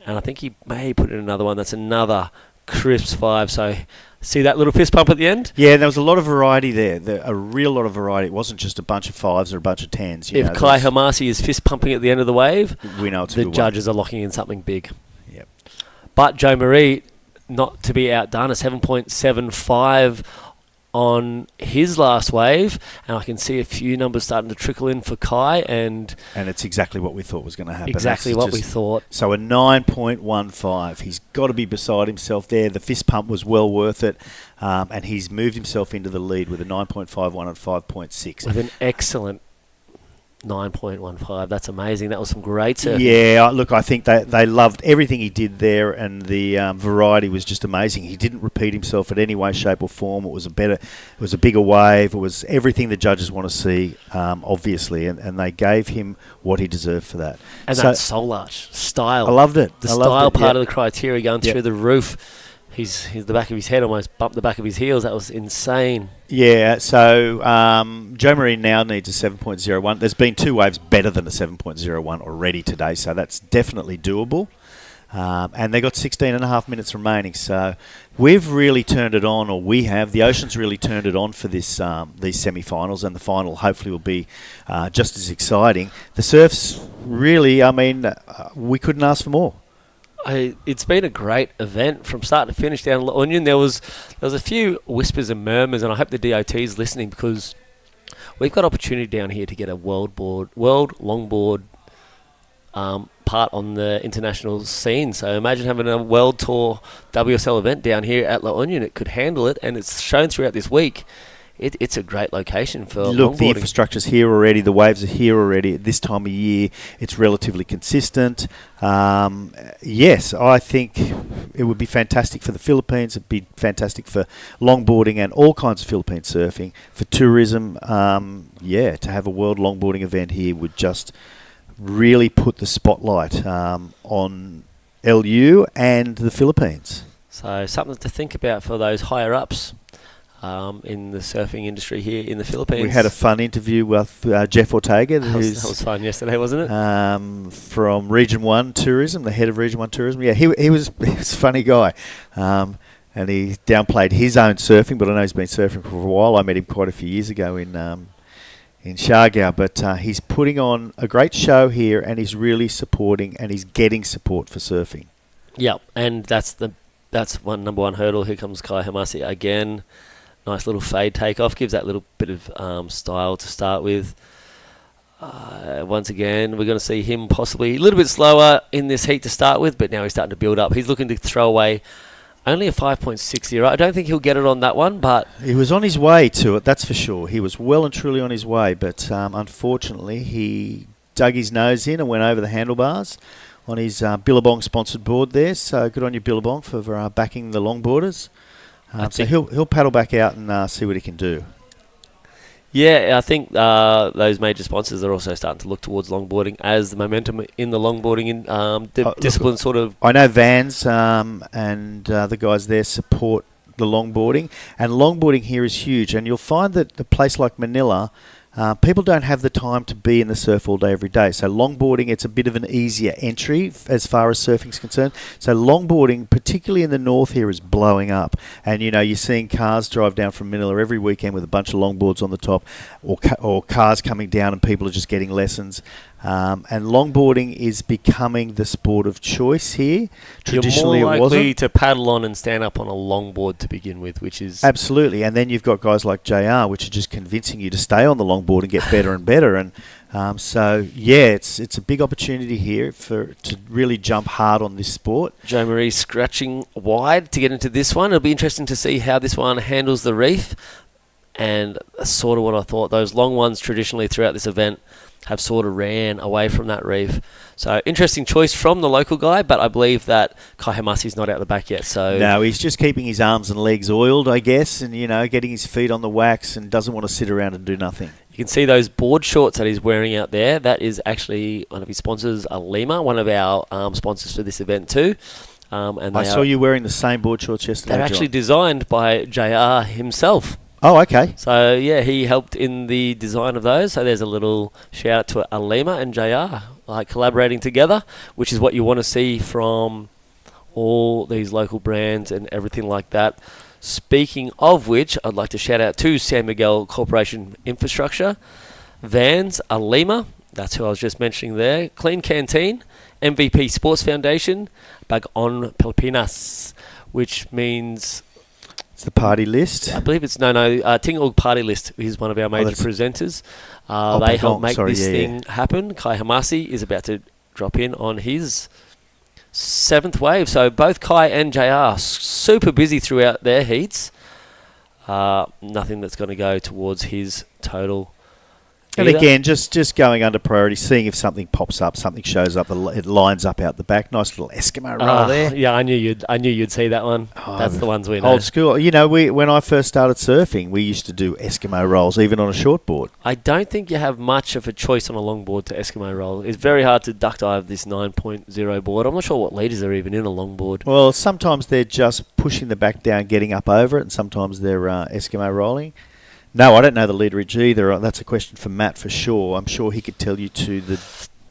And I think he may put in another one. That's another crisp 5. So see that little fist pump at the end?
Yeah, there was a lot of variety there. A real lot of variety. It wasn't just a bunch of 5s or a bunch of 10s.
If Kai Hamasi is fist pumping at the end of the wave,
we know it's
the judges are locking in something big.
Yep.
But Joe Marie, not to be outdone, a 7.75 on his last wave, and I can see a few numbers starting to trickle in for Kai, and
it's exactly what we thought was going to happen.
Exactly what we thought.
So a 9.15. He's got to be beside himself there. The fist pump was well worth it, and he's moved himself into the lead with a 9.51 and 5.6.
With an excellent 9.15. That's amazing. That was some great surfing.
Yeah, look, I think they loved everything he did there, and the variety was just amazing. He didn't repeat himself in any way, shape, or form. It was a bigger wave. It was everything the judges want to see, obviously, and they gave him what he deserved for that.
And
So-
that soul arch style.
I loved it.
The
I loved
style
it,
part
yeah.
of the criteria going
Yep.
through the roof. He's the back of his head almost bumped the back of his heels. That was insane.
Yeah, so Joe Marie now needs a 7.01. There's been 2 waves better than a 7.01 already today, so that's definitely doable. And they got 16 and a half minutes remaining, so we've really turned it on, or we have. The Ocean's really turned it on for this these semi-finals, and the final hopefully will be just as exciting. The surf's really, I mean, we couldn't ask for more.
It's been a great event from start to finish down La Union. There was a few whispers and murmurs, and I hope the DOT is listening, because we've got opportunity down here to get a world longboard part on the international scene. So imagine having a World Tour WSL event down here at La Union. It could handle it, and it's shown throughout this week. It's a great location for
Look, the
longboarding.
infrastructure's here already. The waves are here already. At this time of year, it's relatively consistent. Yes, I think it would be fantastic for the Philippines. It'd be fantastic for longboarding and all kinds of Philippine surfing. For tourism, to have a world longboarding event here would just really put the spotlight on LU and the Philippines.
So something to think about for those higher ups in the surfing industry here in the Philippines.
We had a fun interview with Jeff Ortega,
that was fun yesterday, wasn't it?
From Region 1 Tourism, the head of Region 1 Tourism. Yeah, he was a funny guy. And he downplayed his own surfing, but I know he's been surfing for a while. I met him quite a few years ago in Siargao, but he's putting on a great show here, and he's really supporting, and he's getting support for surfing.
Yeah, and that's number one hurdle. Here comes Kai Hamasi again. Nice little fade takeoff, gives that little bit of style to start with. Once again, we're going to see him possibly a little bit slower in this heat to start with, but now he's starting to build up. He's looking to throw away only a 5.60. I don't think he'll get it on that one, but
he was on his way to it, that's for sure. He was well and truly on his way, but unfortunately he dug his nose in and went over the handlebars on his Billabong sponsored board there. So good on you, Billabong, for backing the longboarders. So he'll paddle back out and see what he can do.
Yeah, I think those major sponsors are also starting to look towards longboarding as the momentum in the longboarding discipline sort of...
I know Vans and the guys there support the longboarding, and longboarding here is huge, and you'll find that a place like Manila, people don't have the time to be in the surf all day every day. So longboarding, it's a bit of an easier entry as far as surfing's concerned. So longboarding, particularly in the north here, is blowing up. And, you know, you're seeing cars drive down from Manila every weekend with a bunch of longboards on the top, or cars coming down and people are just getting lessons. And longboarding is becoming the sport of choice here. Traditionally,
you're more
it
likely
wasn't.
to paddle on and stand up on a longboard to begin with, which is...
Absolutely. And then you've got guys like JR, which are just convincing you to stay on the longboard and get better and better. And it's a big opportunity here to really jump hard on this sport.
Joe Marie scratching wide to get into this one. It'll be interesting to see how this one handles the reef. And that's sort of what I thought. Those long ones traditionally throughout this event have sort of ran away from that reef. So interesting choice from the local guy, but I believe that Kai Hamasi's not out the back yet. So
no, he's just keeping his arms and legs oiled, I guess, and, you know, getting his feet on the wax, and doesn't want to sit around and do nothing.
You can see those board shorts that he's wearing out there. That is actually one of his sponsors, Alima, one of our sponsors for this event too. And
I saw you wearing the same board shorts yesterday,
They're actually designed by JR himself.
Oh, okay.
So, yeah, he helped in the design of those. So there's a little shout out to Alima and JR, like collaborating together, which is what you want to see from all these local brands and everything like that. Speaking of which, I'd like to shout out to San Miguel Corporation Infrastructure, Vans, Alima, that's who I was just mentioning there, Clean Canteen, MVP Sports Foundation, Bagon Pilipinas, which means...
the party list.
I believe it's Tingog Party List is one of our major presenters. They help make this thing happen. Kai Hamasi is about to drop in on his 7th wave. So both Kai and JR super busy throughout their heats. Nothing that's going to go towards his total
And
either.
again, just going under priority, seeing if something pops up, something shows up, it lines up out the back. Nice little Eskimo roll there.
Yeah, I knew you'd see that one. That's the ones we know.
Old school. You know, when I first started surfing, we used to do Eskimo rolls, even on a shortboard.
I don't think you have much of a choice on a longboard to Eskimo roll. It's very hard to duck dive this 9.0 board. I'm not sure what leaders are even in a longboard.
Well, sometimes they're just pushing the back down, getting up over it, and sometimes they're Eskimo rolling. No, I don't know the leaderage either. That's a question for Matt for sure. I'm sure he could tell you to the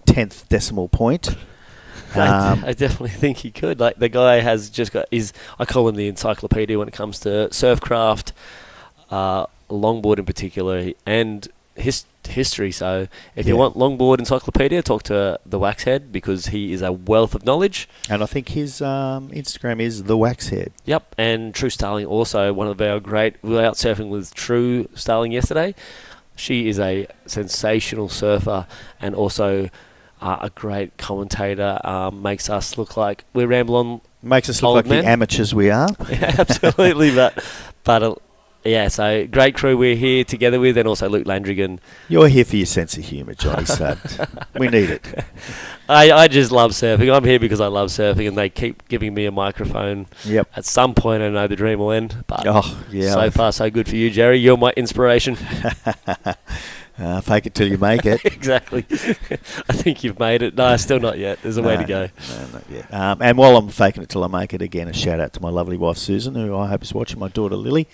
10th decimal point.
I definitely think he could. Like, the guy has just got I call him the encyclopedia when it comes to surfcraft, longboard in particular, and history. So if you want longboard encyclopedia, talk to the Waxhead, because he is a wealth of knowledge.
And I think his Instagram is the Waxhead.
Yep, and True Starling also one of our great. We were out surfing with True Starling yesterday. She is a sensational surfer and also a great commentator. Makes us look like we ramble on.
Makes us look like the amateurs we are.
Yeah, absolutely, but yeah, so great crew we're here together with, and also Luke Landrigan.
You're here for your sense of humour, Johnny Sud. We need it.
I just love surfing. I'm here because I love surfing, and they keep giving me a microphone.
Yep.
At some point, I know the dream will end, but
yeah,
so far so good for you, Jerry. You're my inspiration.
Fake it till you make it.
Exactly. I think you've made it. No, still not yet. There's a way to go.
No, not yet. And while I'm faking it till I make it, again, a shout out to my lovely wife Susan, who I hope is watching, my daughter Lily,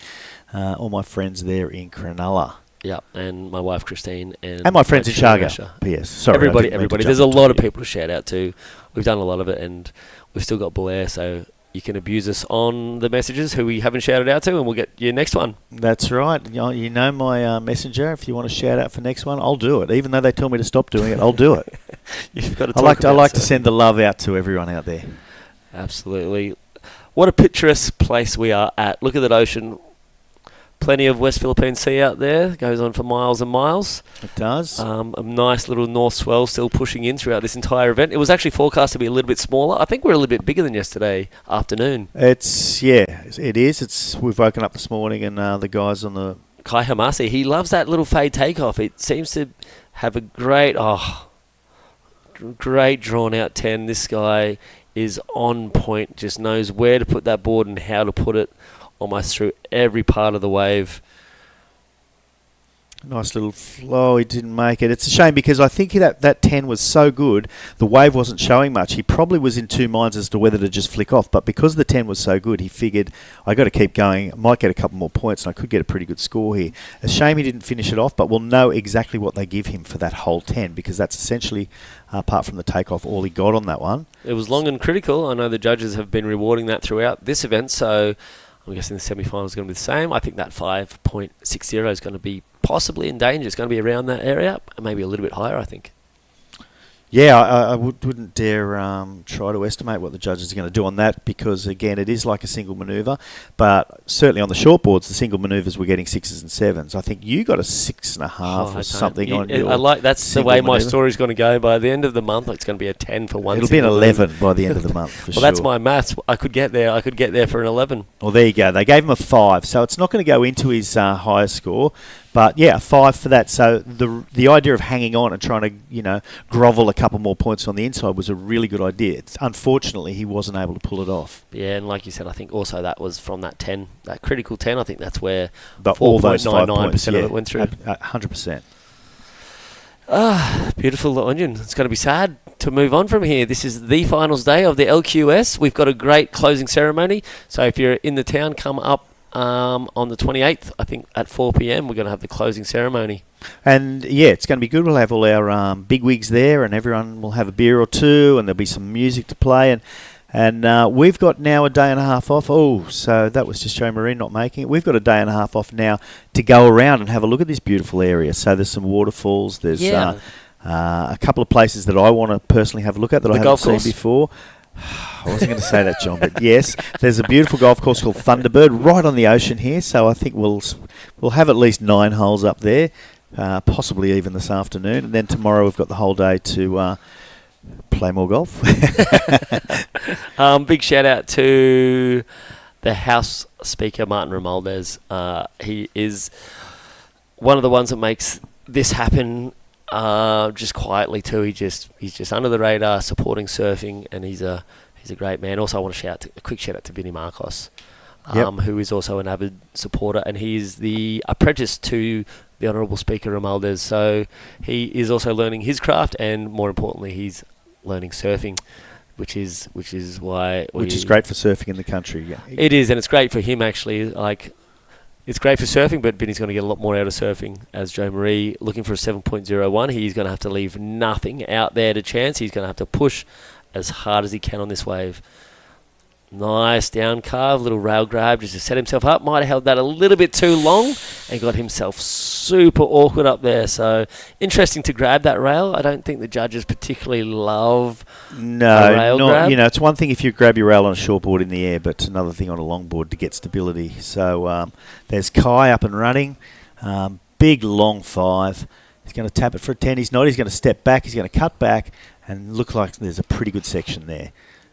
all my friends there in Cronulla.
Yep, and my wife Christine, and
my friends in Sharga. P.S. Sorry,
everybody. There's a lot of people to shout out to. We've done a lot of it, and we've still got Blair, so you can abuse us on the messages who we haven't shouted out to, and we'll get your next one.
That's right. You know my messenger. If you want to shout out for next one, I'll do it. Even though they tell me to stop doing it, I'll do it.
You've got to.
I like to send the love out to everyone out there.
Absolutely. What a picturesque place we are at. Look at that ocean. Plenty of West Philippine Sea out there. Goes on for miles and miles.
It does.
A nice little north swell still pushing in throughout this entire event. It was actually forecast to be a little bit smaller. I think we're a little bit bigger than yesterday afternoon.
It is. We've woken up this morning and the guys on the...
Kai Hamasi, he loves that little fade takeoff. It seems to have a great drawn out 10. This guy is on point, just knows where to put that board and how to put it almost through every part of the wave.
Nice little flow. He didn't make it. It's a shame because I think that 10 was so good, the wave wasn't showing much. He probably was in two minds as to whether to just flick off, but because the 10 was so good, he figured, I got to keep going. I might get a couple more points and I could get a pretty good score here. A shame he didn't finish it off, but we'll know exactly what they give him for that whole 10 because that's essentially, apart from the takeoff, all he got on that one.
It was long and critical. I know the judges have been rewarding that throughout this event, so I'm guessing the semi-final is going to be the same. I think that 5.60 is going to be possibly in danger. It's going to be around that area, maybe a little bit higher, I think.
Yeah, I wouldn't dare try to estimate what the judges are going to do on that because, again, it is like a single manoeuvre. But certainly on the shortboards, the single manoeuvres were getting 6s and 7s. I think you got a 6.5 or something on your
that's the way my story's going to go. By the end of the month, it's going to be a 10 for one.
It'll be an 11 by the end of the month, for sure.
Well, that's my maths. I could get there. I could get there for an 11.
Well, there you go. They gave him a 5, so it's not going to go into his highest score. But yeah, a 5 for that. So the idea of hanging on and trying to, grovel a couple more points on the inside was a really good idea. Unfortunately, he wasn't able to pull it off.
Yeah, and like you said, I think also that was from that 10, that critical 10. I think that's where
all those 5.99%
of it went through.
100%.
Beautiful onion. It's going to be sad to move on from here. This is the finals day of the LQS. We've got a great closing ceremony. So if you're in the town, come up on the 28th, I think at 4 p.m. we're going to have the closing ceremony.
And yeah, it's going to be good. We'll have all our bigwigs there and everyone will have a beer or two and there'll be some music to play. And we've got now a day and a half off. Oh, so that was just Joe Marine not making it. We've got a day and a half off now to go around and have a look at this beautiful area. So there's some waterfalls. There's a couple of places that I want to personally have a look at that I haven't seen before. I wasn't going to say that, John, but yes, there's a beautiful golf course called Thunderbird right on the ocean here. So I think we'll have at least 9 holes up there, possibly even this afternoon. And then tomorrow we've got the whole day to play more golf.
Big shout out to the House Speaker, Martin Romualdez. He is one of the ones that makes this happen just quietly too. He's just under the radar, supporting surfing, and he's a great man. Also, I want to a quick shout out to Vinny Marcos, who is also an avid supporter, and he is the apprentice to the Honourable Speaker Romualdez. So he is also learning his craft, and more importantly, he's learning surfing, which is great for
surfing in the country. Yeah,
it is, and it's great for him actually. Like, it's great for surfing, but Vinny's going to get a lot more out of surfing. As Joe Marie looking for a 7.01, he's going to have to leave nothing out there to chance. He's going to have to push as hard as he can on this wave. Nice down carve, little rail grab just to set himself up. Might have held that a little bit too long and got himself super awkward up there. So interesting to grab that rail. I don't think the judges particularly love rail grab.
It's one thing if you grab your rail on a shortboard in the air, but it's another thing on a longboard to get stability. So there's Kai up and running. Big long 5. He's going to tap it for a 10. He's not. He's going to step back. He's going to cut back and look like there's a pretty good section there.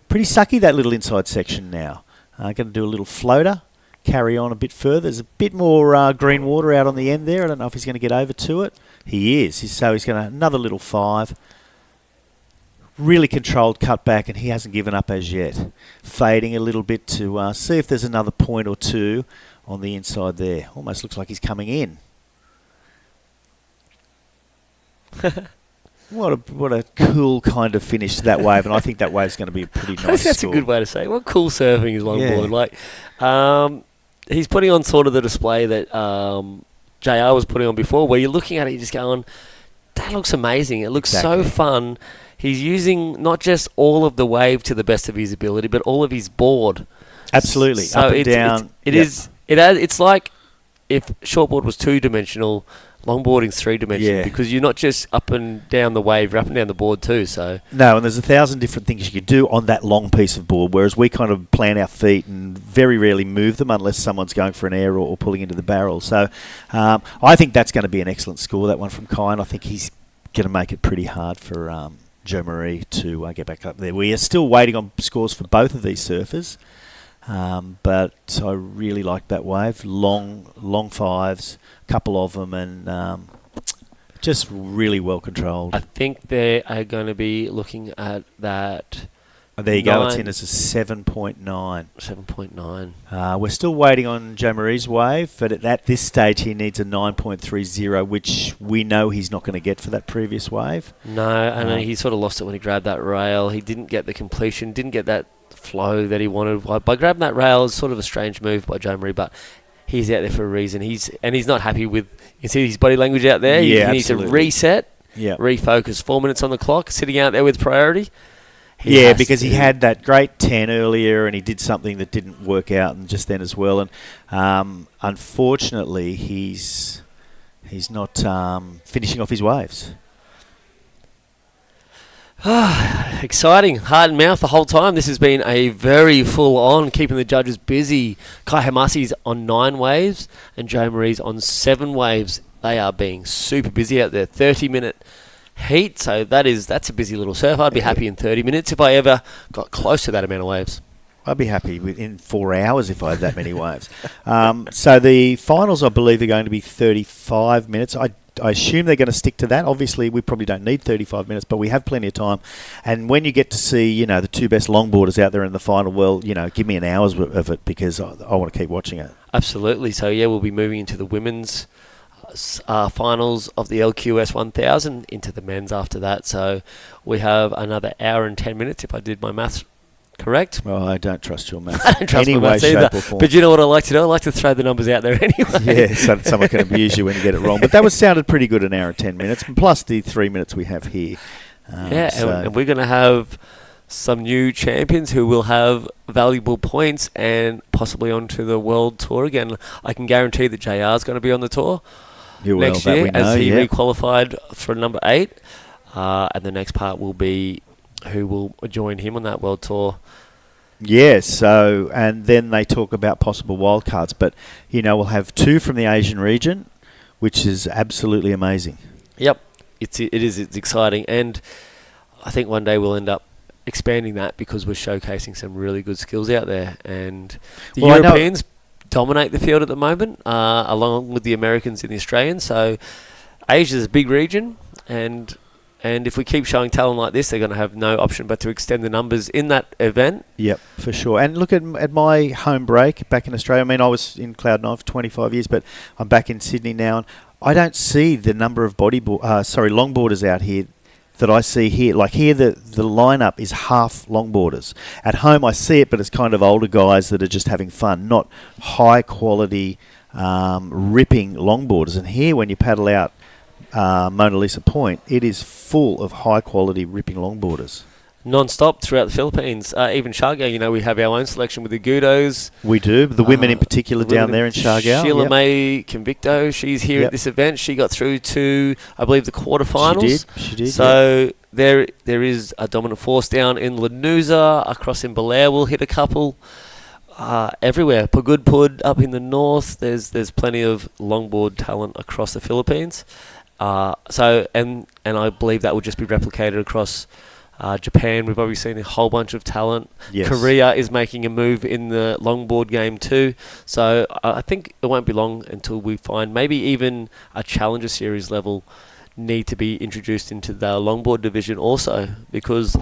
Pretty sucky, that little inside section now. Going to do a little floater, carry on a bit further. There's a bit more green water out on the end there. I don't know if he's going to get over to it. He is. So he's going to another little 5. Really controlled cut back, and he hasn't given up as yet. Fading a little bit to see if there's another point or two on the inside there. Almost looks like he's coming in. What a cool kind of finish to that wave, and I think that wave's going to be a pretty nice
That's
score.
a good way to say it. What cool surfing is longboard. Like, he's putting on sort of the display that JR was putting on before, where you're looking at it, you're just going, that looks amazing. It looks so fun. He's using not just all of the wave to the best of his ability, but all of his board.
Absolutely,
so
up and down.
It's like if shortboard was 2-dimensional, longboarding's 3-dimensional, because you're not just up and down the wave, you're up and down the board too. So
no, and there's 1,000 different things you could do on that long piece of board, whereas we kind of plant our feet and very rarely move them unless someone's going for an air or pulling into the barrel. So I think that's going to be an excellent score, that one from Kai, and I think he's going to make it pretty hard for Joe Marie to get back up there. We are still waiting on scores for both of these surfers, but I really like that wave. Long 5s, couple of them, and just really well controlled.
I think they are going to be looking at that.
There you go. It's in as a 7.9.
7.9.
We're still waiting on Joe Marie's wave, but at this stage he needs a 9.30, which we know he's not going to get for that previous wave.
No, and he sort of lost it when he grabbed that rail. He didn't get the completion, didn't get that flow that he wanted. By grabbing that rail, it's sort of a strange move by Joe Marie, but he's out there for a reason. He's not happy with. You see his body language out there.
Yeah,
he needs to reset, refocus. 4 minutes on the clock, sitting out there with priority.
Because he had that great 10 earlier, and he did something that didn't work out, and just then as well. And unfortunately, he's not finishing off his waves.
Exciting. Heart and mouth the whole time. This has been a very full-on, keeping the judges busy. Kai Hamasi's on 9 waves and Joe Marie's on 7 waves. They are being super busy out there. 30-minute heat, so that's a busy little surf. I'd be happy in 30 minutes if I ever got close to that amount of waves.
I'd be happy within 4 hours if I had that many waves. So the finals, I believe, are going to be 35 minutes. I assume they're going to stick to that. Obviously, we probably don't need 35 minutes, but we have plenty of time. And when you get to see, the 2 best longboarders out there in the final, well, give me an hour's of it, because I want to keep watching it.
Absolutely. So, we'll be moving into the women's finals of the LQS 1000, into the men's after that. So we have another hour and 10 minutes, if I did my maths correct.
Well, I don't trust your maths.
I don't trust my maths either. But you know what I like to do? I like to throw the numbers out there anyway.
Yeah, so that someone can abuse you when you get it wrong. But that sounded pretty good, an hour and 10 minutes, plus the 3 minutes we have here.
And we're going to have some new champions who will have valuable points and possibly onto the world tour again. I can guarantee that JR is going to be on the tour next year, as he requalified for number 8. And the next part will be who will join him on that world tour.
Yes, so, and then they talk about possible wildcards, but, we'll have 2 from the Asian region, which is absolutely amazing.
Yep, it's exciting, and I think one day we'll end up expanding that, because we're showcasing some really good skills out there, and the Europeans dominate the field at the moment, along with the Americans and the Australians, so Asia's a big region, and if we keep showing talent like this, they're going to have no option but to extend the numbers in that event.
Yep, for sure. And look at my home break back in Australia. I mean, I was in Cloud9 for 25 years, but I'm back in Sydney now, and I don't see the number of longboarders out here that I see here. Like here, the lineup is half longboarders. At home, I see it, but it's kind of older guys that are just having fun, not high quality, ripping longboarders. And here, when you paddle out Mona Lisa Point, it is full of high quality ripping longboarders.
Non-stop throughout the Philippines. Even Siargao, we have our own selection with the Gudos.
We do. The women in particular down there in Siargao.
Sheila May Convicto, she's here at this event. She got through to, I believe, the quarterfinals.
She did.
So there is a dominant force down in Lanuza, across in Belair we'll hit a couple. Everywhere. Pagudpud up in the north. There's plenty of longboard talent across the Philippines. And I believe that will just be replicated across Japan. We've obviously seen a whole bunch of talent.
Yes.
Korea is making a move in the longboard game too. So I think it won't be long until we find maybe even a Challenger Series level need to be introduced into the longboard division also, because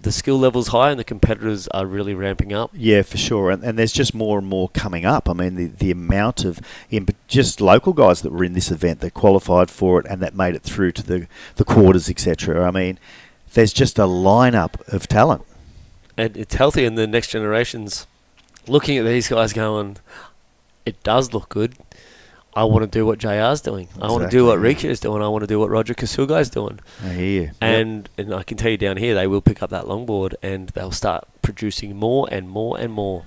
the skill level's high and the competitors are really ramping up.
Yeah, for sure. And there's just more and more coming up. I mean, the amount of just local guys that were in this event that qualified for it and that made it through to the quarters, etc. I mean, there's just a lineup of talent.
And it's healthy in the next generations. Looking at these guys going, it does look good. I want to do what JR's doing. I want to do what Rika is doing. I want to do what Roger Kasuga is doing.
I hear you.
And I can tell you down here, they will pick up that longboard and they'll start producing more and more and more.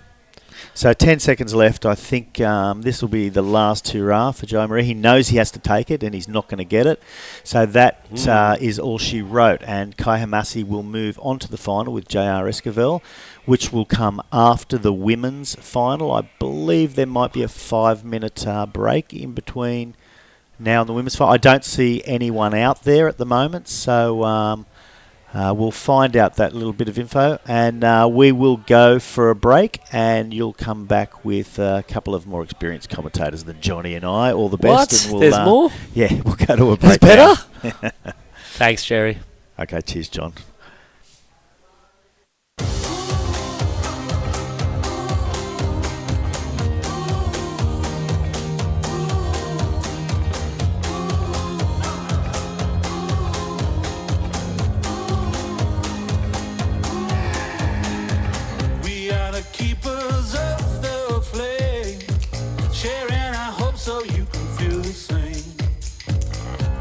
So 10 seconds left. I think this will be the last hurrah for Joe Marie. He knows he has to take it and he's not going to get it. So that is all she wrote. And Kai Hamasi will move on to the final with JR Esquivel, which will come after the women's final. I believe there might be a 5-minute break in between now and the women's final. I don't see anyone out there at the moment, so we'll find out that little bit of info, and we will go for a break, and you'll come back with a couple of more experienced commentators than Johnny and I. All the best.
What?
And we'll,
There's more?
Yeah, we'll go to a break.
There's better? Thanks, Jerry.
Okay, cheers, John.
Keepers of the flame, sharing our hope so you can feel the same.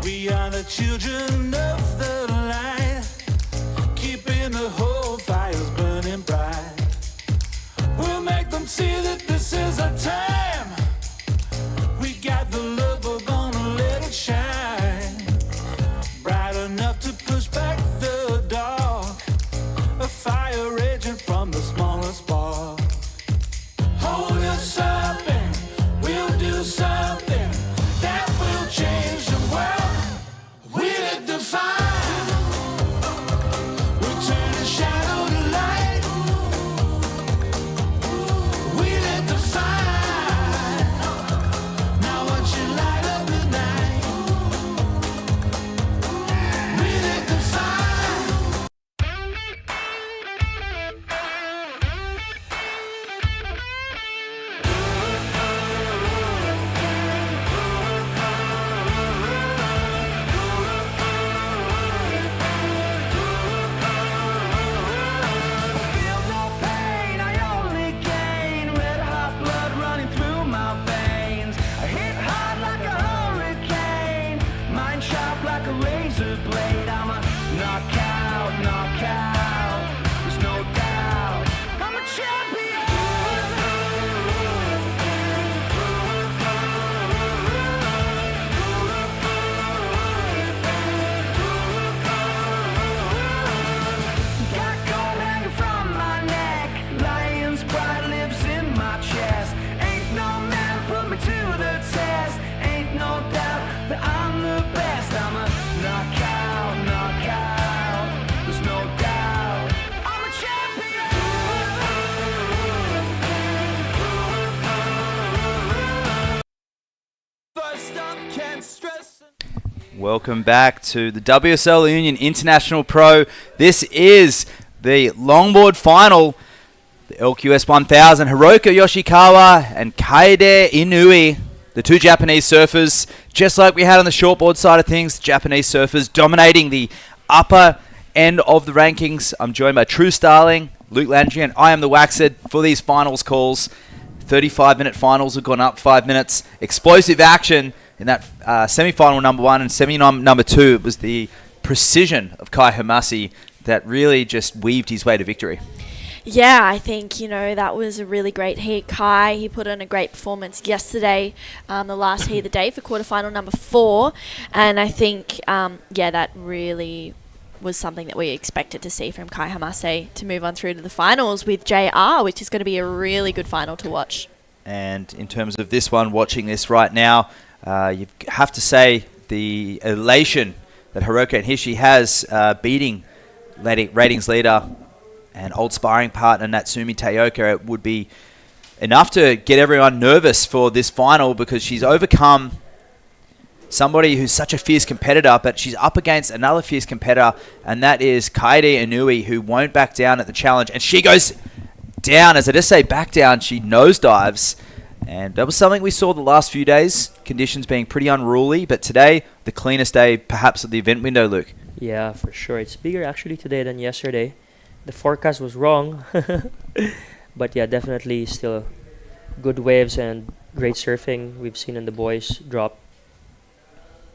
We are the children of the light, keeping the whole fires burning bright. We'll make them see that this is our time. We got the love, we're gonna let it shine, bright enough to push back the dark, a fire raging from the smallest spark. Hold us up and we'll do something that will change the world. We'll define. We'll turn the shadow to light. We'll define. Now watch you light up the night. We'll define.
Welcome back to the WSL Union International Pro. This is the longboard final. The LQS 1000, Hiroka Yoshikawa and Kaede Inui, the two Japanese surfers, just like we had on the shortboard side of things, Japanese surfers dominating the upper end of the rankings. I'm joined by True Starling, Luke Landry, and I am the Waxhead for these finals calls. 35-minute finals have gone up 5 minutes. Explosive action in that semi-final number 1 and semi-final number 2. It was the precision of Kai Hamasi that really just weaved his way to victory.
Yeah, I think, that was a really great heat. Kai, he put in a great performance yesterday, the last heat of the day for quarterfinal number 4. And I think, that really was something that we expected to see from Kai Hamase to move on through to the finals with JR, which is going to be a really good final to watch.
And in terms of this one, watching this right now, you have to say the elation that Hiroka and Hishi has beating ratings leader and old sparring partner Natsumi Taoka, it would be enough to get everyone nervous for this final because she's overcome somebody who's such a fierce competitor, but she's up against another fierce competitor, and that is Kaede Inui, who won't back down at the challenge. And she goes down, as I just say back down, she nosedives. And that was something we saw the last few days, conditions being pretty unruly, but today, the cleanest day perhaps of the event window, Luke.
Yeah, for sure. It's bigger actually today than yesterday. The forecast was wrong. But yeah, definitely still good waves and great surfing. We've seen in the boys drop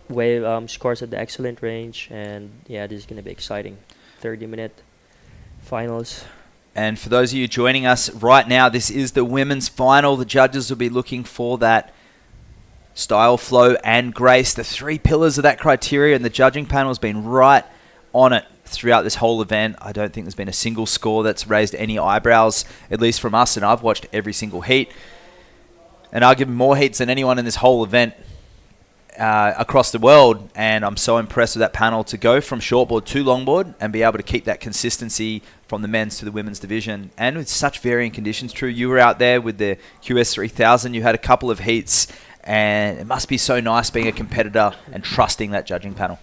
wave scores at the excellent range. And yeah, this is going to be exciting. 30-minute finals.
And for those of you joining us right now, this is the women's final. The judges will be looking for that style, flow, and grace, the 3 pillars of that criteria, and the judging panel has been right on it throughout this whole event. I don't think there's been a single score that's raised any eyebrows, at least from us, and I've watched every single heat. And I've given more heats than anyone in this whole event across the world, and I'm so impressed with that panel to go from shortboard to longboard and be able to keep that consistency from the men's to the women's division, and with such varying conditions. True, you were out there with the QS 3000, you had a couple of heats, and it must be so nice being a competitor and trusting that judging panel.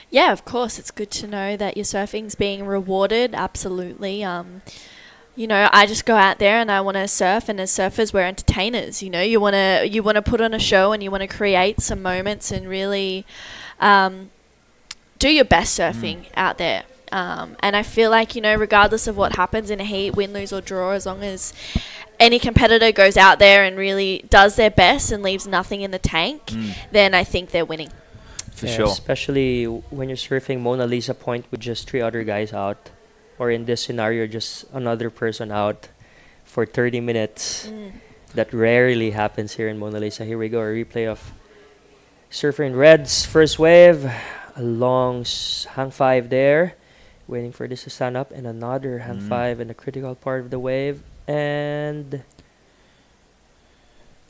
Yeah, of course, it's good to know that your surfing's being rewarded, absolutely. I just go out there and I want to surf, and as surfers, we're entertainers. You want to put on a show and you want to create some moments and really do your best surfing out there. And I feel like, regardless of what happens in a heat, win, lose or draw, as long as any competitor goes out there and really does their best and leaves nothing in the tank, then I think they're winning.
For sure.
Especially when you're surfing Mona Lisa Point with just 3 other guys out. Or in this scenario, just another person out for 30 minutes. That rarely happens here in Mona Lisa. Here we go, a replay of Surfer in Red's first wave. A long hang 5 there. Waiting for this to stand up. And another hang 5 in the critical part of the wave. And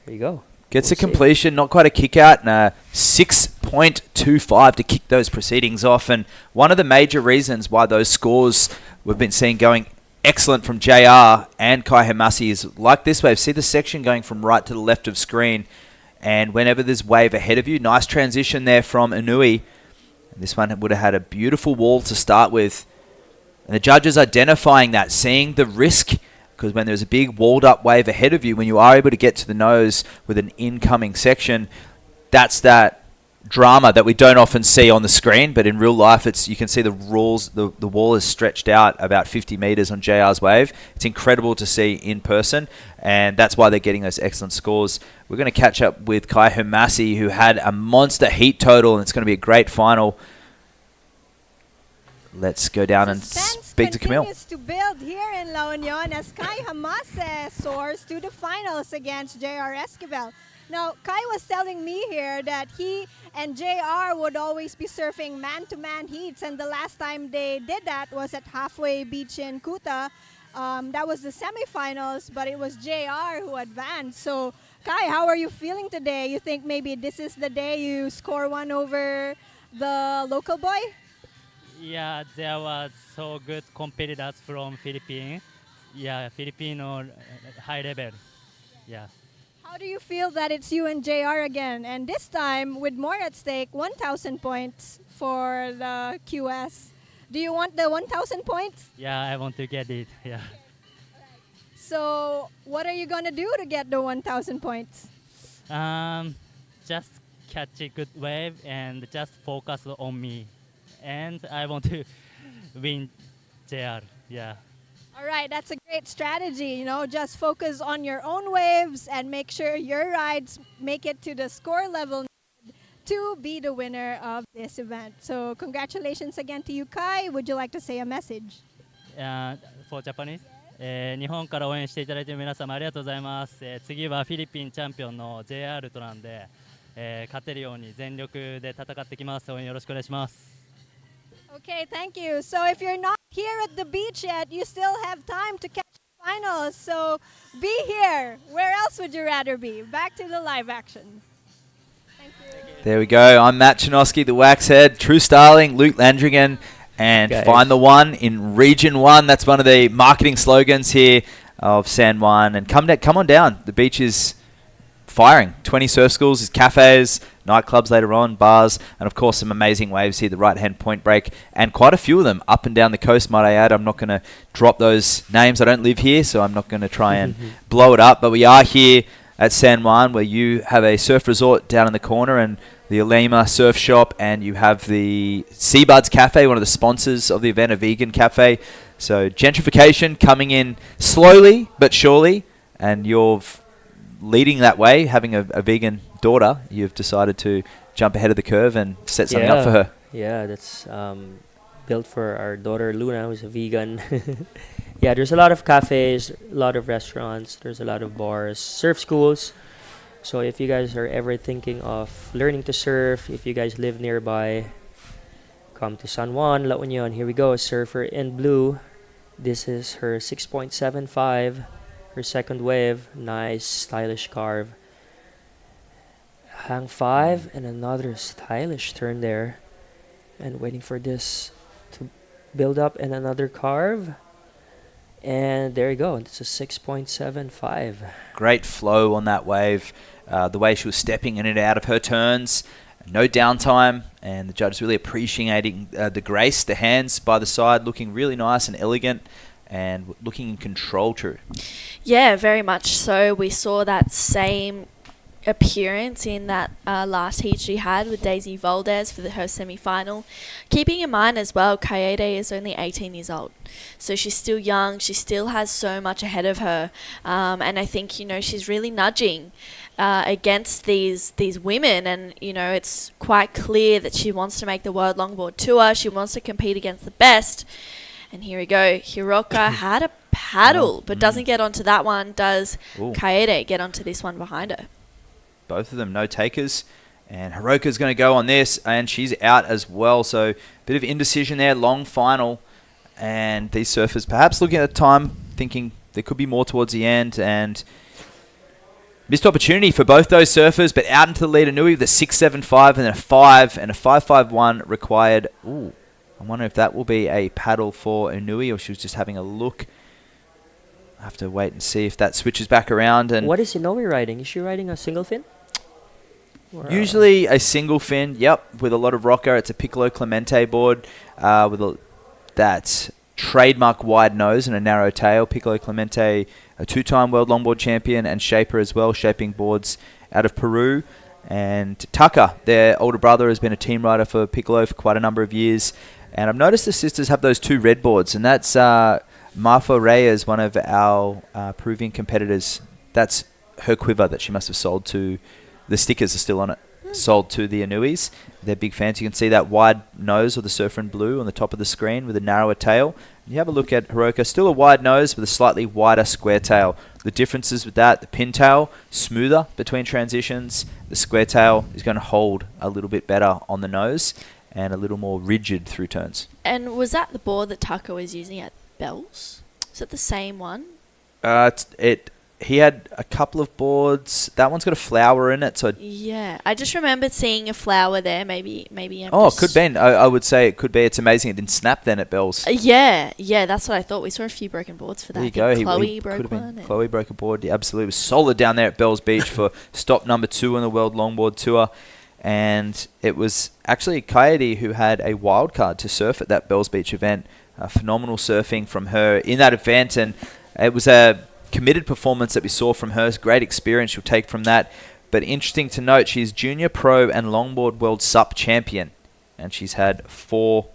there you go.
Gets a completion, not quite a kick out, and a 6.25 to kick those proceedings off. And one of the major reasons why those scores we've been seeing going excellent from JR and Kai Hamasi is like this wave. See the section going from right to the left of screen. And whenever there's wave ahead of you, nice transition there from Inui. And this one would have had a beautiful wall to start with. And the judges identifying that, seeing the risk. Because when there's a big walled up wave ahead of you, when you are able to get to the nose with an incoming section, that's that drama that we don't often see on the screen. But in real life, you can see the rules. The wall is stretched out about 50 meters on JR's wave. It's incredible to see in person, and that's why they're getting those excellent scores. We're going to catch up with Kai Hamasi, who had a monster heat total, and it's going to be a great final. Let's go down and speak to Camille.
Continues to build here in La Union as Kai Hamase soars to the finals against JR Esquivel. Now, Kai was telling me here that he and JR would always be surfing man-to-man heats, and the last time they did that was at Halfway Beach in Kuta. That was the semifinals, but it was JR who advanced. So, Kai, how are you feeling today? You think maybe this is the day you score one over the local boy?
Yeah, there was so good competitors from Philippines. Yeah, Filipino high level. Yeah.
How do you feel that it's you and JR again? And this time, with more at stake, 1,000 points for the QS. Do you want the 1,000 points?
Yeah, I want to get it. Yeah.
So, what are you going to do to get the 1,000 points?
Just catch a good wave and just focus on me. And I want to win JR. Yeah.
All right, that's a great strategy. You know, just focus on your own waves and make sure your rides make it to the score level to be the winner of this event. So congratulations again to you, Kai. Would you like to say a message?
For Japanese? 日本から応援していただいている皆様ありがとうございます。次はフィリピンチャンピオンの JR となんで、勝てるように全力で戦ってきます。応援よろしくお願いします。
Okay, thank you. So if you're not here at the beach yet, you still have time to catch the finals. So be here. Where else would you rather be? Back to the live action. Thank you.
There we go. I'm Matt Chinoski, the Waxhead, True Starling, Luke Landrigan, and Find the One in Region 1. That's one of the marketing slogans here of San Juan. And come on down. The beach is firing. 20 surf schools, there's cafes, nightclubs later on, bars, and of course some amazing waves here, the right-hand point break, and quite a few of them up and down the coast, might I add. I'm not going to drop those names. I don't live here, so I'm not going to try and blow it up. But we are here at San Juan, where you have a surf resort down in the corner, and the Alema Surf Shop, and you have the Seabuds Cafe, one of the sponsors of the event, a vegan cafe. So gentrification coming in slowly but surely, and you're leading that way, having a vegan daughter. You've decided to jump ahead of the curve and set something up for her.
Yeah, that's built for our daughter Luna, who's a vegan. Yeah, there's a lot of cafes, a lot of restaurants, there's a lot of bars, surf schools. So if you guys are ever thinking of learning to surf, if you guys live nearby, come to San Juan, La Union. Here we go, surfer in blue. This is her 6.75. Her second wave, nice stylish carve. Hang 5 and another stylish turn there. And waiting for this to build up and another carve. And there you go, it's a 6.75.
Great flow on that wave. The way she was stepping in and out of her turns. No downtime, and the judge is really appreciating the grace, the hands by the side, looking really nice and elegant. And looking in control, True.
Yeah, very much so. We saw that same appearance in that last heat she had with Daisy Romualdez for her semi-final. Keeping in mind as well, Kaede is only 18 years old. So she's still young. She still has so much ahead of her. And I think, she's really nudging against these women. And, it's quite clear that she wants to make the World Longboard Tour. She wants to compete against the best. And here we go. Hiroka had a paddle, but doesn't get onto that one. Does Kaede get onto this one behind her?
Both of them no takers. And Hiroka's going to go on this, and she's out as well. So a bit of indecision there, long final. And these surfers perhaps looking at the time, thinking there could be more towards the end. And missed opportunity for both those surfers, but out into the lead Inui with a 6.75 and then a 5 and a 5.51 required. Ooh. I wonder if that will be a paddle for Inui, or she was just having a look. I have to wait and see if that switches back around. And
what is Inui riding? Is she riding a single fin? Or
usually a single fin, yep, with a lot of rocker. It's a Piccolo Clemente board with that trademark wide nose and a narrow tail. Piccolo Clemente, a 2-time world longboard champion and shaper as well, shaping boards out of Peru. And Tucker, their older brother, has been a team rider for Piccolo for quite a number of years. And I've noticed the sisters have those 2 red boards, and that's Marfa Reyes, one of our Peruvian competitors. That's her quiver that she must have sold to. The stickers are still on it. Sold to the Inuis. They're big fans. You can see that wide nose of the surfer in blue on the top of the screen with a narrower tail. And you have a look at Hiroka, still a wide nose with a slightly wider square tail. The differences with that, the pintail, smoother between transitions. The square tail is going to hold a little bit better on the nose and a little more rigid through turns.
And was that the board that Tucker was using at Bells? Is it the same one?
It he had a couple of boards. That one's got a flower in it, so
Yeah, I just remembered seeing a flower there. Maybe.
it could be. I would say it could be. It's amazing it didn't snap then at Bells.
Yeah, that's what I thought. We saw a few broken boards for that.
There you
I think
go.
Chloe broke one.
Chloe broke a board. Yeah, absolutely. It was solid down there at Bells Beach for stop number 2 on the World Longboard Tour. And it was actually Coyote who had a wild card to surf at that Bells Beach event. Phenomenal surfing from her in that event. And it was a committed performance that we saw from her. Great experience she'll take from that. But interesting to note, she's Junior Pro and Longboard World Sup Champion. And she's had 4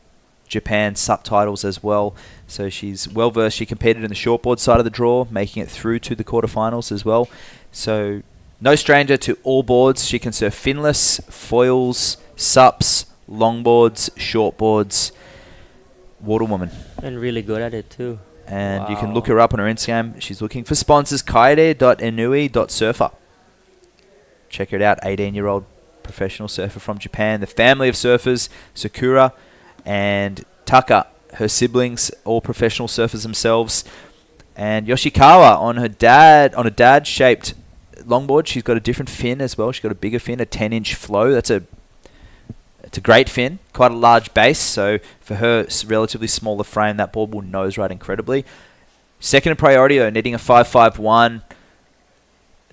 Japan Sup titles as well. So she's well versed. She competed in the shortboard side of the draw, making it through to the quarterfinals as well. So no stranger to all boards. She can surf finless, foils, sups, longboards, shortboards. Water woman.
And really good at it too.
And you can look her up on her Instagram. She's looking for sponsors. kaede.inui.surfer. Check her out. 18-year-old professional surfer from Japan. The family of surfers, Sakura and Taka, her siblings, all professional surfers themselves. And Yoshikawa on a dad-shaped longboard. She's got a different fin as well. She's got a bigger fin, a 10-inch flow. It's a great fin, quite a large base. So for her relatively smaller frame, that board will nose ride incredibly. Second in priority though, netting a 5.51.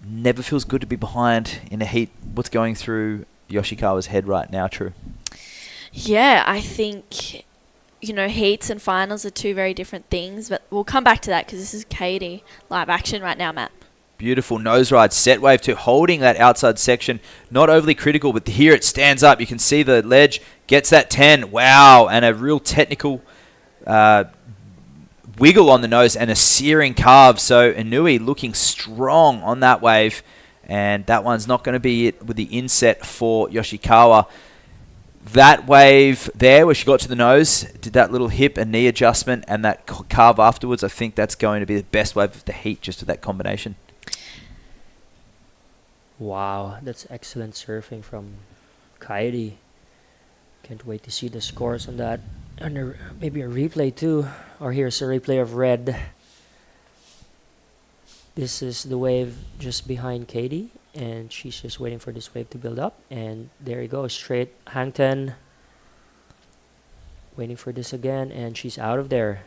Never feels good to be behind in a heat. What's going through Yoshikawa's head right now, True?
Yeah, I think, heats and finals are 2 very different things, but we'll come back to that because this is Katie live action right now, Matt.
Beautiful nose ride, set wave 2, holding that outside section. Not overly critical, but here it stands up. You can see the ledge, gets that 10. Wow, and a real technical wiggle on the nose and a searing carve. So Inui looking strong on that wave. And that one's not going to be it with the inset for Yoshikawa. That wave there where she got to the nose, did that little hip and knee adjustment and that carve afterwards, I think that's going to be the best wave of the heat just with that combination.
Wow, that's excellent surfing from Coyote. Can't wait to see the scores on that. And maybe a replay too. Or here's a replay of red. This is the wave just behind Katie. And she's just waiting for this wave to build up. And there you go, straight hang 10. Waiting for this again. And she's out of there.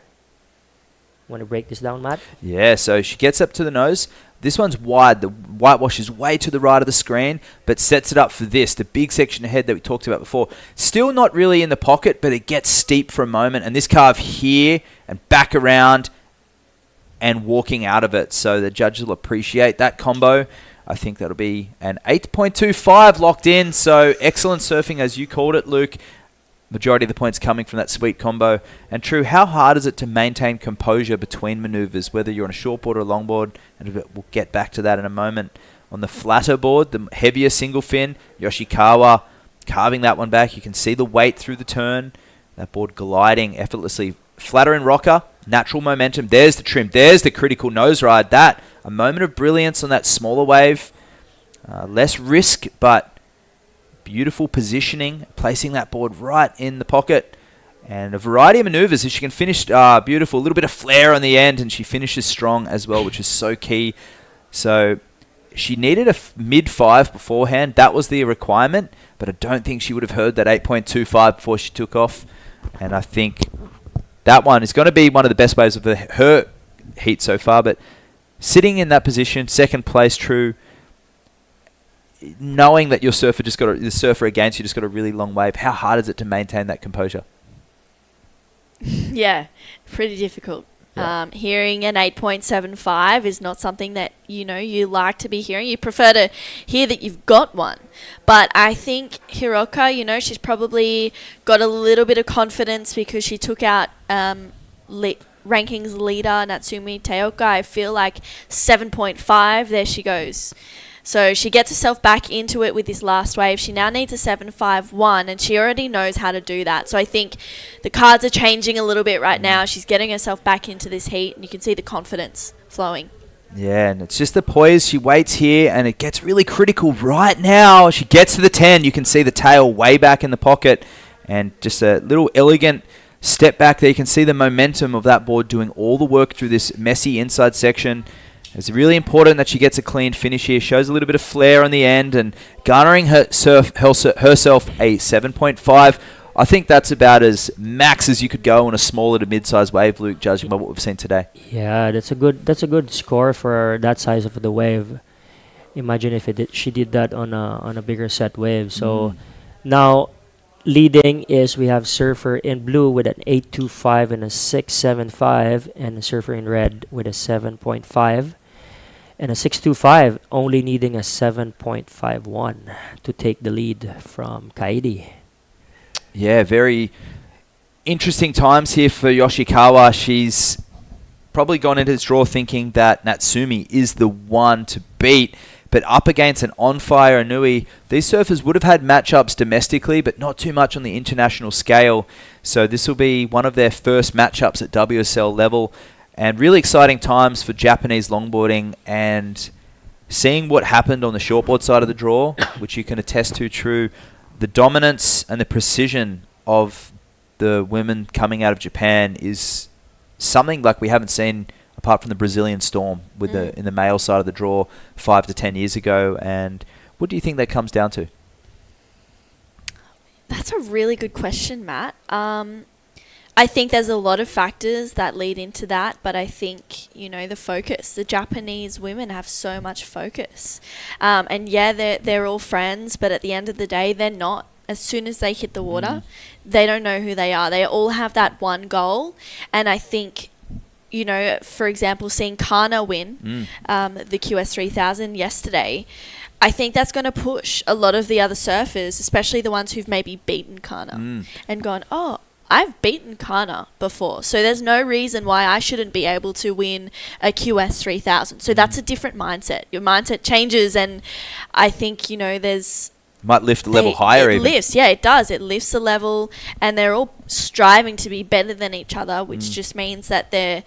Want to break this down, Matt?
Yeah, so she gets up to the nose. This one's wide. The whitewash is way to the right of the screen, but sets it up for this, the big section ahead that we talked about before. Still not really in the pocket, but it gets steep for a moment. And this carve here and back around and walking out of it. So the judges will appreciate that combo. I think that'll be an 8.25 locked in. So excellent surfing, as you called it, Luke. Majority of the points coming from that sweet combo. And True, how hard is it to maintain composure between maneuvers, whether you're on a shortboard or a longboard? And we'll get back to that in a moment. On the flatter board, the heavier single fin, Yoshikawa carving that one back. You can see the weight through the turn. That board gliding effortlessly. Flatter and rocker, natural momentum. There's the trim. There's the critical nose ride. That, a moment of brilliance on that smaller wave. Less risk, but beautiful positioning, placing that board right in the pocket, and a variety of maneuvers. She can finish beautiful, a little bit of flair on the end, and she finishes strong as well, which is so key. So she needed a mid-5 beforehand. That was the requirement, but I don't think she would have heard that 8.25 before she took off. And I think that one is going to be one of the best waves of her heat so far. But sitting in that position, second place, True, knowing that your surfer the surfer against you just got a really long wave, how hard is it to maintain that composure?
Yeah, pretty difficult.
Yeah.
Hearing an 8.75 is not something that you like to be hearing. You prefer to hear that you've got one. But I think Hiroka, she's probably got a little bit of confidence because she took out rankings leader Natsumi Teoka. I feel like 7.5, there she goes. So she gets herself back into it with this last wave. She now needs a 7.51, and she already knows how to do that. So I think the cards are changing a little bit right now. She's getting herself back into this heat, and you can see the confidence flowing.
Yeah, and it's just the poise. She waits here, and it gets really critical right now. She gets to the 10. You can see the tail way back in the pocket, and just a little elegant step back there. You can see the momentum of that board doing all the work through this messy inside section. It's really important that she gets a clean finish here. Shows a little bit of flair on the end and garnering herself a 7.5. I think that's about as max as you could go on a smaller to mid-sized wave, Luke, judging by what we've seen today.
Yeah, that's a good score for that size of the wave. Imagine if she did that on a bigger set wave. So now leading is we have Surfer in blue with an 8.25 and a 6.75, and a Surfer in red with a 7.5 and a 6.25, only needing a 7.51 to take the lead from Kaidi.
Yeah, very interesting times here for Yoshikawa. She's probably gone into this draw thinking that Natsumi is the one to beat, but up against an on-fire Inui, these surfers would have had matchups domestically, but not too much on the international scale. So this will be one of their first matchups at WSL level, and really exciting times for Japanese longboarding, and seeing what happened on the shortboard side of the draw, which you can attest to true. The dominance and the precision of the women coming out of Japan is something like we haven't seen apart from the Brazilian Storm with in the male side of the draw 5 to 10 years ago. And what do you think that comes down to?
That's a really good question, Matt. I think there's a lot of factors that lead into that, but I think, the focus. The Japanese women have so much focus. And yeah, they're all friends, but at the end of the day, they're not. As soon as they hit the water, they don't know who they are. They all have that one goal. And I think, for example, seeing Kana win the QS3000 yesterday, I think that's going to push a lot of the other surfers, especially the ones who've maybe beaten Kana, and gone, oh, I've beaten Kana before, so there's no reason why I shouldn't be able to win a QS3000. So that's a different mindset. Your mindset changes, and I think, there's...
Might lift a level higher
it
even.
Lifts, yeah, it does. It lifts the level, and they're all striving to be better than each other, which just means that the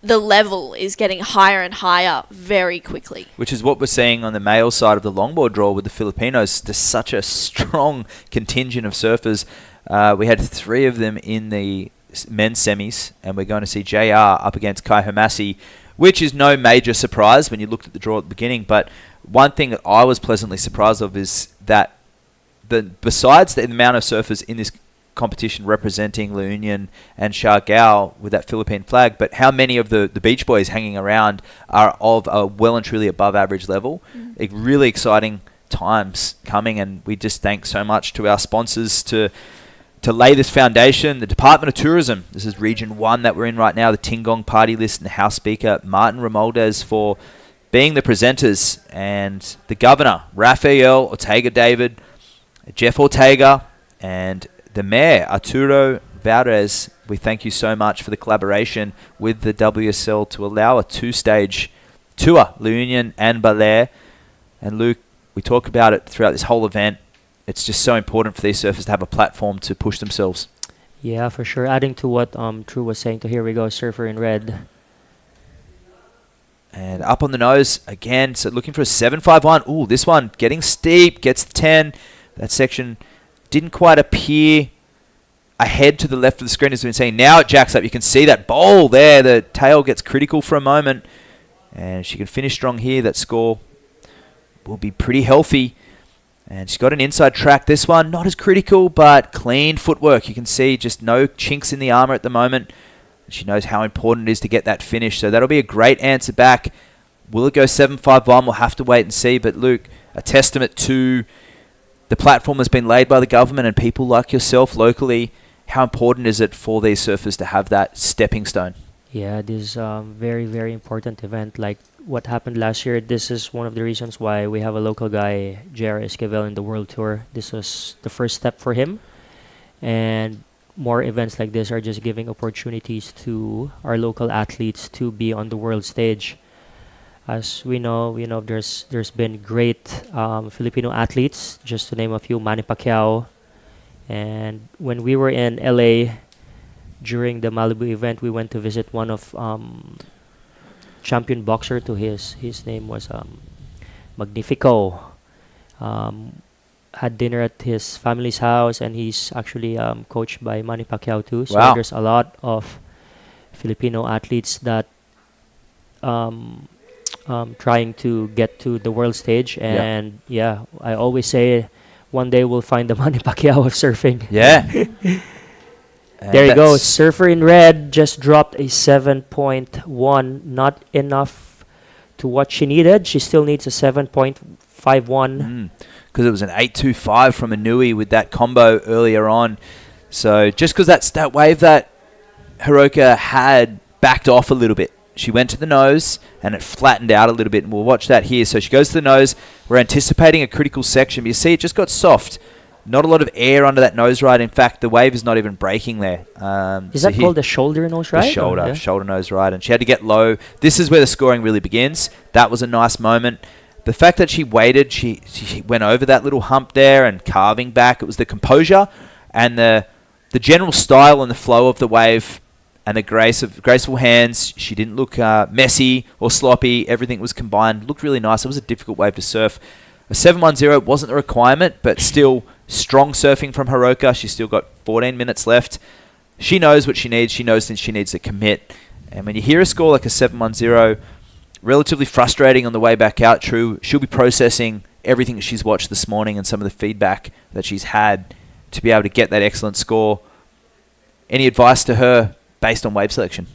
level is getting higher and higher very quickly.
Which is what we're seeing on the male side of the longboard draw with the Filipinos. There's such a strong contingent of surfers. We had 3 of them in the men's semis, and we're going to see JR up against Kai Homasi, which is no major surprise when you looked at the draw at the beginning. But one thing that I was pleasantly surprised of is that besides the amount of surfers in this competition representing La Union and Siargao with that Philippine flag, but how many of the Beach Boys hanging around are of a well and truly above average level. Really exciting times coming, and we just thank so much to our sponsors to lay this foundation. The Department of Tourism, this is Region 1 that we're in right now, the Tingog Party List and the House Speaker, Martin Romualdez, for being the presenters, and the Governor, Rafael Ortega David, Jeff Ortega, and the Mayor, Arturo Valdez. We thank you so much for the collaboration with the WSL to allow a 2-stage tour, La Union and Balear. And Luke, we talk about it throughout this whole event. It's just so important for these surfers to have a platform to push themselves.
Yeah, for sure. Adding to what True was saying, here we go, Surfer in red.
And up on the nose again, so looking for a 7.51. Ooh, this one getting steep, gets the 10. That section didn't quite appear ahead to the left of the screen, as we've been saying. Now it jacks up. You can see that bowl there. The tail gets critical for a moment. And she can finish strong here. That score will be pretty healthy. And she's got an inside track. This one, not as critical, but clean footwork. You can see just no chinks in the armour at the moment. She knows how important it is to get that finish. So that'll be a great answer back. Will it go 7.51? We'll have to wait and see. But Luke, a testament to the platform that's been laid by the government and people like yourself locally. How important is it for these surfers to have that stepping stone?
Yeah, this is a very, very important event. Like what happened last year, this is one of the reasons why we have a local guy, J.R. Esquivel, in the World Tour. This was the first step for him. And more events like this are just giving opportunities to our local athletes to be on the world stage. As we know, there's been great Filipino athletes, just to name a few, Manny Pacquiao. And when we were in LA during the Malibu event, we went to visit one of champion boxer to his name was Magnifico. Had dinner at his family's house, and he's actually coached by Manny Pacquiao too. So
Wow.
There's a lot of Filipino athletes that trying to get to the world stage. And yeah, I always say one day we'll find the Manny Pacquiao of surfing.
Yeah.
There you go. Surfer in red just dropped a 7.1. Not enough to what she needed. She still needs a 7.51.
Because it was an 8.25 from Inui with that combo earlier on. So just because that wave that Hiroka had backed off a little bit. She went to the nose and it flattened out a little bit, and we'll watch that here. So she goes to the nose. We're anticipating a critical section, but you see it just got soft. Not a lot of air under that nose ride. In fact, the wave is not even breaking there.
Is that called the shoulder nose ride?
The shoulder nose ride. And she had to get low. This is where the scoring really begins. That was a nice moment. The fact that she waited, she went over that little hump there and carving back. It was the composure and the general style and the flow of the wave and the graceful hands. She didn't look messy or sloppy. Everything was combined. Looked really nice. It was a difficult wave to surf. A 7.10 wasn't a requirement, but still strong surfing from Hiroka. She's still got 14 minutes left. She knows what she needs. She knows that she needs to commit. And when you hear a score like a 7.10, relatively frustrating on the way back out, true. She'll be processing everything that she's watched this morning and some of the feedback that she's had to be able to get that excellent score. Any advice to her based on wave selection?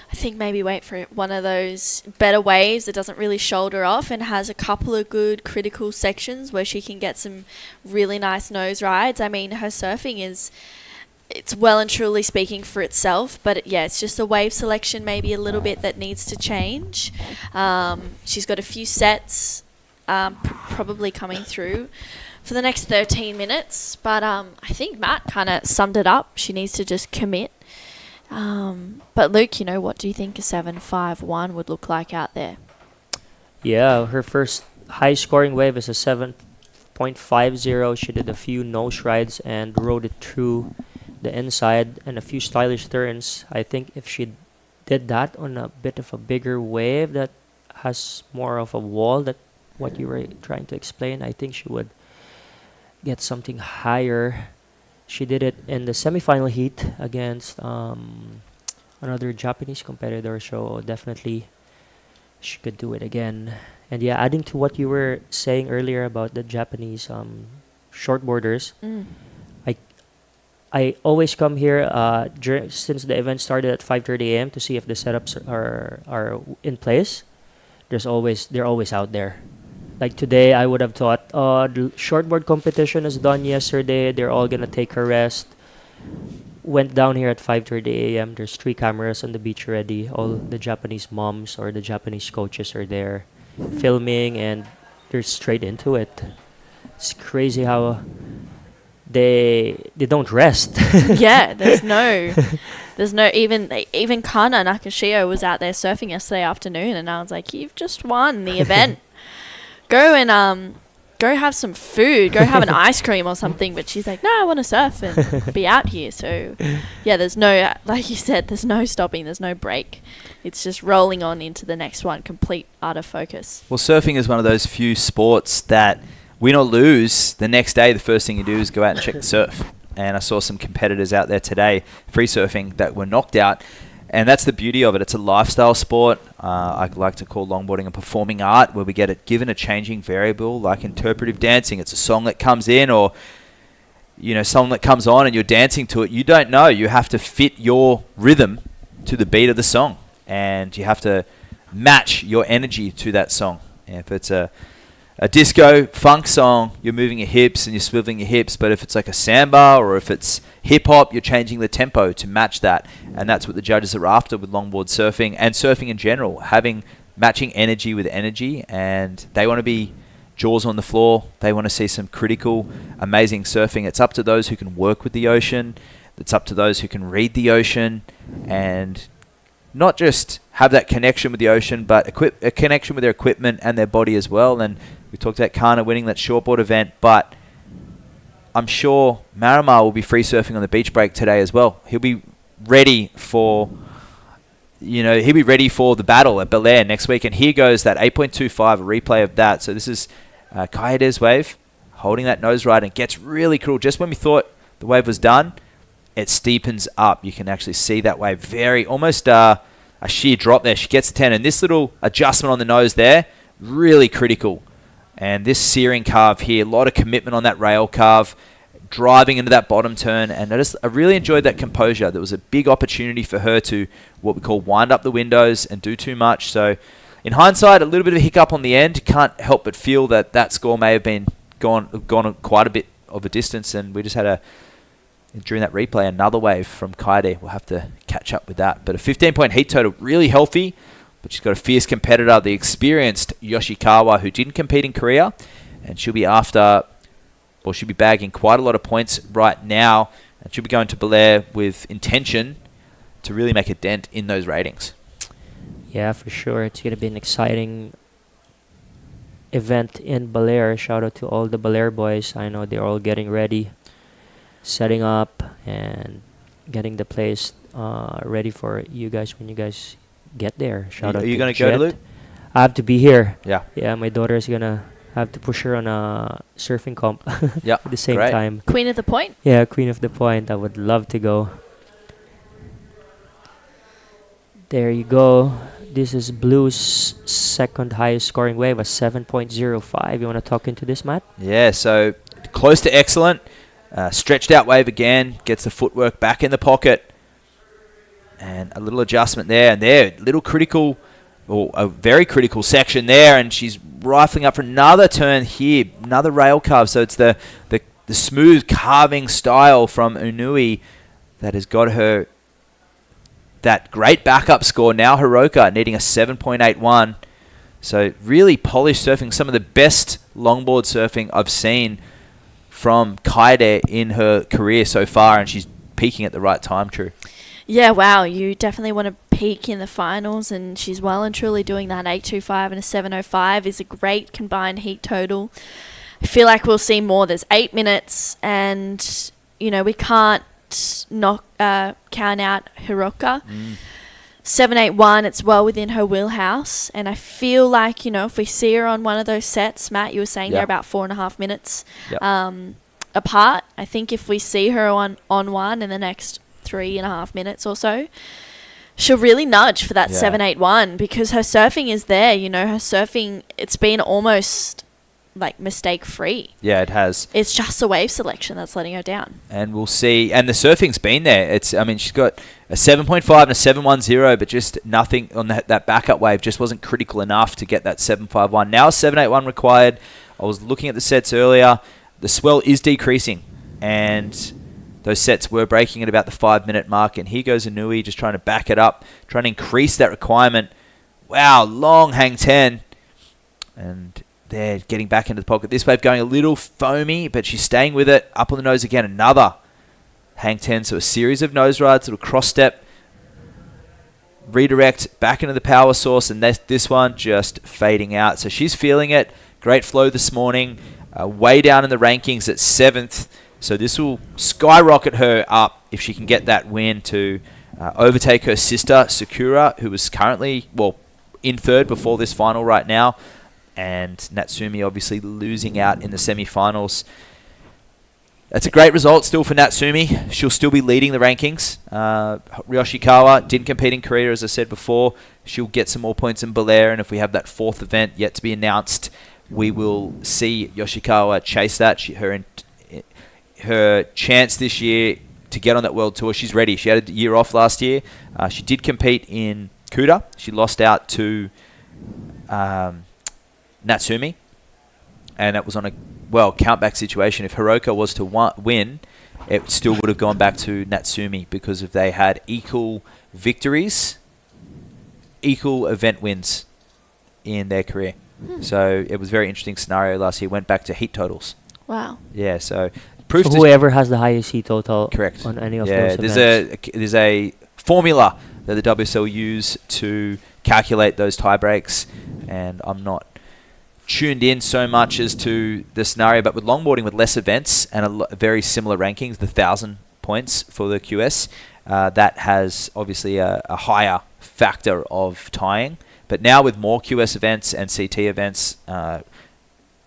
I think maybe wait for one of those better waves that doesn't really shoulder off and has a couple of good critical sections where she can get some really nice nose rides. I mean, her surfing it's well and truly speaking for itself, but it's just a wave selection maybe a little bit that needs to change. She's got a few sets probably coming through for the next 13 minutes, but I think Matt kind of summed it up. She needs to just commit. But Luke, what do you think a 7.51 would look like out there?
Yeah, her first high scoring wave is a 7.50. She did a few nose rides and rode it through the inside and a few stylish turns. I think if she did that on a bit of a bigger wave that has more of a wall, that what you were trying to explain, I think she would get something higher. She did it in the semifinal heat against another Japanese competitor, so definitely she could do it again. And yeah, adding to what you were saying earlier about the Japanese shortboarders, I always come here since the event started at 5:30 a.m. to see if the setups are in place. They're always out there. Like today, I would have thought, the shortboard competition is done yesterday. They're all gonna take a rest. Went down here at 5:30 a.m. There's 3 cameras on the beach already. All the Japanese moms or the Japanese coaches are there, filming, and they're straight into it. It's crazy how they don't rest.
Yeah, there's no even Kana Nakashio was out there surfing yesterday afternoon, and I was like, you've just won the event. Go and go have some food, go have an ice cream or something. But she's like, no, I want to surf and be out here. So yeah, there's no, like you said, there's no stopping, there's no break. It's just rolling on into the next one, complete utter focus.
Well, surfing is one of those few sports that win or lose, the next day the first thing you do is go out and check the surf. And I saw some competitors out there today, free surfing, that were knocked out. And that's the beauty of it. It's a lifestyle sport. I like to call longboarding a performing art, where we get it given a changing variable, like interpretive dancing. It's a song that comes in, or song that comes on and you're dancing to it. You don't know. You have to fit your rhythm to the beat of the song, and you have to match your energy to that song. And if it's a disco funk song, you're moving your hips and you're swiveling your hips. But if it's like a samba or if it's hip hop, you're changing the tempo to match that. And that's what the judges are after with longboard surfing and surfing in general, matching energy with energy. And they want to be jaws on the floor. They want to see some critical, amazing surfing. It's up to those who can work with the ocean. It's up to those who can read the ocean and not just have that connection with the ocean, but a connection with their equipment and their body as well. And we talked about Kana winning that shortboard event, but I'm sure Marimar will be free surfing on the beach break today as well. He'll be ready for the battle at Bel Air next week. And here goes that 8.25, a replay of that. So this is Kaede's wave holding that nose ride, and gets really cool. Just when we thought the wave was done, it steepens up. You can actually see that wave very almost a sheer drop there. She gets the 10, and this little adjustment on the nose there, really critical. And this searing carve here, a lot of commitment on that rail carve, driving into that bottom turn, and I really enjoyed that composure. There was a big opportunity for her to what we call wind up the windows and do too much. So in hindsight, a little bit of a hiccup on the end. Can't help but feel that score may have been gone quite a bit of a distance, and we just had during that replay, another wave from Kaede. We'll have to catch up with that. But a 15-point heat total, really healthy. But she's got a fierce competitor, the experienced Yoshikawa, who didn't compete in Korea. And she'll be she'll be bagging quite a lot of points right now. And she'll be going to Belair with intention to really make a dent in those ratings.
Yeah, for sure. It's going to be an exciting event in Belair. Shout out to all the Belair boys. I know they're all getting ready, setting up, and getting the place ready for you guys when you guys get there. Shout out.
Are you
going
to go to Luke?
I have to be here.
Yeah.
Yeah, my daughter is going to have to push her on a surfing comp
yeah,
at the same
great.
time.
Queen of the Point?
Yeah, Queen of the Point. I would love to go. There you go. This is Blue's second highest scoring wave, a 7.05. You want to talk into this, Matt?
Yeah, so close to excellent. Stretched out wave again. Gets the footwork back in the pocket. And a little adjustment there. And there, little critical, or a very critical section there. And she's rifling up for another turn here. Another rail carve. So it's the smooth carving style from Unui that has got her that great backup score. Now Hiroka needing a 7.81. So really polished surfing. Some of the best longboard surfing I've seen from Kaede in her career so far. And she's peaking at the right time, True.
Yeah, wow. You definitely want to peak in the finals, and she's well and truly doing that. 8.25 and a 7.05 is a great combined heat total. I feel like we'll see more. There's 8 minutes, and, we can't count out Hiroka. 7.81, it's well within her wheelhouse, and I feel like, if we see her on one of those sets, Matt, you were saying they're about 4.5 minutes apart. I think if we see her on one in the next 3.5 minutes or so, she'll really nudge for that 7.81 because her surfing is there. Her surfing, it's been almost like mistake free.
Yeah, it has.
It's just the wave selection that's letting her down. And
we'll see. And the surfing's been there. She's got a 7.5 and a 7.10, but just nothing on that backup wave just wasn't critical enough to get that 7.51. Now 7.81 required. I was looking at the sets earlier. The swell is decreasing, and those sets were breaking at about the 5-minute mark. And here goes Inui just trying to back it up, trying to increase that requirement. Wow, long hang 10. And they're getting back into the pocket. This wave going a little foamy, but she's staying with it. Up on the nose again, another hang 10. So a series of nose rides, little cross step, redirect back into the power source, and this one just fading out. So she's feeling it. Great flow this morning. Way down in the rankings at 7th. So this will skyrocket her up if she can get that win to overtake her sister, Sakura, who was currently, in third before this final right now. And Natsumi obviously losing out in the semifinals. That's a great result still for Natsumi. She'll still be leading the rankings. Yoshikawa didn't compete in Korea, as I said before. She'll get some more points in Belair, and if we have that 4th event yet to be announced, we will see Yoshikawa chase that. Her chance this year to get on that world tour, she's ready. She had a year off last year. She did compete in Kuta. She lost out to Natsumi, and that was on a countback situation. If Hiroka was to win, it still would have gone back to Natsumi because if they had equal victories, equal event wins in their career. So it was a very interesting scenario last year. Went back to heat totals.
Wow.
Yeah, so proof
whoever has the highest heat total
correct
on any of those events.
There's a formula that the WSL use to calculate those tie breaks, and I'm not tuned in so much as to the scenario, but with longboarding with less events and very similar rankings, the 1,000 points for the QS, that has obviously a higher factor of tying. But now with more QS events and CT events,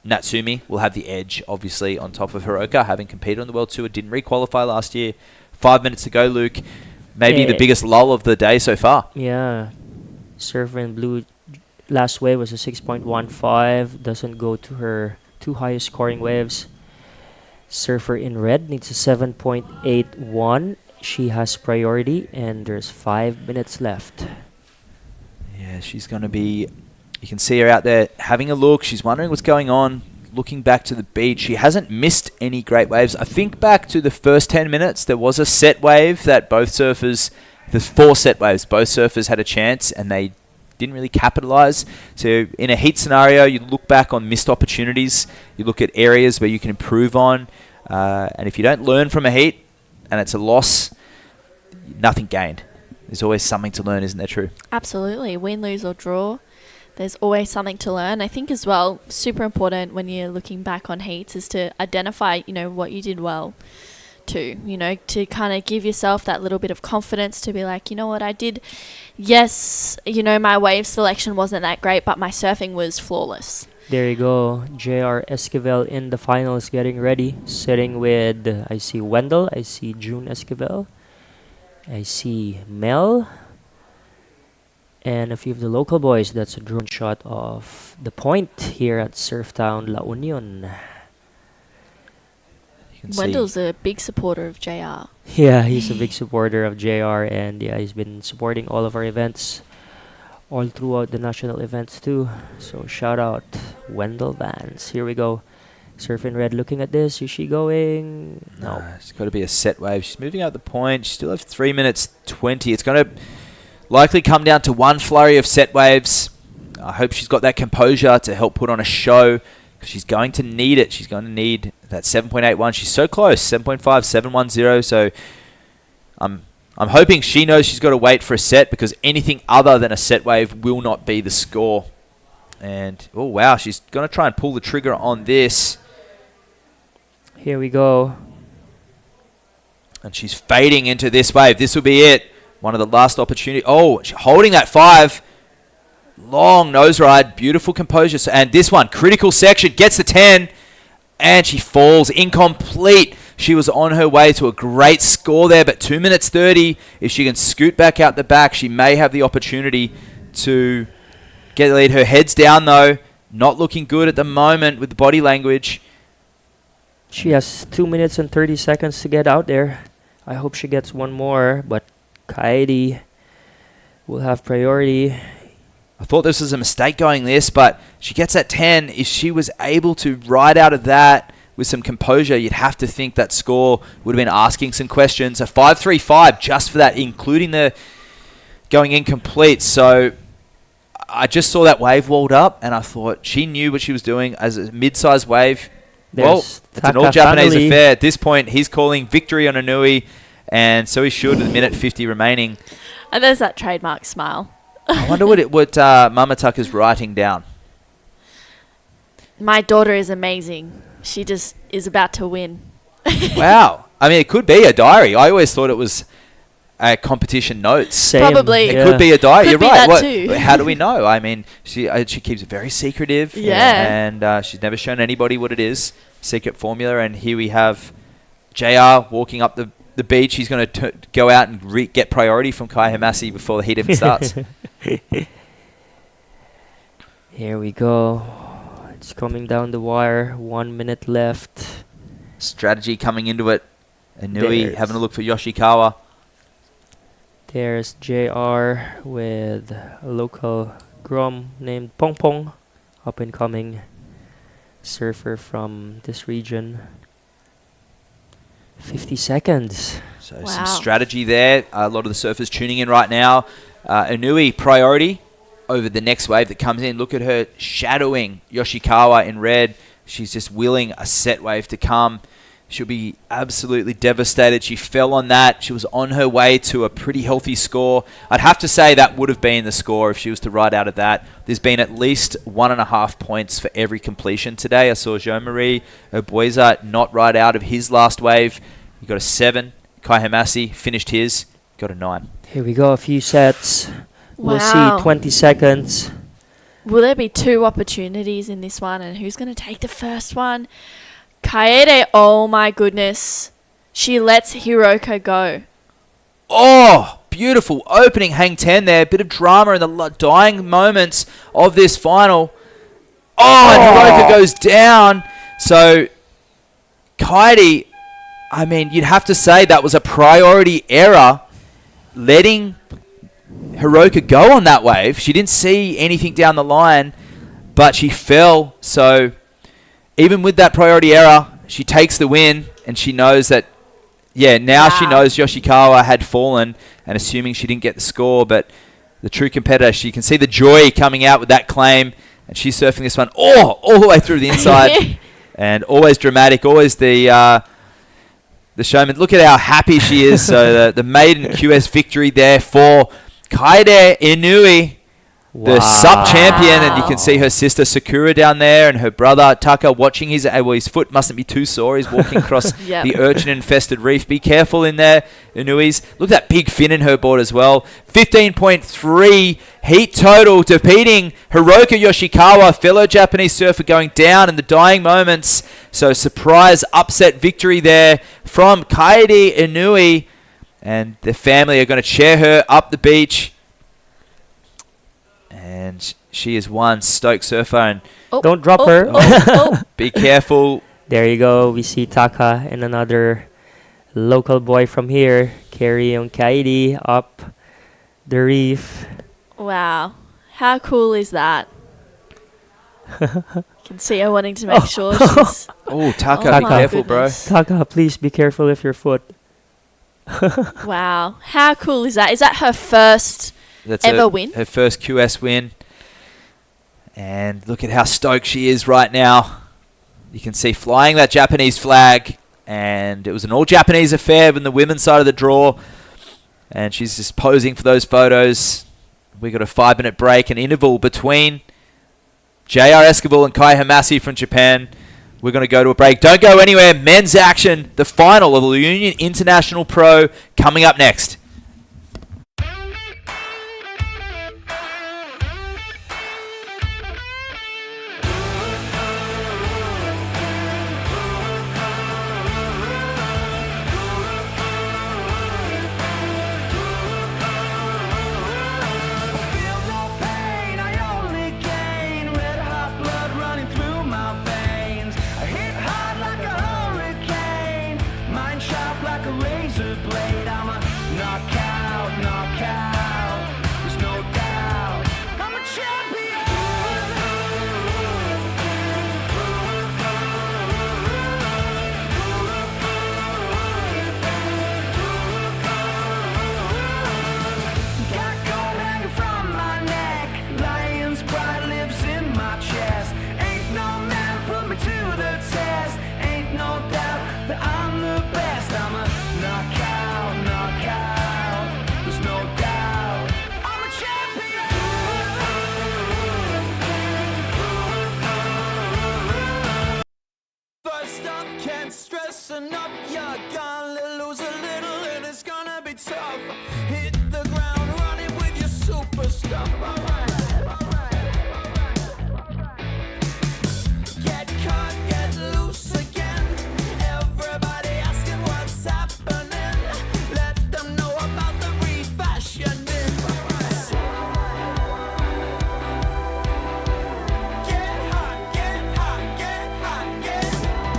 Natsumi will have the edge, obviously, on top of Hiroka, having competed on the World Tour. Didn't re-qualify last year. 5 minutes to go, Luke. Maybe the biggest lull of the day so far.
Yeah. Surfer in blue, last wave was a 6.15. Doesn't go to her two highest scoring waves. Surfer in red needs a 7.81. She has priority, and there's 5 minutes left.
Yeah, she's going to be... You can see her out there having a look. She's wondering what's going on, looking back to the beach. She hasn't missed any great waves. I think back to the first 10 minutes, there was a set wave that both surfers... There's 4 set waves. Both surfers had a chance, and they didn't really capitalize. So in a heat scenario, you look back on missed opportunities. You look at areas where you can improve on. And if you don't learn from a heat, and it's a loss, nothing gained. There's always something to learn, isn't there, True?
Absolutely. Win, lose or draw. There's always something to learn. I think as well, super important when you're looking back on heats is to identify, what you did well too, to kind of give yourself that little bit of confidence to be like, what I did. Yes, my wave selection wasn't that great, but my surfing was flawless.
There you go. JR Esquivel in the finals, getting ready. Sitting with, I see Wendell, I see June Esquivel, I see Mel, and a few of the local boys. That's a drone shot of the point here at Surftown La Union.
Wendell's a big supporter of JR.
Yeah, he's a big supporter of JR, and yeah, he's been supporting all of our events, all throughout the national events too. So shout out Wendell Vance. Here we go. Surfing red looking at this. Is she going? No.
It's got to be a set wave. She's moving out the point. She still has 3 minutes 20. It's going to likely come down to one flurry of set waves. I hope she's got that composure to help put on a show, because she's going to need it. She's going to need that 7.81. She's so close. 7.5, 7.10. So I'm hoping she knows she's got to wait for a set, because anything other than a set wave will not be the score. And, oh, wow, she's going to try and pull the trigger on this.
Here we go.
And she's fading into this wave. This will be it. One of the last opportunities. Oh, she's holding that 5. Long nose ride. Beautiful composure. And this one, critical section, gets the 10. And she falls incomplete. She was on her way to a great score there, but 2 minutes 30. If she can scoot back out the back, she may have the opportunity to get the lead. Her head's down, though. Not looking good at the moment with the body language.
She has 2 minutes and 30 seconds to get out there. I hope she gets one more, but Kaede will have priority.
I thought this was a mistake going this, but she gets that 10. If she was able to ride out of that with some composure, you'd have to think that score would have been asking some questions. A 5.35 just for that, including the going incomplete. So I just saw that wave walled up, and I thought she knew what she was doing as a mid-sized wave. Well, it's an all-Japanese affair. At this point, he's calling victory on Inui, and so he should with a minute 50 remaining.
And there's that trademark smile.
I wonder what Mama Tucker's writing down.
My daughter is amazing. She just is about to win.
Wow. I mean, it could be a diary. I always thought it was a competition notes.
Same.
Probably.
It could be a diary.
Could
You're
be
right.
that too.
How do we know? I mean, she keeps it very secretive.
Yeah.
And she's never shown anybody what it is. Secret formula. And here we have JR walking up the beach. He's going to go out and get priority from Kai Hamasi before the heat even starts.
Here we go. It's coming down the wire. 1 minute left.
Strategy coming into it. Inui having a look for Yoshikawa.
There's JR with a local Grom named Pong Pong. Up and coming surfer from this region. 50 seconds.
So some strategy there. A lot of the surfers tuning in right now. Inui priority over the next wave that comes in. Look at her shadowing Yoshikawa in red. She's just willing a set wave to come. She'll be absolutely devastated. She fell on that. She was on her way to a pretty healthy score. I'd have to say that would have been the score if she was to ride out of that. There's been at least 1.5 points for every completion today. I saw Jean-Marie Oboisa not ride out of his last wave. He got a 7. Kai Hamasi finished his. Got a 9.
Here we go. A few sets. We'll
Wow.
see 20 seconds.
Will there be 2 opportunities in this one? And who's going to take the first one? Kaede, oh my goodness. She lets Hiroka go.
Oh! beautiful opening hang 10 there. Bit of drama in the dying moments of this final. Oh, and Hiroka goes down. So, Kaidi, I mean, you'd have to say that was a priority error, letting Hiroka go on that wave. She didn't see anything down the line, but she fell. So, even with that priority error, she takes the win, and she knows that, now she knows Yoshikawa had fallen, and assuming she didn't get the score, but the true competitor, she can see the joy coming out with that claim, and she's surfing this one all the way through the inside, and always dramatic, always the showman. Look at how happy she is. So the maiden QS victory there for Kaede Inui, the sub-champion, and you can see her sister Sakura down there and her brother Taka watching his foot mustn't be too sore. He's walking across the urchin-infested reef. Be careful in there, Inui's. Look at that big fin in her board as well. 15.3 heat total, defeating Hiroka Yoshikawa, fellow Japanese surfer, going down in the dying moments. So surprise upset victory there from Kaede Inui, and the family are going to cheer her up the beach. And she is one stoked surfer. And
don't drop her.
Be careful.
There you go. We see Taka and another local boy from here carrying Kaidi up the reef.
Wow. How cool is that? You can see her wanting to make sure she's...
Oh, Taka, be careful, bro.
Taka, please be careful with your foot.
Wow. How cool is that? Is that her first... ever win?
Her first QS win. And look at how stoked she is right now. You can see flying that Japanese flag. And it was an all-Japanese affair in the women's side of the draw. And she's just posing for those photos. We got a 5-minute break, an interval between JR Esquivel and Kai Hamasi from Japan. We're going to go to a break. Don't go anywhere. Men's action, the final of the Union International Pro, coming up next.
Enough, you're gonna lose a little and it's gonna be tough. Hit the ground running with your super stuff. Get caught, get loose again. Everybody asking what's happening. Let them know about the refashioning. Get hot, get hot, get hot, get hot.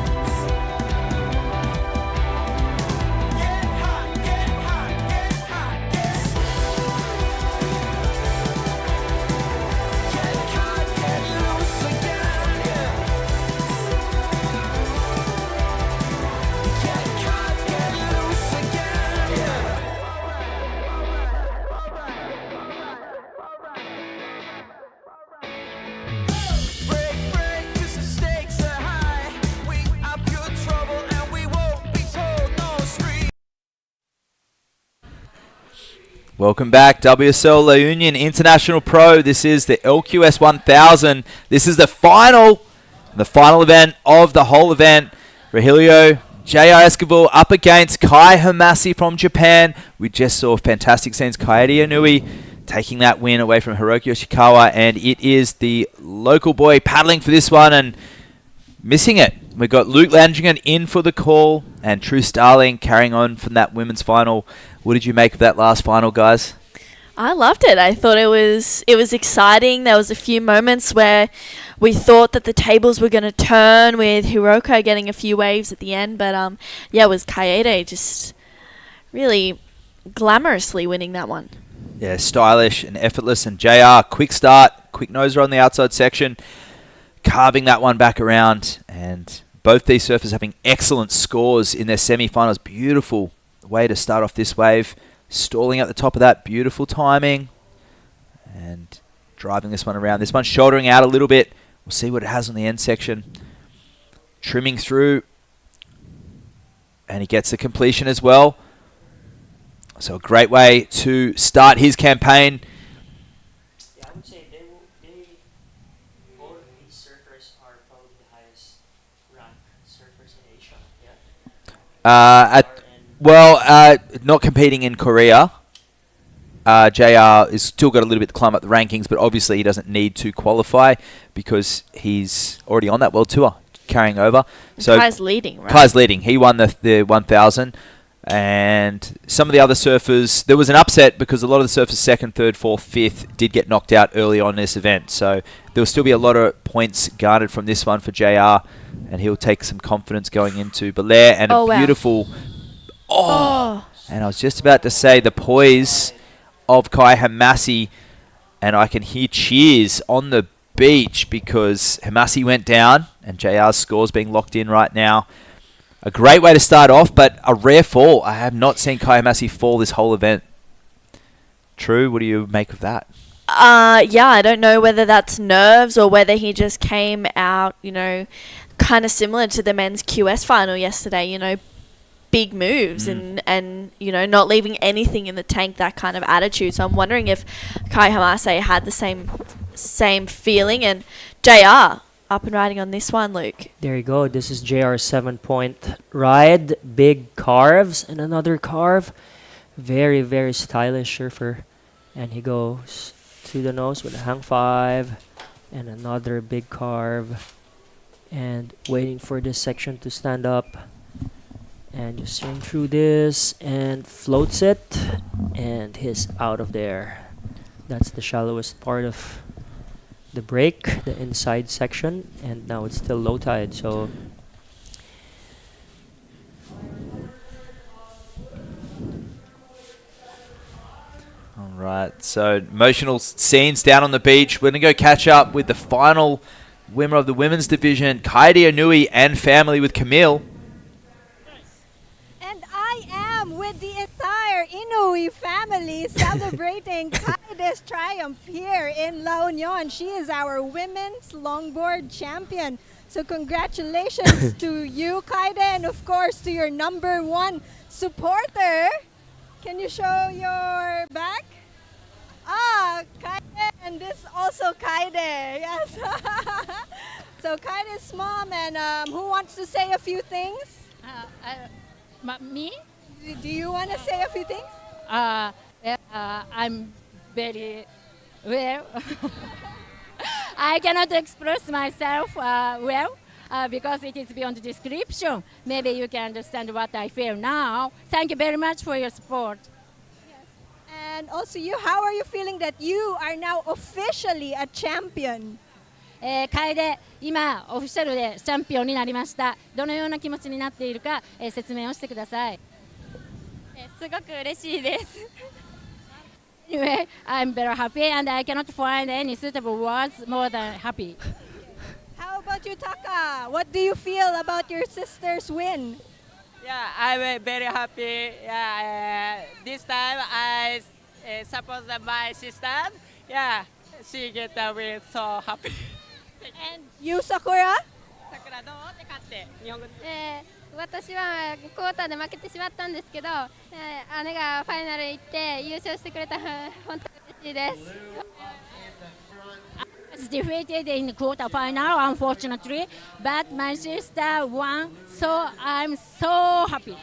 Welcome back, WSL La Union International Pro. This is the LQS 1000. This is the final event of the whole event. Rogelio, JR Esquivel up against Kai Hamasi from Japan. We just saw fantastic scenes. Kaede Inui taking that win away from Hiroki Yoshikawa, and it is the local boy paddling for this one and missing it. We've got Luke Landringen in for the call and True Starling carrying on from that women's final. What did you make of that last final, guys?
I loved it. I thought it was exciting. There was a few moments where we thought that the tables were going to turn with Hiroka getting a few waves at the end, but it was Kaede just really glamorously winning that one.
Yeah, stylish and effortless. And JR, quick start, quick noser on the outside section, carving that one back around. And both these surfers having excellent scores in their semi-finals. Beautiful way to start off this wave. Stalling at the top of that, beautiful timing. And driving this one around. This one shouldering out a little bit. We'll see what it has on the end section. Trimming through. And he gets the completion as well. So a great way to start his campaign.
Yeah, I would say both these surfers are probably the highest ranked surfers in Asia. Yeah.
Not competing in Korea. JR is still got a little bit to climb up the rankings, but obviously he doesn't need to qualify because he's already on that world tour, carrying over. So
Kai's leading, right?
Kai's leading. He won the 1,000. And some of the other surfers, there was an upset because a lot of the surfers 2nd, 3rd, 4th, 5th did get knocked out early on in this event. So there will still be a lot of points garnered from this one for JR, and he'll take some confidence going into Belair and beautiful. And I was just about to say the poise of Kai Hamasi, and I can hear cheers on the beach because Hamasi went down and JR's score's being locked in right now. A great way to start off, but a rare fall. I have not seen Kai Hamasi fall this whole event. True, what do you make of that?
I don't know whether that's nerves or whether he just came out, kind of similar to the men's QS final yesterday, big moves and not leaving anything in the tank, that kind of attitude. So I'm wondering if Kai Hamase had the same feeling. And JR, up and riding on this one, Luke.
There you go. This is JR's 7-point ride. Big carves and another carve. Very, very stylish surfer. And he goes to the nose with a hang 5 and another big carve. And waiting for this section to stand up. And just swing through this and floats it. And he's out of there. That's the shallowest part of the break, the inside section, and now it's still low tide, so
all right, so emotional scenes down on the beach. We're gonna go catch up with the final winner of the women's division, Kaede Onui and family with Camille.
And I am with the entire Inoue family celebrating Kaede's triumph here in La Union. She is our women's longboard champion. So congratulations to you, Kaede, and of course to your #1 supporter. Can you show your back? Kaede, and this also Kaede, yes. So Kaede's mom, and who wants to say a few things?
Me?
Do you want to say a few things?
I'm very well. I cannot express myself well because it is beyond description. Maybe you can understand what I feel now. Thank you very much for your support.
Yes. And also how are you feeling that you are now officially a champion?
楓、今オフィシャルでチャンピオンになりました。どのような気持ちになっているか、説明をしてください。
すごく嬉しいです。
Anyway, I'm very happy and I cannot find any suitable words more than happy.
How about you, Taka? What do you feel about your sister's win?
Yeah, I'm very happy. This time I support my sister. Yeah, she get the win, so happy.
And you, Sakura?
桜どうって勝って日本語で。
私はクォーターで負けてしまったんですけど、姉がファイナル行って優勝してくれた本当に嬉しいです。
I was defeated in the quarterfinal, unfortunately, but my sister won, so I'm so happy.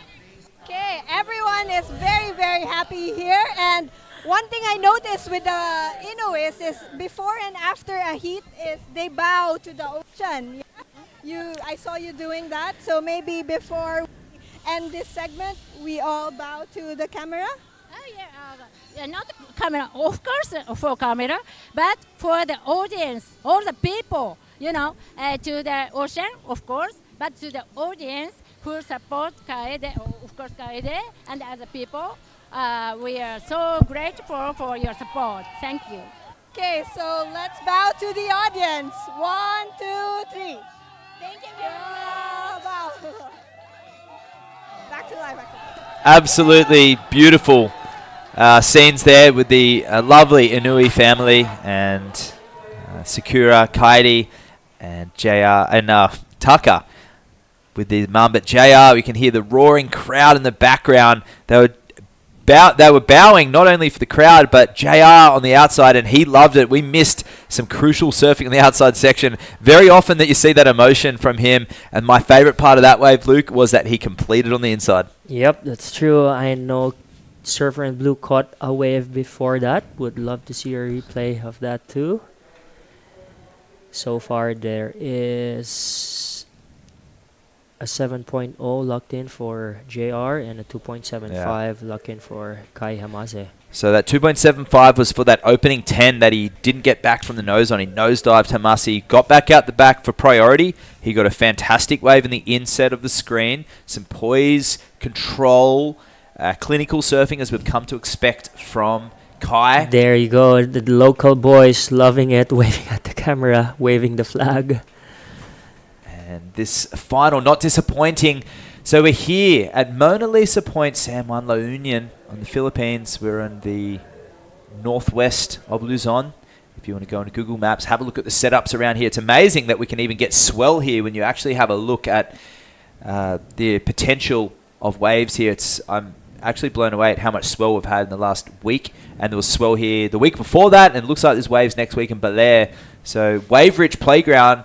Okay, everyone is very, very happy here. And one thing I noticed with the Inoue is before and after a heat is they bow to the ocean. Yeah? I saw you doing that. So maybe before we end this segment, we all bow to the camera.
Oh yeah, not camera, of course, for camera, but for the audience, all the people, to the ocean, of course, but to the audience who support Kaede, of course, Kaede and other people. We are so grateful for your support. Thank you.
Okay, so let's bow to the audience. 1, 2, 3. Thank you very much. Bow. Back to life.
Absolutely beautiful scenes there with the lovely Inui family and Sakura, Kaidi, and JR and Tucker with the mum. But JR, we can hear the roaring crowd in the background. They were bowing not only for the crowd, but JR on the outside, and he loved it. We missed some crucial surfing in the outside section. Very often that you see that emotion from him, and my favourite part of that wave, Luke, was that he completed on the inside.
Yep, that's true. I know Surfer in Blue caught a wave before that. Would love to see a replay of that too. So far, there is a 7.0 locked in for JR and a 2.75 locked in for Kai Hamase.
So that 2.75 was for that opening 10 that he didn't get back from the nose on. He nosedived Hamasi, got back out the back for priority. He got a fantastic wave in the inset of the screen. Some poise, control, clinical surfing as we've come to expect from Kai.
There you go. The local boys loving it, waving at the camera, waving the flag.
And this final, not disappointing. So we're here at Mona Lisa Point, San Juan La Union on the Philippines. We're in the northwest of Luzon. If you want to go into Google Maps, have a look at the setups around here. It's amazing that we can even get swell here when you actually have a look at the potential of waves here. I'm actually blown away at how much swell we've had in the last week. And there was swell here the week before that, and it looks like there's waves next week in Belair. So wave-rich playground.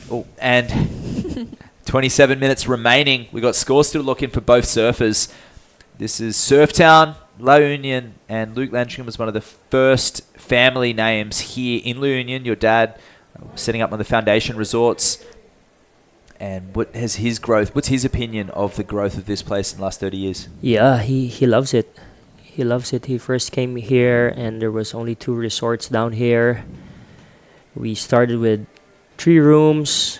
Oh, and 27 minutes remaining. We got scores still looking for both surfers. This is Surftown, La Union, and Luke Landstrom was one of the first family names here in La Union. Your dad setting up one of the foundation resorts. And what has his growth? What's his opinion of the growth of this place in the last 30 years?
Yeah, he loves it. He loves it. He first came here, and there was only 2 resorts down here. We started with 3 rooms.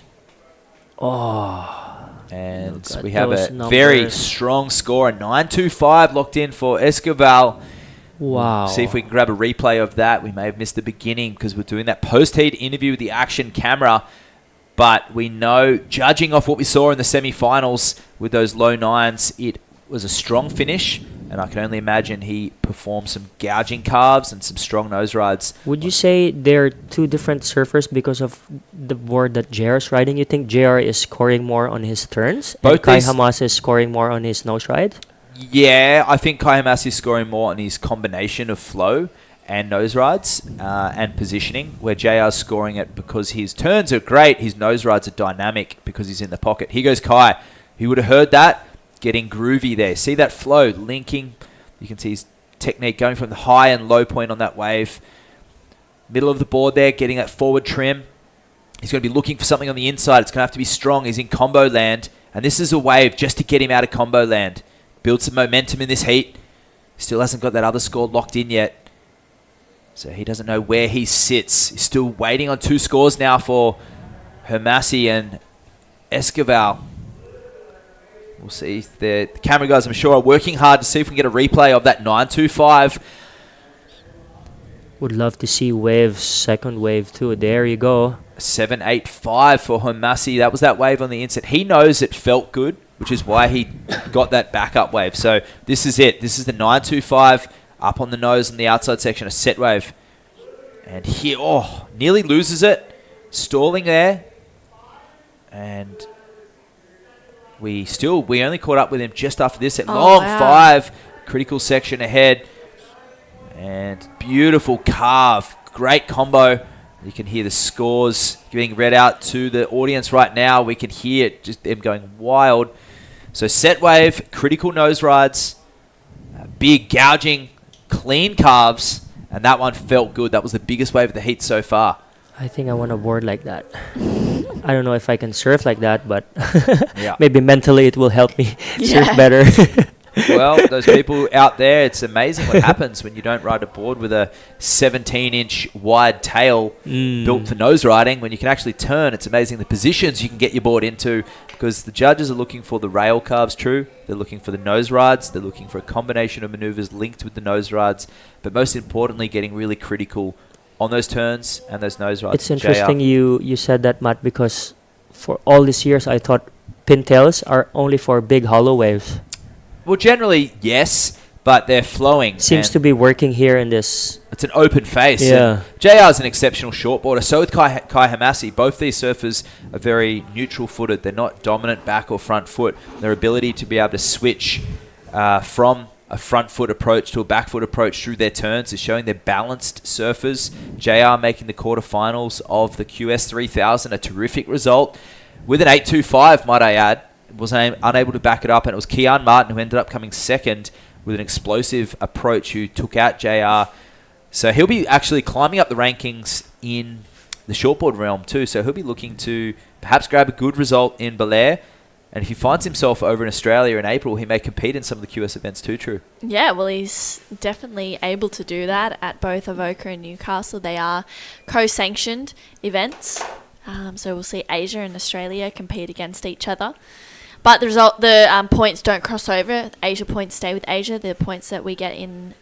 And we have a very strong score, a 9.25 locked in for Esquivel.
Wow.
We'll see if we can grab a replay of that. We may have missed the beginning because we're doing that post-heat interview with the action camera. But we know, judging off what we saw in the semifinals with those low 9s, it was a strong finish. And I can only imagine he performed some gouging carves and some strong nose rides.
Would you say they're 2 different surfers because of the board that JR is riding? You think JR is scoring more on his turns? And Kai Hamase is scoring more on his nose ride?
Yeah, I think Kai Hamase is scoring more on his combination of flow and nose rides and positioning, where JR is scoring it because his turns are great, his nose rides are dynamic because he's in the pocket. Here goes Kai. He would have heard that. Getting groovy there. See that flow linking. You can see his technique going from the high and low point on that wave. Middle of the board there, getting that forward trim. He's going to be looking for something on the inside. It's going to have to be strong. He's in combo land. And this is a wave just to get him out of combo land. Build some momentum in this heat. Still hasn't got that other score locked in yet. So he doesn't know where he sits. He's still waiting on 2 scores now for Hermasi and Esquivel. We'll see. The camera guys, I'm sure, are working hard to see if we can get a replay of that 9.25.
Would love to see waves, second wave too. There you go.
7.85 for Homasi. That was that wave on the inset. He knows it felt good, which is why he got that backup wave. So this is it. This is the 9.25 up on the nose in the outside section, a set wave. And here, nearly loses it. Stalling there. And we only caught up with him just after this at long 5. Critical section ahead. And beautiful carve. Great combo. You can hear the scores being read out to the audience right now. We can hear it, just them going wild. So set wave, critical nose rides, big gouging, clean carves, and that one felt good. That was the biggest wave of the heat so far.
I think I want a board like that. I don't know if I can surf like that, but
Yeah.
maybe mentally it will help me
Yeah.
surf better.
Well, those people out there, it's amazing what happens when you don't ride a board with a 17-inch wide tail built for nose riding. When you can actually turn, it's amazing the positions you can get your board into, because the judges are looking for the rail carves true. They're looking for the nose rides. They're looking for a combination of maneuvers linked with the nose rides, but most importantly, getting really critical on those turns and those nose rides.
It's interesting you said that, Matt, because for all these years I thought pintails are only for big hollow waves.
Well, generally, yes, but they're flowing.
Seems
and
to be working here in this.
It's an open face.
Yeah.
JR is an exceptional shortboarder. So is Kai Hamasi. Both these surfers are very neutral-footed. They're not dominant back or front foot. Their ability to be able to switch from a front foot approach to a back foot approach through their turns is showing they're balanced surfers. JR making the quarterfinals of the QS 3000, a terrific result with an 8.25, might I add. Was unable to back it up, and it was Kean Martin who ended up coming second with an explosive approach who took out JR. So he'll be actually climbing up the rankings in the shortboard realm too. So he'll be looking to perhaps grab a good result in Belair. And if he finds himself over in Australia in April, he may compete in some of the QS events too, True.
Yeah, well, he's definitely able to do that at both Avoca and Newcastle. They are co-sanctioned events. So we'll see Asia and Australia compete against each other. But the points don't cross over. Asia points stay with Asia. The points that we get in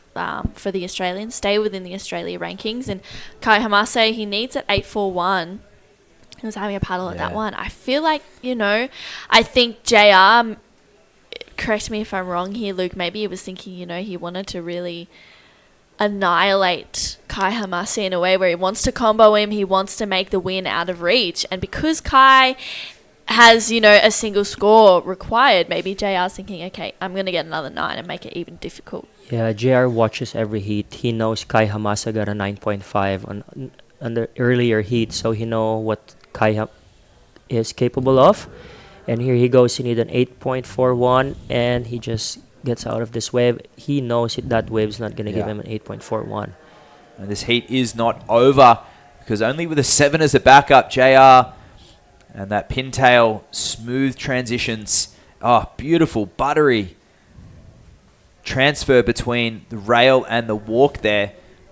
for the Australians stay within the Australia rankings. And Kai Hamase, he needs at 8.41. He was having a paddle at that one. I feel like, I think JR, correct me if I'm wrong here, Luke, maybe he was thinking, he wanted to really annihilate Kai Hamase in a way where he wants to combo him, he wants to make the win out of reach. And because Kai has, a single score required, maybe JR's thinking, okay, I'm going to get another 9 and make it even difficult.
Yeah, JR watches every heat. He knows Kai Hamasa got a 9.5 on the earlier heat, so he know what Kai is capable of. And here he goes, he need an 8.41, and he just gets out of this wave. He knows that wave's not going to give him an 8.41.
And this heat is not over, because only with a 7 as a backup, JR and that pintail, smooth transitions. Oh, beautiful, buttery transfer between the rail and the walk there.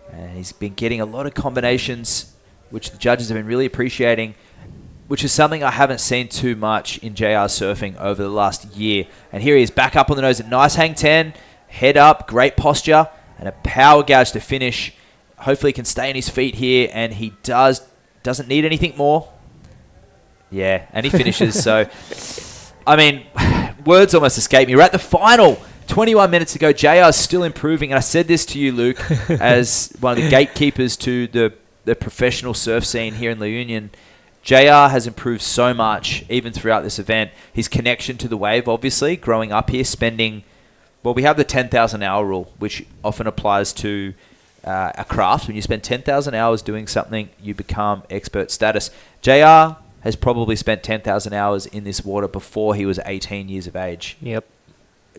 And he's been getting a lot of combinations, which the judges have been really appreciating, which is something I haven't seen too much in JR surfing over the last year. And here he is back up on the nose. A nice hang 10, head up, great posture, and a power gouge to finish. Hopefully he can stay on his feet here, and he doesn't need anything more. Yeah, and he finishes. So, I mean, words almost escape me. We're at the final. 21 minutes ago, JR is still improving. And I said this to you, Luke, as one of the gatekeepers to the professional surf scene here in La Union. JR has improved so much, even throughout this event. His connection to the wave, obviously, growing up here, we have the 10,000 hour rule, which often applies to a craft. When you spend 10,000 hours doing something, you become expert status. JR has probably spent 10,000 hours in this water before he was 18 years of age.
Yep.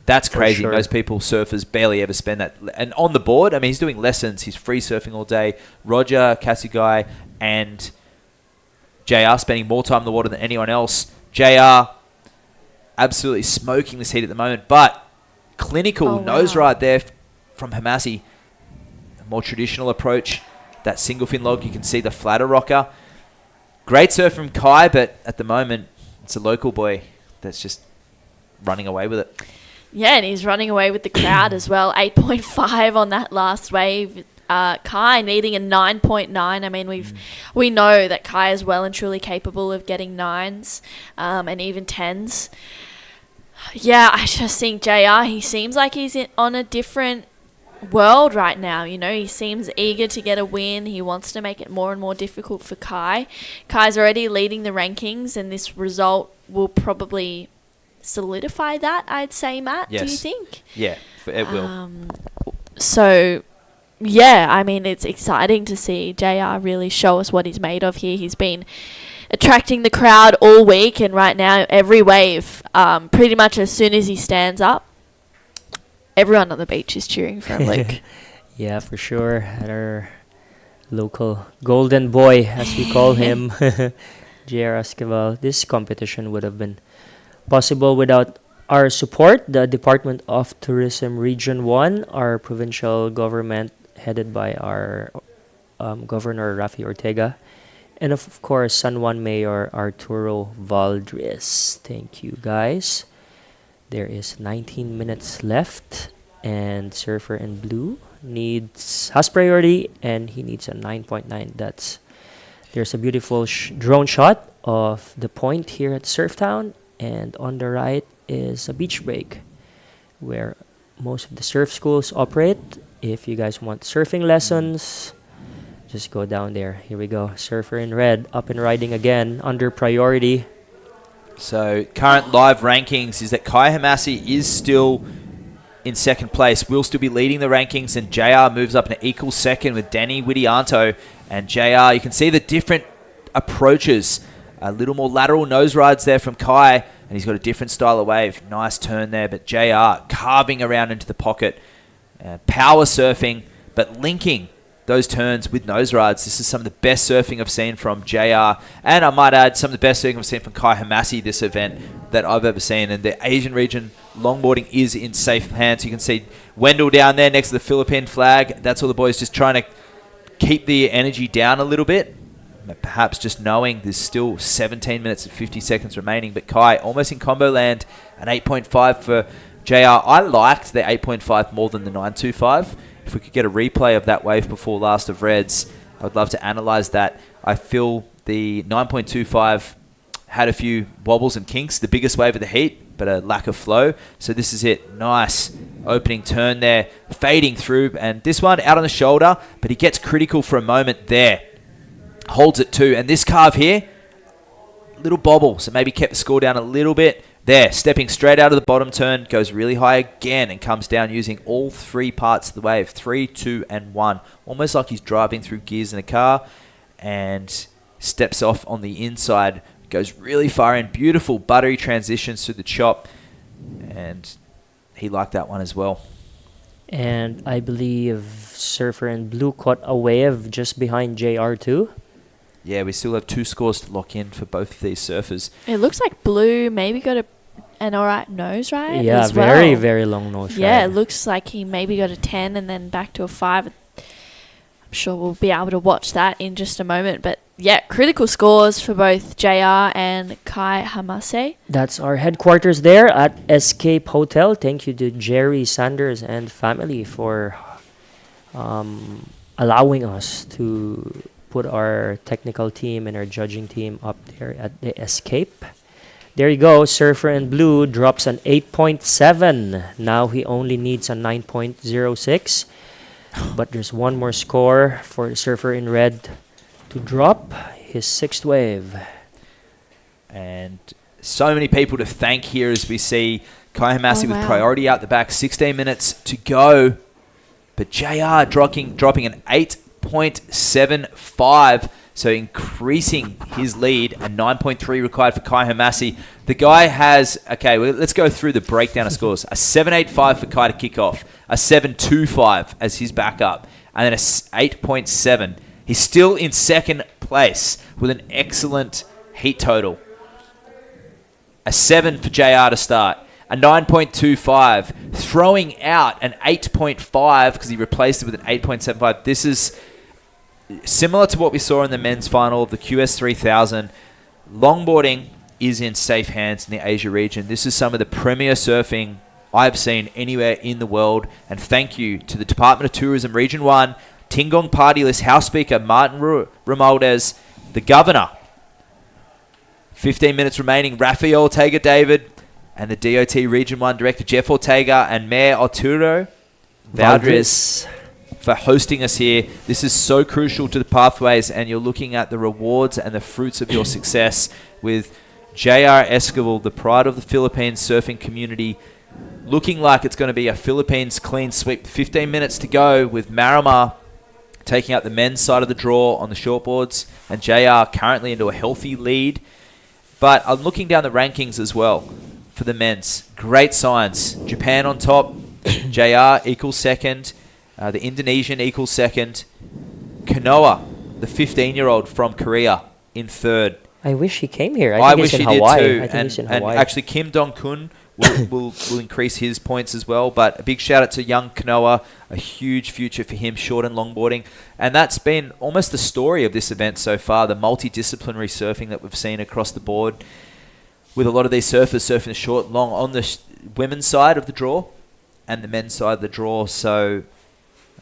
That's crazy.
Sure.
Most people, surfers, barely ever spend that. And on the board, I mean, he's doing lessons. He's free surfing all day. Roger, Kasugai, and JR spending more time in the water than anyone else. JR absolutely smoking this heat at the moment, but clinical nose ride there from Hamasi. A more traditional approach. That single fin log, you can see the flatter rocker. Great surf from Kai, but at the moment, it's a local boy that's just running away with it.
Yeah, and he's running away with the crowd as well. 8.5 on that last wave. Kai needing a 9.9. I mean, we know that Kai is well and truly capable of getting 9s and even 10s. Yeah, I just think JR, he seems like he's on a different world right now. He seems eager to get a win. He wants to make it more and more difficult for Kai. Kai's already leading the rankings, and this result will probably solidify that, I'd say, Matt.
Yes.
Do you think?
Yeah, it will.
So, yeah, I mean, it's exciting to see JR really show us what he's made of here. He's been attracting the crowd all week, and right now, every wave, pretty much as soon as he stands up, everyone on the beach is cheering for him, Luke.
Yeah, for sure. At our local golden boy, as we call him. JR Esquivel. This competition would have been possible without our support, the Department of Tourism Region 1, our provincial government headed by our Governor Rafi Ortega, and of course San Juan Mayor Arturo Valdres. Thank you guys. There is 19 minutes left, and Surfer in Blue has priority, and he needs a 9.9. There's a beautiful drone shot of the point here at Surftown, and on the right is a beach break where most of the surf schools operate. If you guys want surfing lessons, just go down there. Here we go. Surfer in red, up and riding again, under priority.
So current live rankings is that Kai Hamasi is still in second place. We'll still be leading the rankings, and JR moves up in an equal second with Danny Widianto. And JR, you can see the different approaches. A little more lateral nose rides there from Kai, and he's got a different style of wave. Nice turn there, but JR carving around into the pocket. Power surfing, but linking those turns with nose rides. This is some of the best surfing I've seen from JR. And I might add, some of the best surfing I've seen from Kai Hamasi this event that I've ever seen. And the Asian region longboarding is in safe hands. You can see Wendell down there next to the Philippine flag. That's all the boys just trying to keep the energy down a little bit. Perhaps just knowing there's still 17 minutes and 50 seconds remaining. But Kai almost in combo land, an 8.5 for JR. I liked the 8.5 more than the 9.25. If we could get a replay of that wave before last of Reds, I would love to analyze that. I feel the 9.25 had a few wobbles and kinks, the biggest wave of the heat, but a lack of flow. So this is it. Nice opening turn there, fading through. And this one out on the shoulder, but he gets critical for a moment there. Holds it too. And this carve here, little bobble, so maybe kept the score down a little bit. There, stepping straight out of the bottom turn, goes really high again and comes down using all three parts of the wave, 3, 2, and 1. Almost like he's driving through gears in a car, and steps off on the inside, goes really far in. Beautiful buttery transitions through the chop, and he liked that one as well.
And I believe Surfer in Blue caught a wave just behind JR too.
Yeah, we still have 2 scores to lock in for both of these surfers.
It looks like Blue maybe got an alright nose ride.
Yeah,
as
very,
well.
very long nose ride.
Yeah, it looks like he maybe got a 10 and then back to a 5. I'm sure we'll be able to watch that in just a moment. But yeah, critical scores for both JR and Kai Hamase.
That's our headquarters there at Escape Hotel. Thank you to Jerry Sanders and family for allowing us to put our technical team and our judging team up there at the Escape. There you go. Surfer in Blue drops an 8.7. Now he only needs a 9.06. But there's one more score for the Surfer in Red to drop his 6th wave.
And so many people to thank here as we see Kai Hamasi with priority out the back. 16 minutes to go. But JR dropping an 8.75. So increasing his lead, a 9.3 required for Kai Hamasi. The guy has, okay, well, let's go through the breakdown of scores. A 7.85 for Kai to kick off, a 7.25 as his backup, and then a 8.7. He's still in second place with an excellent heat total. A 7 for JR to start, a 9.25, throwing out an 8.5 because he replaced it with an 8.75. This is similar to what we saw in the men's final of the QS 3000. Longboarding is in safe hands in the Asia region. This is some of the premier surfing I've seen anywhere in the world. And thank you to the Department of Tourism Region 1, Tingog Party List House Speaker Martin Romualdez, the Governor. 15 minutes remaining, Rafael Ortega David, and the DOT Region 1 Director Jeff Ortega and Mayor Arturo Valdres for hosting us here. This is so crucial to the pathways, and you're looking at the rewards and the fruits of your success with JR Esquivel, the pride of the Philippines surfing community, looking like it's going to be a Philippines clean sweep. 15 minutes to go with Marimar taking out the men's side of the draw on the shortboards, and JR currently into a healthy lead. But I'm looking down the rankings as well for the men's. Great signs. Japan on top, JR equals second. The Indonesian equals second. Kanoa, the 15-year-old from Korea, in third.
I wish he came here.
I
think
wish
he's
he
in Hawaii.
did too.
I think
And,
he's in
and
Hawaii.
actually, Kim Dong-kun will increase his points as well. But a big shout out to young Kanoa, a huge future for him, short and longboarding. And that's been almost the story of this event so far, the multidisciplinary surfing that we've seen across the board, with a lot of these surfers surfing the short and long on the women's side of the draw and the men's side of the draw. So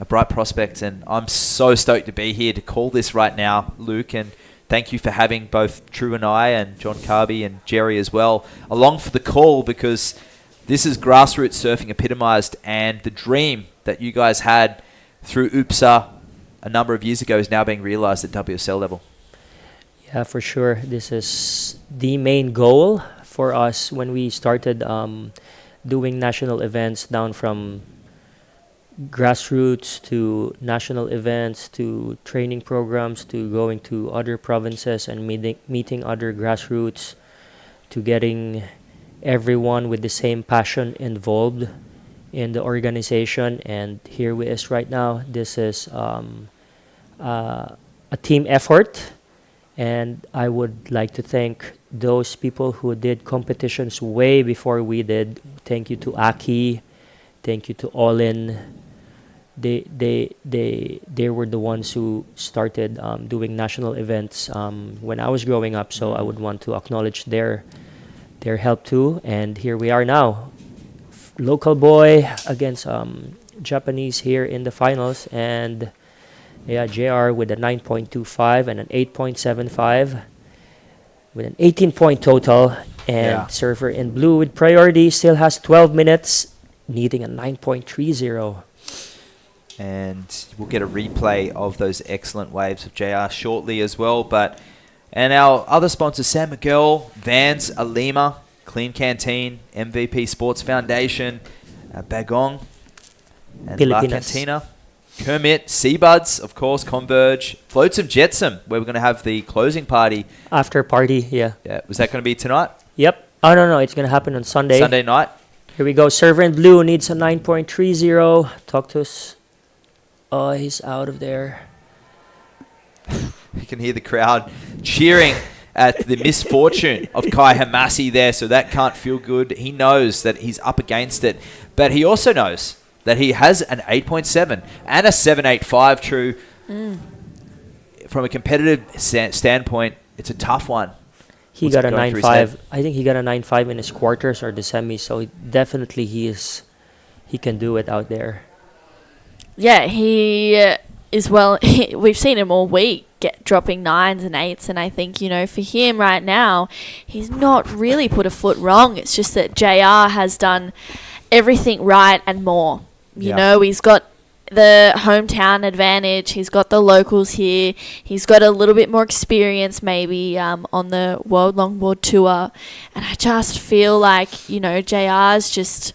a bright prospect, and I'm so stoked to be here to call this right now, Luke, and thank you for having both Drew and I and John Carby and Jerry as well along for the call, because this is grassroots surfing epitomised, and the dream that you guys had through OOPSA a number of years ago is now being realised at WSL level.
Yeah, for sure. This is the main goal for us when we started doing national events, down from grassroots to national events to training programs to going to other provinces and meeting other grassroots, to getting everyone with the same passion involved in the organization. And here we is right now. This is a team effort, and I would like to thank those people who did competitions way before we did. Thank you to Aki, thank you to Olin. They were the ones who started doing national events when I was growing up, so I would want to acknowledge their help too. And here we are now, local boy against Japanese here in the finals, and yeah, JR with a 9.25 and an 8.75 with an 18-point total, and surfer in blue with priority still has 12 minutes, needing a 9.30.
And we'll get a replay of those excellent waves of JR shortly as well. And our other sponsors, San Miguel, Vans, Alima, Clean Canteen, MVP Sports Foundation, Bagong, and La
Pilipinas.
Cantina, Kermit, Seabuds, of course, Converge, Floats of Jetsam, where we're going to have the closing party.
After party, yeah.
Yeah, was that going to be tonight?
Yep. Oh, no, it's going to happen on Sunday.
Sunday night?
Here we go. Server in blue needs a 9.30. Talk to us. Oh, he's out of there.
You can hear the crowd cheering at the misfortune of Kai Hamasi there, so that can't feel good. He knows that he's up against it, but he also knows that he has an 8.7 and a 7.85 true. From a competitive standpoint, it's a tough one.
He got a 9.5. I think he got a 9.5 in his quarters or the semis, so definitely he can do it out there.
Yeah, he is well. We've seen him all week dropping 9s and 8s, and I think, for him right now, he's not really put a foot wrong. It's just that JR has done everything right and more. You know, he's got the hometown advantage. He's got the locals here. He's got a little bit more experience maybe on the World Longboard Tour. And I just feel like, JR's just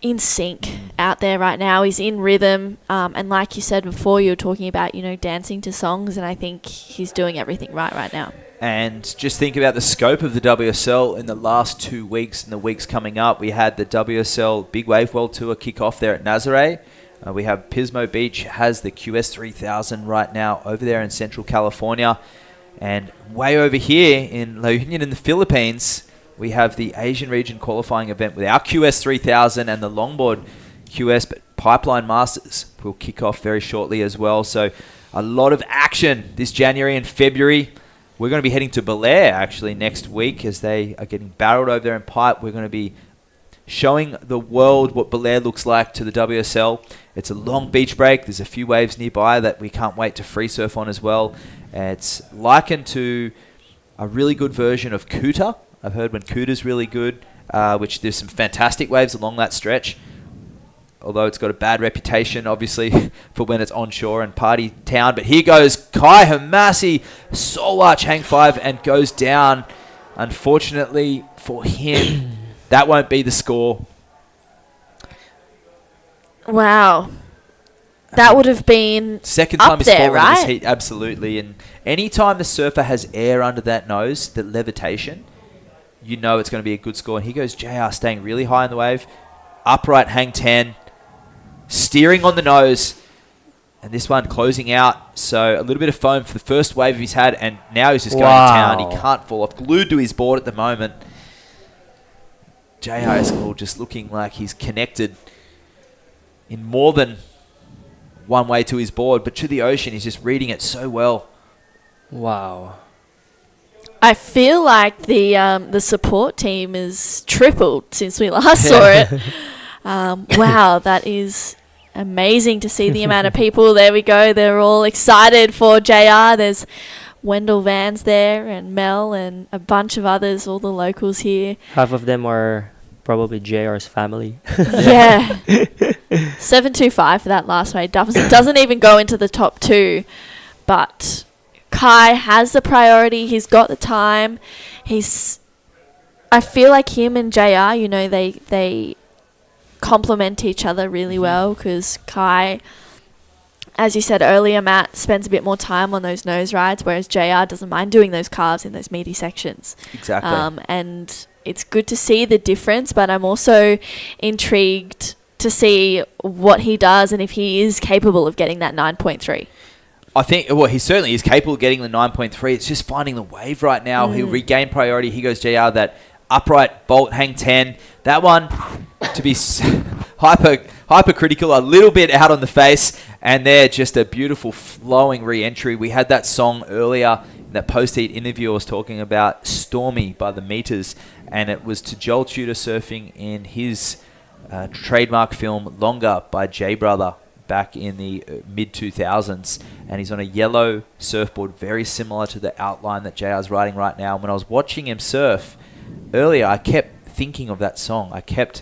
in sync out there right now. He's in rhythm. And like you said before, you were talking about, dancing to songs. And I think he's doing everything right now.
And just think about the scope of the WSL in the last 2 weeks and the weeks coming up. We had the WSL Big Wave World Tour kick off there at Nazare. We have Pismo Beach has the QS 3000 right now over there in Central California. And way over here in La Union in the Philippines, we have the Asian region qualifying event with our QS 3000 and the longboard QS, but Pipeline Masters will kick off very shortly as well. So a lot of action this January and February. We're going to be heading to Belair actually next week as they are getting barreled over there in Pipe. We're going to be showing the world what Belair looks like to the WSL. It's a long beach break. There's a few waves nearby that we can't wait to free surf on as well. It's likened to a really good version of Kuta. I've heard when Kuta's really good, which there's some fantastic waves along that stretch. Although it's got a bad reputation, obviously, for when it's onshore and party town. But here goes Kai Hamasi, soul arch hang 5, and goes down. Unfortunately for him, that won't be the score.
Wow. That would have been
second time
up
he's
there,
fallen
right?
in this heat, absolutely. And any time the surfer has air under that nose, the levitation, you know it's going to be a good score. And here goes JR staying really high in the wave. Upright hang 10. Steering on the nose. And this one closing out, so a little bit of foam for the first wave he's had, and now he's just going to town. He can't fall off. Glued to his board at the moment. J.R. Esquivel just looking like he's connected in more than one way to his board, but to the ocean, he's just reading it so well.
Wow. I feel like the support team is tripled since we last saw it. Wow, that is amazing to see the amount of people. There we go. They're all excited for JR. There's Wendell Vans there and Mel and a bunch of others, all the locals here.
Half of them are probably JR's family.
Yeah. 725 for that last wave. Doesn't even go into the top two. But Kai has the priority. He's got the time. I feel like him and JR, you know, they complement each other really well, because Kai, as you said earlier, Matt, spends a bit more time on those nose rides, whereas JR doesn't mind doing those carves in those meaty sections.
Exactly.
And it's good to see the difference, but I'm also intrigued to see what he does and if he is capable of getting that 9.3.
I think, well, he certainly is capable of getting the 9.3. It's just finding the wave right now. He'll regain priority. He goes JR, that upright bolt hang 10. That one, to be hypercritical, a little bit out on the face, and they're just a beautiful flowing re-entry. We had that song earlier in that post-heat interview I was talking about, Stormy by the Meters, and it was to Joel Tudor surfing in his trademark film Longer by J Brother back in the mid-2000s, and he's on a yellow surfboard very similar to the outline that JR's riding right now. And when I was watching him surf earlier, I kept thinking of that song. I kept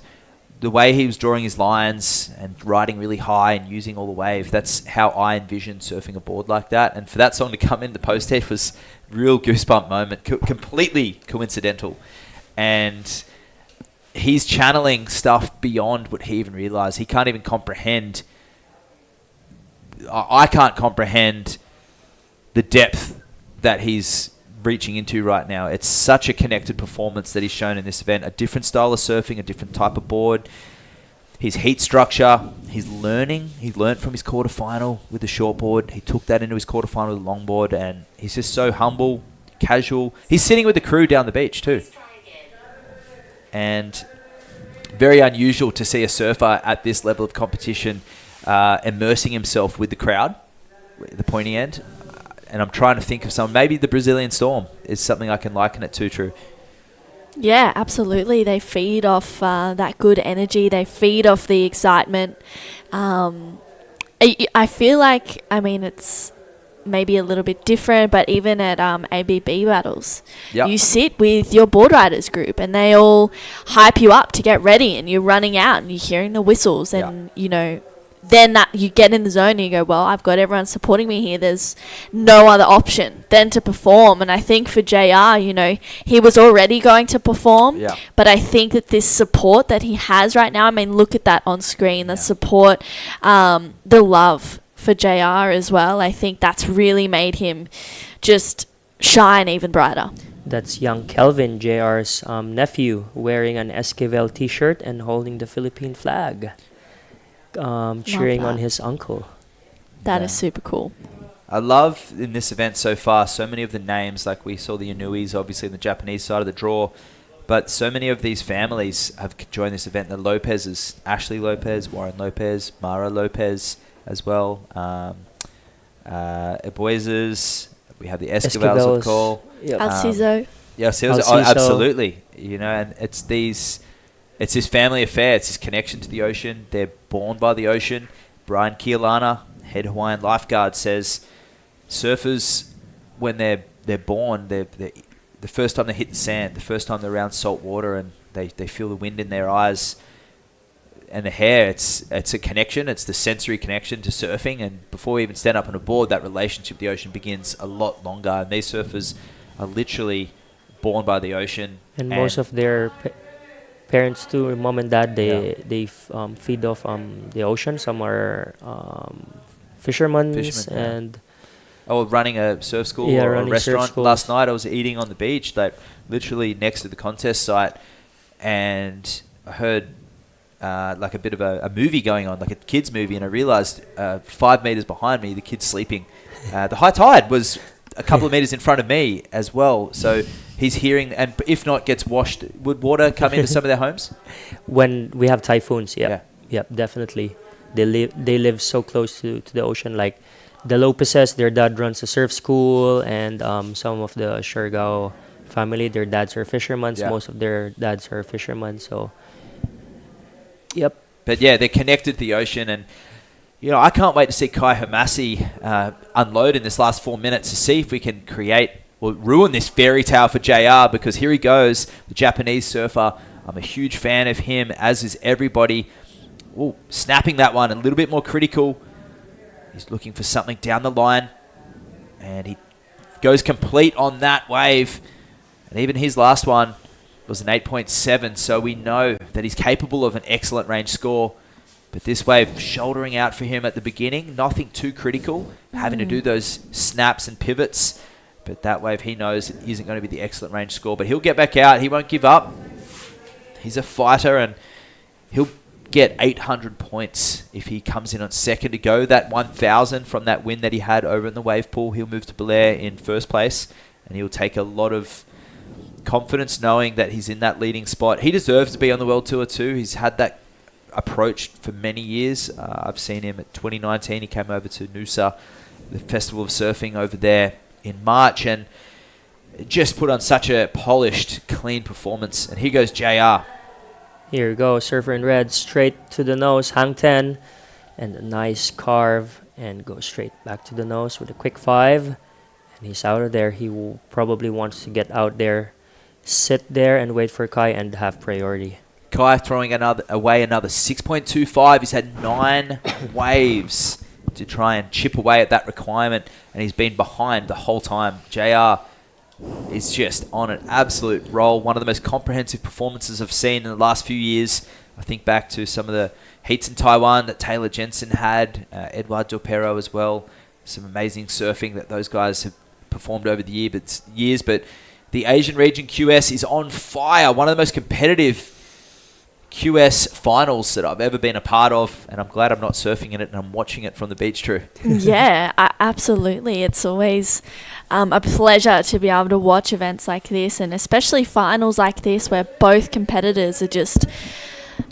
the way he was drawing his lines and riding really high and using all the wave. That's how I envisioned surfing a board like that. And for that song to come in the post-heat was real goosebump moment, completely coincidental. And he's channeling stuff beyond what he even realized. He can't even comprehend. I can't comprehend the depth that he's reaching into right now. It's such a connected performance that he's shown in this event. A different style of surfing, a different type of board. His heat structure, he's learning. He learned from his quarterfinal with the shortboard. He took that into his quarterfinal with the longboard, and he's just so humble, casual. He's sitting with the crew down the beach too. And very unusual to see a surfer at this level of competition immersing himself with the crowd, the pointy end. And I'm trying to think of some. Maybe the Brazilian Storm is something I can liken it to, True.
Yeah, absolutely. They feed off that good energy. They feed off the excitement. I feel like, I mean, it's maybe a little bit different, but even at ABB battles, you sit with your board riders group and they all hype you up to get ready, and you're running out and you're hearing the whistles, and you know, then that you get in the zone and you go, well, I've got everyone supporting me here. There's no other option than to perform. And I think for JR, you know, he was already going to perform, but I think that this support that he has right now, I mean, look at that on screen, the support, the love for JR as well. I think that's really made him just shine even brighter.
That's young Kelvin, JR's nephew, wearing an Esquivel t-shirt and holding the Philippine flag. Cheering on his uncle.
That is super cool.
I love in this event so far so many of the names, like we saw the Inuis obviously on the Japanese side of the draw, but so many of these families have joined this event. The Lopez's, Ashley Lopez, Warren Lopez, Mara Lopez as well, Eboises, we have the Esquivels of course.
Alciso.
Absolutely. You know, and it's this family affair. It's this connection to the ocean. They're born by the ocean. Brian Kealana, head Hawaiian lifeguard, says surfers, when they're born, they're the first time they hit the sand, the first time they're around salt water, and they feel the wind in their eyes and the hair. It's a connection. It's the sensory connection to surfing. And before we even stand up on a board, that relationship with the ocean begins a lot longer. And these surfers are literally born by the ocean.
And most of their parents too, mom and dad, they feed off the ocean. Some are fishermen and
running a surf school or a restaurant. Last night I was eating on the beach, like literally next to the contest site, and I heard like a bit of a movie going on, like a kids movie, and I realised 5 metres behind me, the kid's sleeping. The high tide was a couple of metres in front of me as well, so he's hearing, and if not, gets washed. Would water come into some of their homes?
When we have typhoons, yep, definitely. They live so close to the ocean. Like the Lopezes, their dad runs a surf school, and some of the Siargao family, their dads are fishermen.
Yeah.
Most of their dads are fishermen. So, yep.
But yeah, they're connected to the ocean, and you know, I can't wait to see Kai Hamasi unload in this last 4 minutes to see if we can create or ruin this fairy tale for JR, because here he goes, the Japanese surfer. I'm a huge fan of him, as is everybody. Ooh, snapping that one, a little bit more critical. He's looking for something down the line, and he goes complete on that wave. And even his last one was an 8.7, so we know that he's capable of an excellent range score. But this wave shouldering out for him at the beginning, nothing too critical, having to do those snaps and pivots. But that wave, he knows, isn't going to be the excellent range score. But he'll get back out. He won't give up. He's a fighter, and he'll get 800 points if he comes in on second to go. That 1,000 from that win that he had over in the wave pool, he'll move to Belair in first place, and he'll take a lot of confidence knowing that he's in that leading spot. He deserves to be on the World Tour too. He's had that approach for many years. I've seen him at 2019. He came over to Noosa, the Festival of Surfing over there in March, and just put on such a polished, clean performance. And here goes JR.
Here we go, surfer in red, straight to the nose, hang 10, and a nice carve, and go straight back to the nose with a quick 5, and he's out of there. He will probably wants to get out there, sit there, and wait for Kai and have priority.
Kai throwing away another 6.25. He's had 9 waves to try and chip away at that requirement, and he's been behind the whole time. JR is just on an absolute roll. One of the most comprehensive performances I've seen in the last few years. I think back to some of the heats in Taiwan that Taylor Jensen had, Edouard Dopero as well. Some amazing surfing that those guys have performed over the years. But the Asian region QS is on fire. One of the most competitive QS finals that I've ever been a part of, and I'm glad I'm not surfing in it and I'm watching it from the beach, True.
Yeah, absolutely. It's always a pleasure to be able to watch events like this, and especially finals like this where both competitors are just,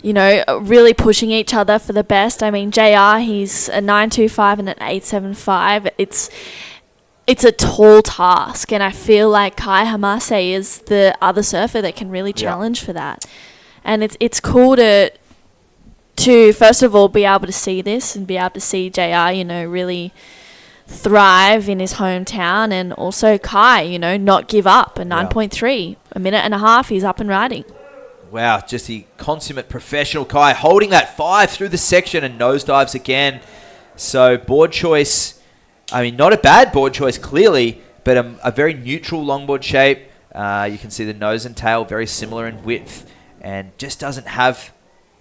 you know, really pushing each other for the best. I mean, JR, he's a 9.25 and an 8.75. It's a tall task, and I feel like Kai Hamase is the other surfer that can really challenge for that. And it's cool to first of all be able to see this and be able to see JR, you know, really thrive in his hometown, and also Kai, you know, not give up. A 9.3, a minute and a half, he's up and riding.
Wow, just the consummate professional Kai holding that 5 through the section and nosedives again. So board choice, I mean, not a bad board choice clearly, but a very neutral longboard shape. You can see the nose and tail very similar in width, and just doesn't have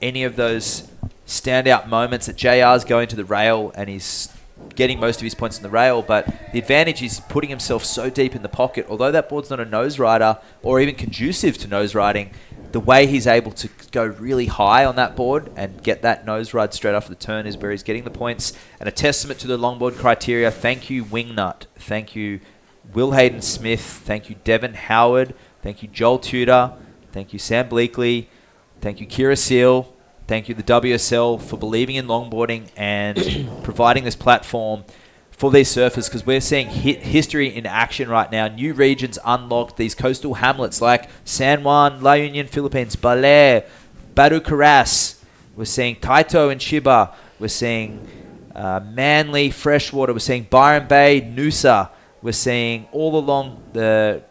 any of those standout moments that JR's going to the rail and he's getting most of his points in the rail. But the advantage is putting himself so deep in the pocket. Although that board's not a nose rider or even conducive to nose riding, the way he's able to go really high on that board and get that nose ride straight off the turn is where he's getting the points. And a testament to the longboard criteria. Thank you, Wingnut. Thank you, Will Hayden Smith. Thank you, Devon Howard. Thank you, Joel Tudor. Thank you, Sam Bleakley. Thank you, Kira Seal. Thank you, the WSL, for believing in longboarding and providing this platform for these surfers, because we're seeing history in action right now. New regions unlocked, these coastal hamlets like San Juan, La Union, Philippines, Balair, Baru Caras. We're seeing Taito and Chiba. We're seeing Manly, Freshwater. We're seeing Byron Bay, Noosa. We're seeing all along the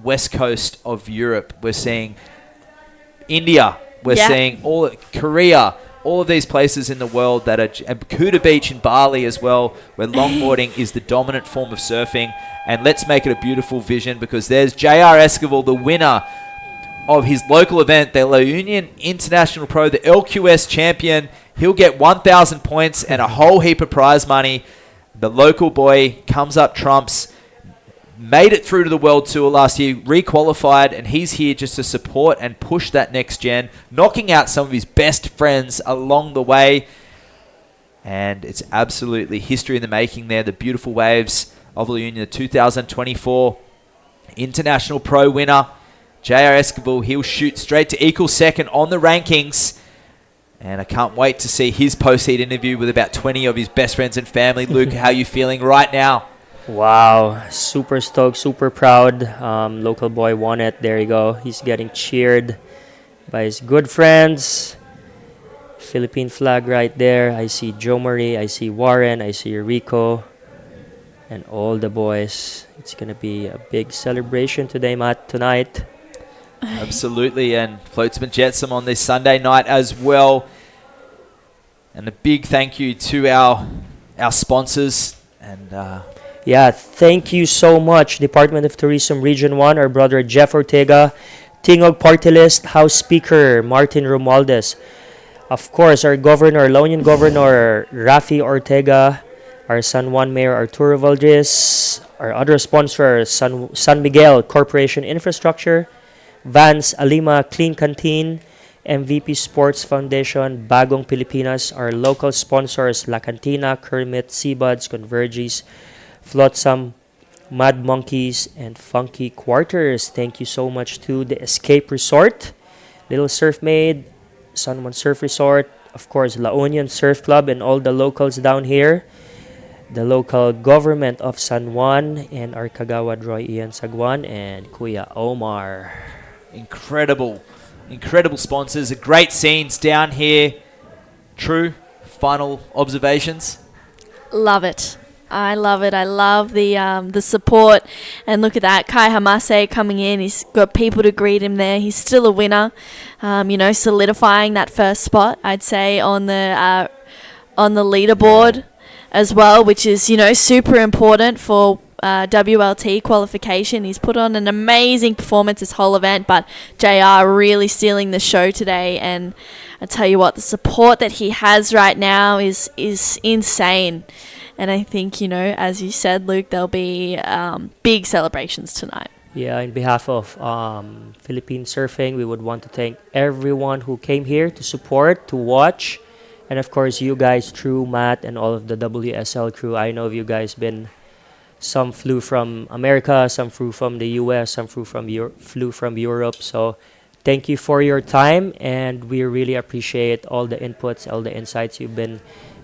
west coast of Europe. We're seeing India. We're seeing Korea, all of these places in the world that are, and Kuta Beach in Bali as well, where longboarding is the dominant form of surfing. And let's make it a beautiful vision, because there's JR Esquivel, the winner of his local event, the La Union International Pro, the LQS champion. He'll get 1,000 points and a whole heap of prize money. The local boy comes up trumps. made it through to the World Tour last year, re-qualified, and he's here just to support and push that next gen, knocking out some of his best friends along the way. And it's absolutely history in the making there. The beautiful waves of La Union, the 2024 International Pro winner, J.R. Esquivel. He'll shoot straight to equal second on the rankings. And I can't wait to see his post-heat interview with about 20 of his best friends and family. Luke, how are you feeling right now?
Wow, super stoked, super proud. Local boy won it. There you go. He's getting cheered by his good friends. Philippine flag right there. I see Joe Marie, I see Warren, I see Rico, and all the boys. It's going to be a big celebration today, Matt, tonight.
Absolutely, and Floatsman Jetsam on this Sunday night as well. And a big thank you to our sponsors. And
yeah, thank you so much, Department of Tourism Region 1, our brother Jeff Ortega, Tingog Party List, House Speaker Martin Romualdez, of course, our governor, La Union Governor Rafi Ortega, our San Juan Mayor Arturo Valdez, our other sponsors, San Miguel Corporation Infrastructure, Vans Alima Clean Canteen, MVP Sports Foundation, Bagong Pilipinas, our local sponsors, La Cantina, Kermit, Seabuds, Converges, Flotsam, Mad Monkeys, and Funky Quarters. Thank you so much to the Escape Resort, Little Surf Maid, San Juan Surf Resort, of course, La Union Surf Club, and all the locals down here, the local government of San Juan, and our Kagawad Roy Ian Sagwan, and Kuya Omar.
incredible sponsors, great scenes down here. True, final observations?
Love it. I love it. I love the support. And look at that. Kai Hamase coming in. He's got people to greet him there. He's still a winner. Solidifying that first spot, I'd say, on the leaderboard as well, which is, super important for WLT qualification. He's put on an amazing performance this whole event, but JR really stealing the show today. And I tell you what, the support that he has right now is insane. And I think, as you said, Luke, there'll be big celebrations tonight.
Yeah, on behalf of Philippine Surfing, we would want to thank everyone who came here to support, to watch, and of course you guys, True, Matt, and all of the WSL crew. I know you guys some flew from America, some flew from the US, some flew from Europe. So thank you for your time, and we really appreciate all the inputs, all the insights you've been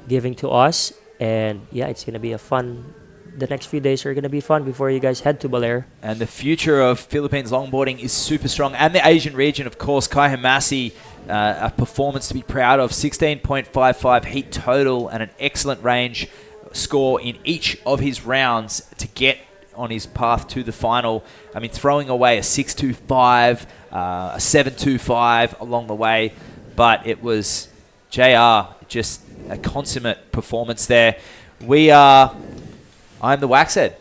giving to us. And yeah, it's going to be the next few days are going to be fun before you guys head to Balair.
And the future of Philippines longboarding is super strong. And the Asian region, of course, Kai Hamasi, a performance to be proud of, 16.55 heat total and an excellent range score in each of his rounds to get on his path to the final. I mean, throwing away a 6.25, a 7.25 along the way. But it was JR, just a consummate performance there. I'm the Waxhead,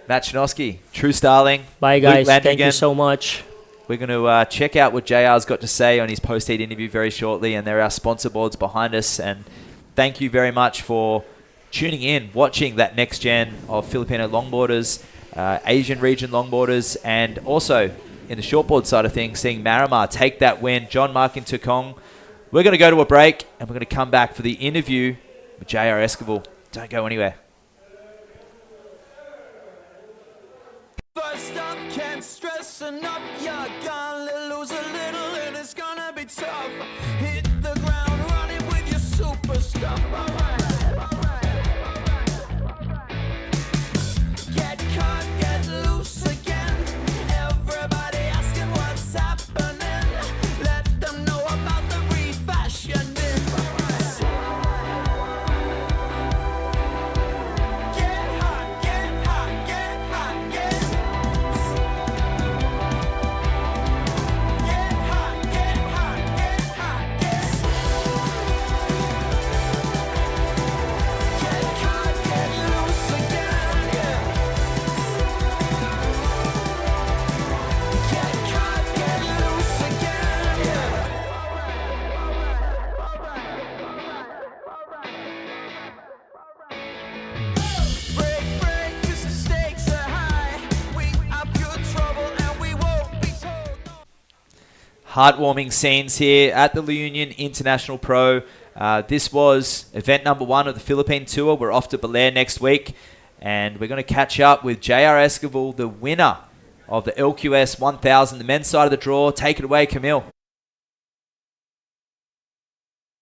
Matt Chinosky, True Starling.
Bye, guys. Thank you so much.
We're going to check out what JR's got to say on his post-heat interview very shortly, and there are sponsor boards behind us. And thank you very much for tuning in, watching that next gen of Filipino longboarders, Asian region longboarders, and also in the shortboard side of things, seeing Marimar take that win. John Mark in Tukong. We're going to go to a break, and we're going to come back for the interview with J.R. Esquivel. Don't go anywhere.
First up, can't stress enough. You're gonna lose a little, and it's gonna be tough. Hit the ground running with your super stuff. Get caught, get loose again. Everybody asking what's happening. Let them know about the refashioning. Get hot, get hot, get hot, get
heartwarming scenes here at the La Union International Pro. This was event number 1 of the Philippine Tour. We're off to Belair next week, and we're going to catch up with JR Esquivel, the winner of the LQS 1000, the men's side of the draw. Take it away, Camille.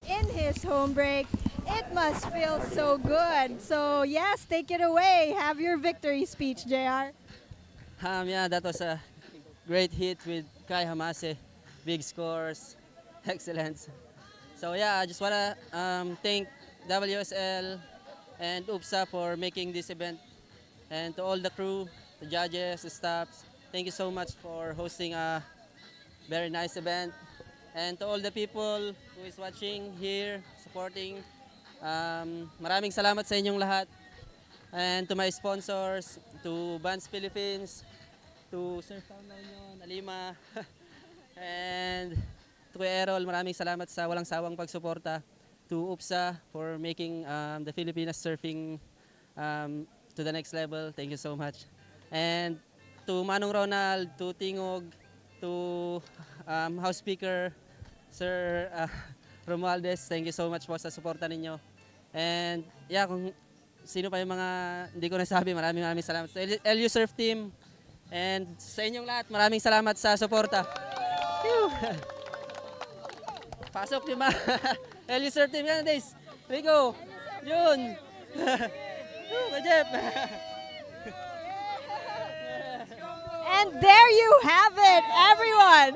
In his home break, it must feel so good. So yes, take it away. Have your victory speech, JR.
Yeah, that was a great hit with Kai Hamase. Big scores, excellence. So yeah, I just want to thank WSL and UPSA for making this event. And to all the crew, the judges, the staffs, thank you so much for hosting a very nice event. And to all the people who is watching here, supporting, maraming salamat sa inyong lahat. And to my sponsors, to Vans Philippines, to Surftown La Union, Alima, and to Kuya Errol, maraming salamat sa walang sawang pagsuporta. To UPSA for making the Filipinas surfing to the next level. Thank you so much. And to Manong Ronald, to Tingog, to House Speaker, Sir Romualdez, thank you so much po sa suporta ninyo. And yeah, kung sino pa yung mga hindi ko nasabi, maraming salamat sa LU Surf Team. And sa inyong lahat, maraming salamat sa suporta. Pasok di ba? LU Surf Team yan, Days. Rico, Jun. Jeff.
And there you have it, everyone.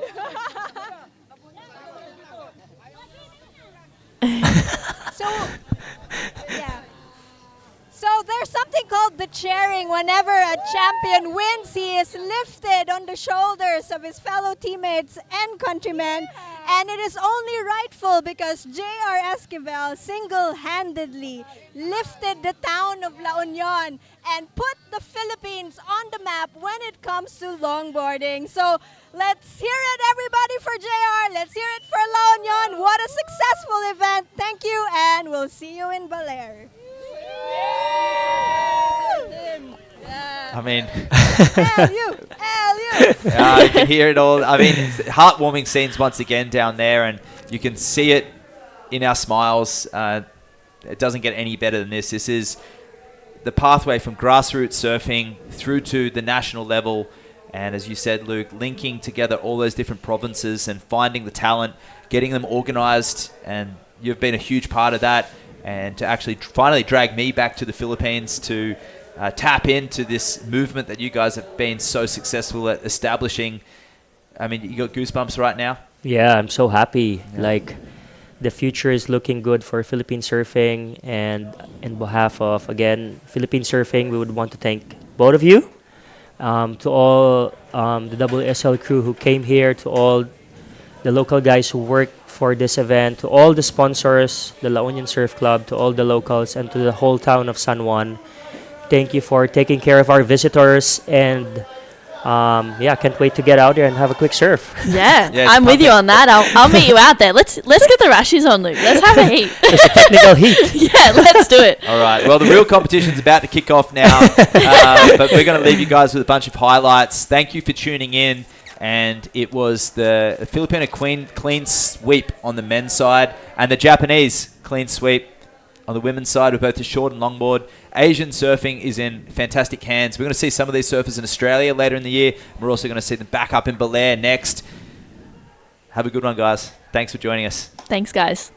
So, yeah. So there's something called the cheering. Whenever a champion wins, he is lifted on the shoulders of his fellow teammates and countrymen. And it is only rightful because JR Esquivel single-handedly lifted the town of La Union and put the Philippines on the map when it comes to longboarding. So let's hear it, everybody, for JR. Let's hear it for La Union. What a successful event. Thank you, and we'll see you in Belair.
I mean,
LU.
you can hear it all. I mean, it's heartwarming scenes once again down there, and you can see it in our smiles. It doesn't get any better than this. This is the pathway from grassroots surfing through to the national level. And as you said, Luke, linking together all those different provinces and finding the talent, getting them organized. And you've been a huge part of that. And to actually finally drag me back to the Philippines to tap into this movement that you guys have been so successful at establishing. I mean, you got goosebumps right now?
Yeah, I'm so happy. Yeah. Like, the future is looking good for Philippine surfing. And in behalf of, again, Philippine surfing, we would want to thank both of you. To all the WSL crew who came here, to all the local guys who work for this event, to all the sponsors, the La Union Surf Club, to all the locals, and to the whole town of San Juan. Thank you for taking care of our visitors, and yeah, can't wait to get out there and have a quick surf.
Yeah, I'm with you on that. I'll meet you out there. Let's get the rashies on, Luke. Let's have a heat.
It's a technical heat.
Yeah, let's do it.
All right. Well, the real competition's about to kick off now, but we're going to leave you guys with a bunch of highlights. Thank you for tuning in. And it was the Filipino clean sweep on the men's side and the Japanese clean sweep on the women's side with both the short and longboard. Asian surfing is in fantastic hands. We're going to see some of these surfers in Australia later in the year. We're also going to see them back up in Belair next. Have a good one, guys. Thanks for joining us.
Thanks, guys.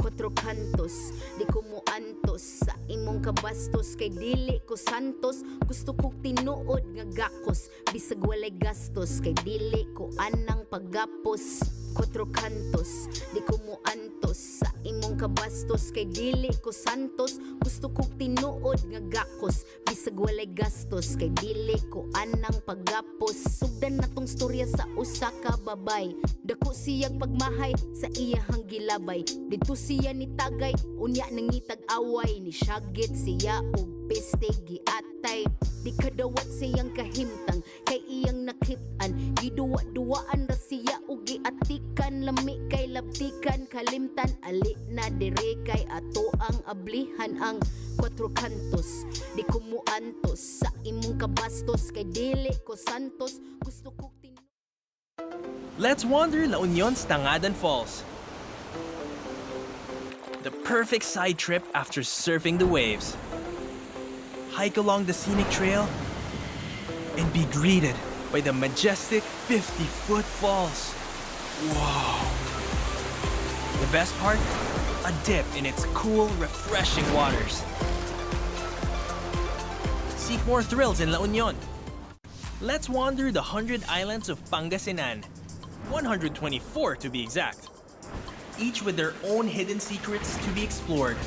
Quatro kantos, di ko mo antos sa imong kabastos kay dili ko santos. Gusto kong tinuod nga gakos bisag walay gastos kay dili ko anang paggapos. Quatro kantos, di ko mo antos sa imong kabastos kay dili ko santos. Gusto kong tinuod nga gakos bisag walay gastos kay dili ko anang paggapos. Sugdan na tong storya sa usa ka babay, dako siyang pagmahay sa iyahang gilabay. Dito siya ni tagay, unya nangitag away, ni syagit siya og peste giatay. Di kadawat siyang kahimtang kay iyang nakitan, giduwa-duwaan ra siya og giatikan. Lami kay labtikan kalimtan, ali na dire kay ato ang ablihan. Ang quatro kantos, di ko mo antos sa imong kabastos kay dili ko santos. Gusto ko
Let's wander La Union's Tangadan Falls. The perfect side trip after surfing the waves. Hike along the scenic trail and be greeted by the majestic 50-foot falls. Whoa! The best part? A dip in its cool, refreshing waters. Seek more thrills in La Union. Let's wander the 100 islands of Pangasinan, 124 to be exact, each with their own hidden secrets to be explored.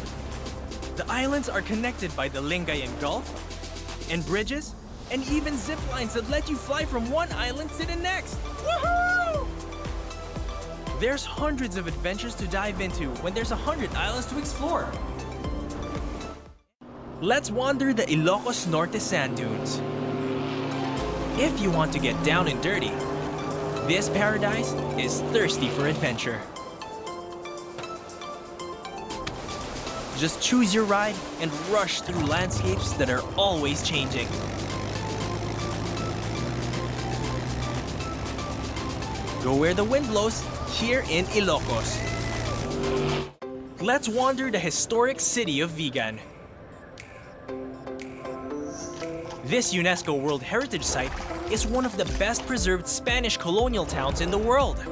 The islands are connected by the Lingayen Gulf, and bridges, and even zip lines that let you fly from one island to the next. Woohoo! There's hundreds of adventures to dive into when there's 100 islands to explore. Let's wander the Ilocos Norte sand dunes. If you want to get down and dirty, this paradise is thirsty for adventure. Just choose your ride and rush through landscapes that are always changing. Go where the wind blows, here in Ilocos. Let's wander the historic city of Vigan. This UNESCO World Heritage Site is one of the best preserved Spanish colonial towns in the world.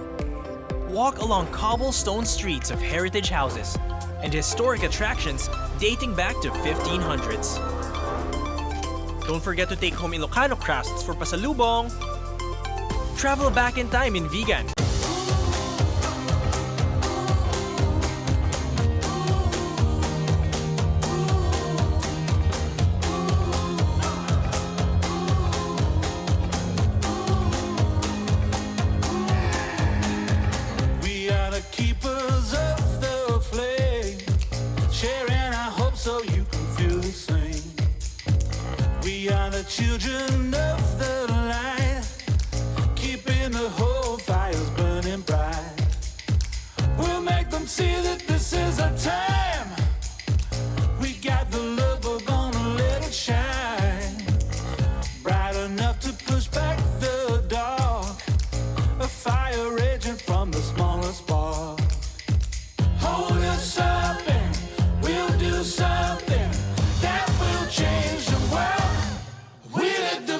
Walk along cobblestone streets of heritage houses and historic attractions dating back to 1500s. Don't forget to take home Ilocano crafts for pasalubong. Travel back in time in Vigan.
We are the keepers of the flame, sharing our hope so you can feel the same. We are the children of the light, keeping the whole fires burning bright. We'll make them see that this is our time. We got the love, we're gonna let it shine, bright enough to push back the dark, a fire raging from the smallest spark. Hold us up and we'll do something that will change the world. We lit the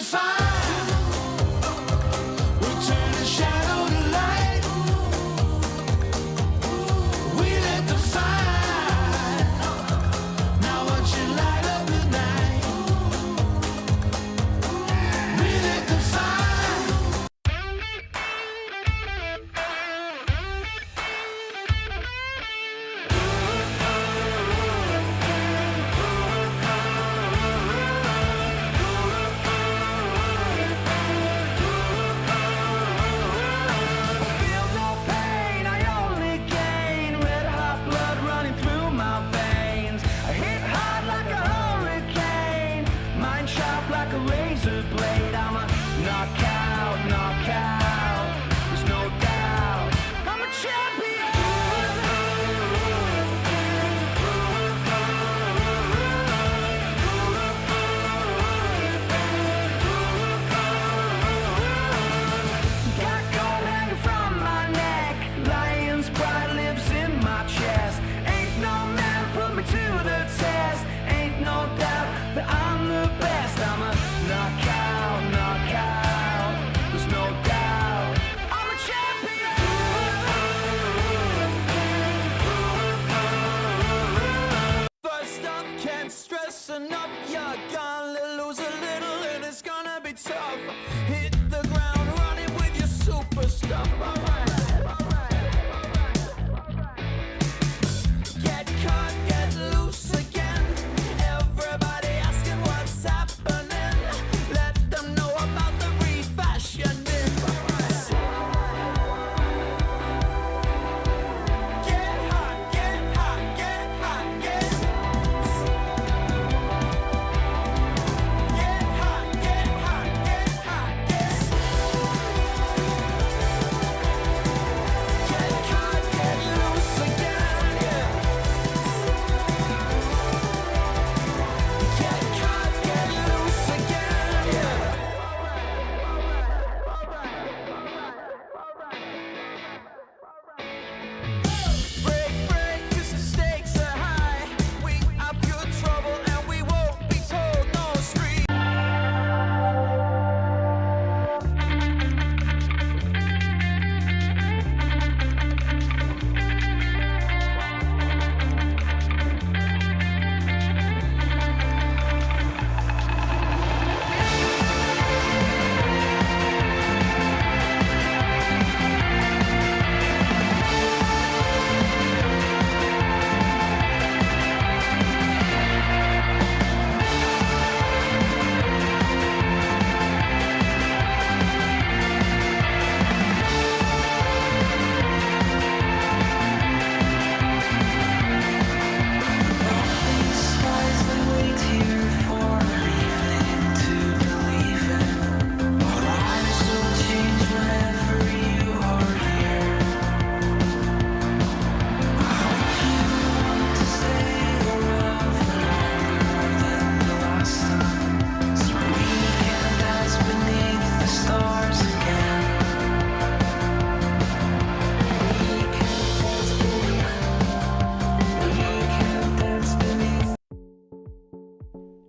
loosen up, you're gonna lose a little and it's gonna be tough. Hit the ground running with your super stuff. Get caught, get loose again. Everybody asking what's happening. Let them know about the refashioning. Get hot, get hot, get hot, get hot, get hot, get hot, get caught, get loose again, yeah. Get caught, get loose again, yeah. Break, break, 'cause the stakes are high. We are pure trouble and we won't be told no street.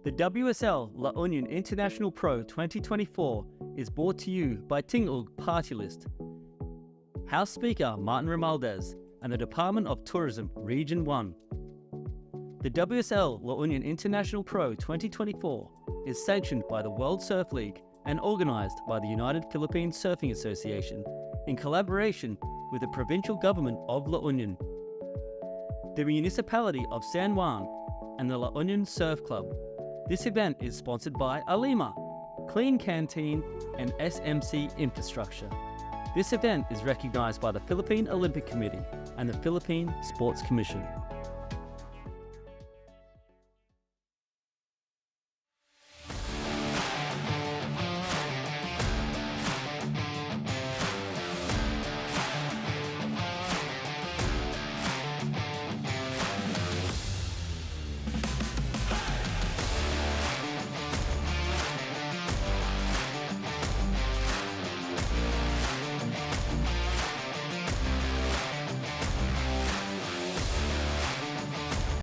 The WSL La Union International Pro 2024 is brought to you by Tingog Party List, House Speaker Martin Romualdez, and the Department of Tourism Region 1. The WSL La Union International Pro 2024 is sanctioned by the World Surf League and organized by the United Philippine Surfing Association in collaboration with the provincial government of La Union, the municipality of San Juan, and the La Union Surf Club. This event is sponsored by Alima, Clean Canteen, and SMC Infrastructure. This event is recognized by the Philippine Olympic Committee and the Philippine Sports Commission.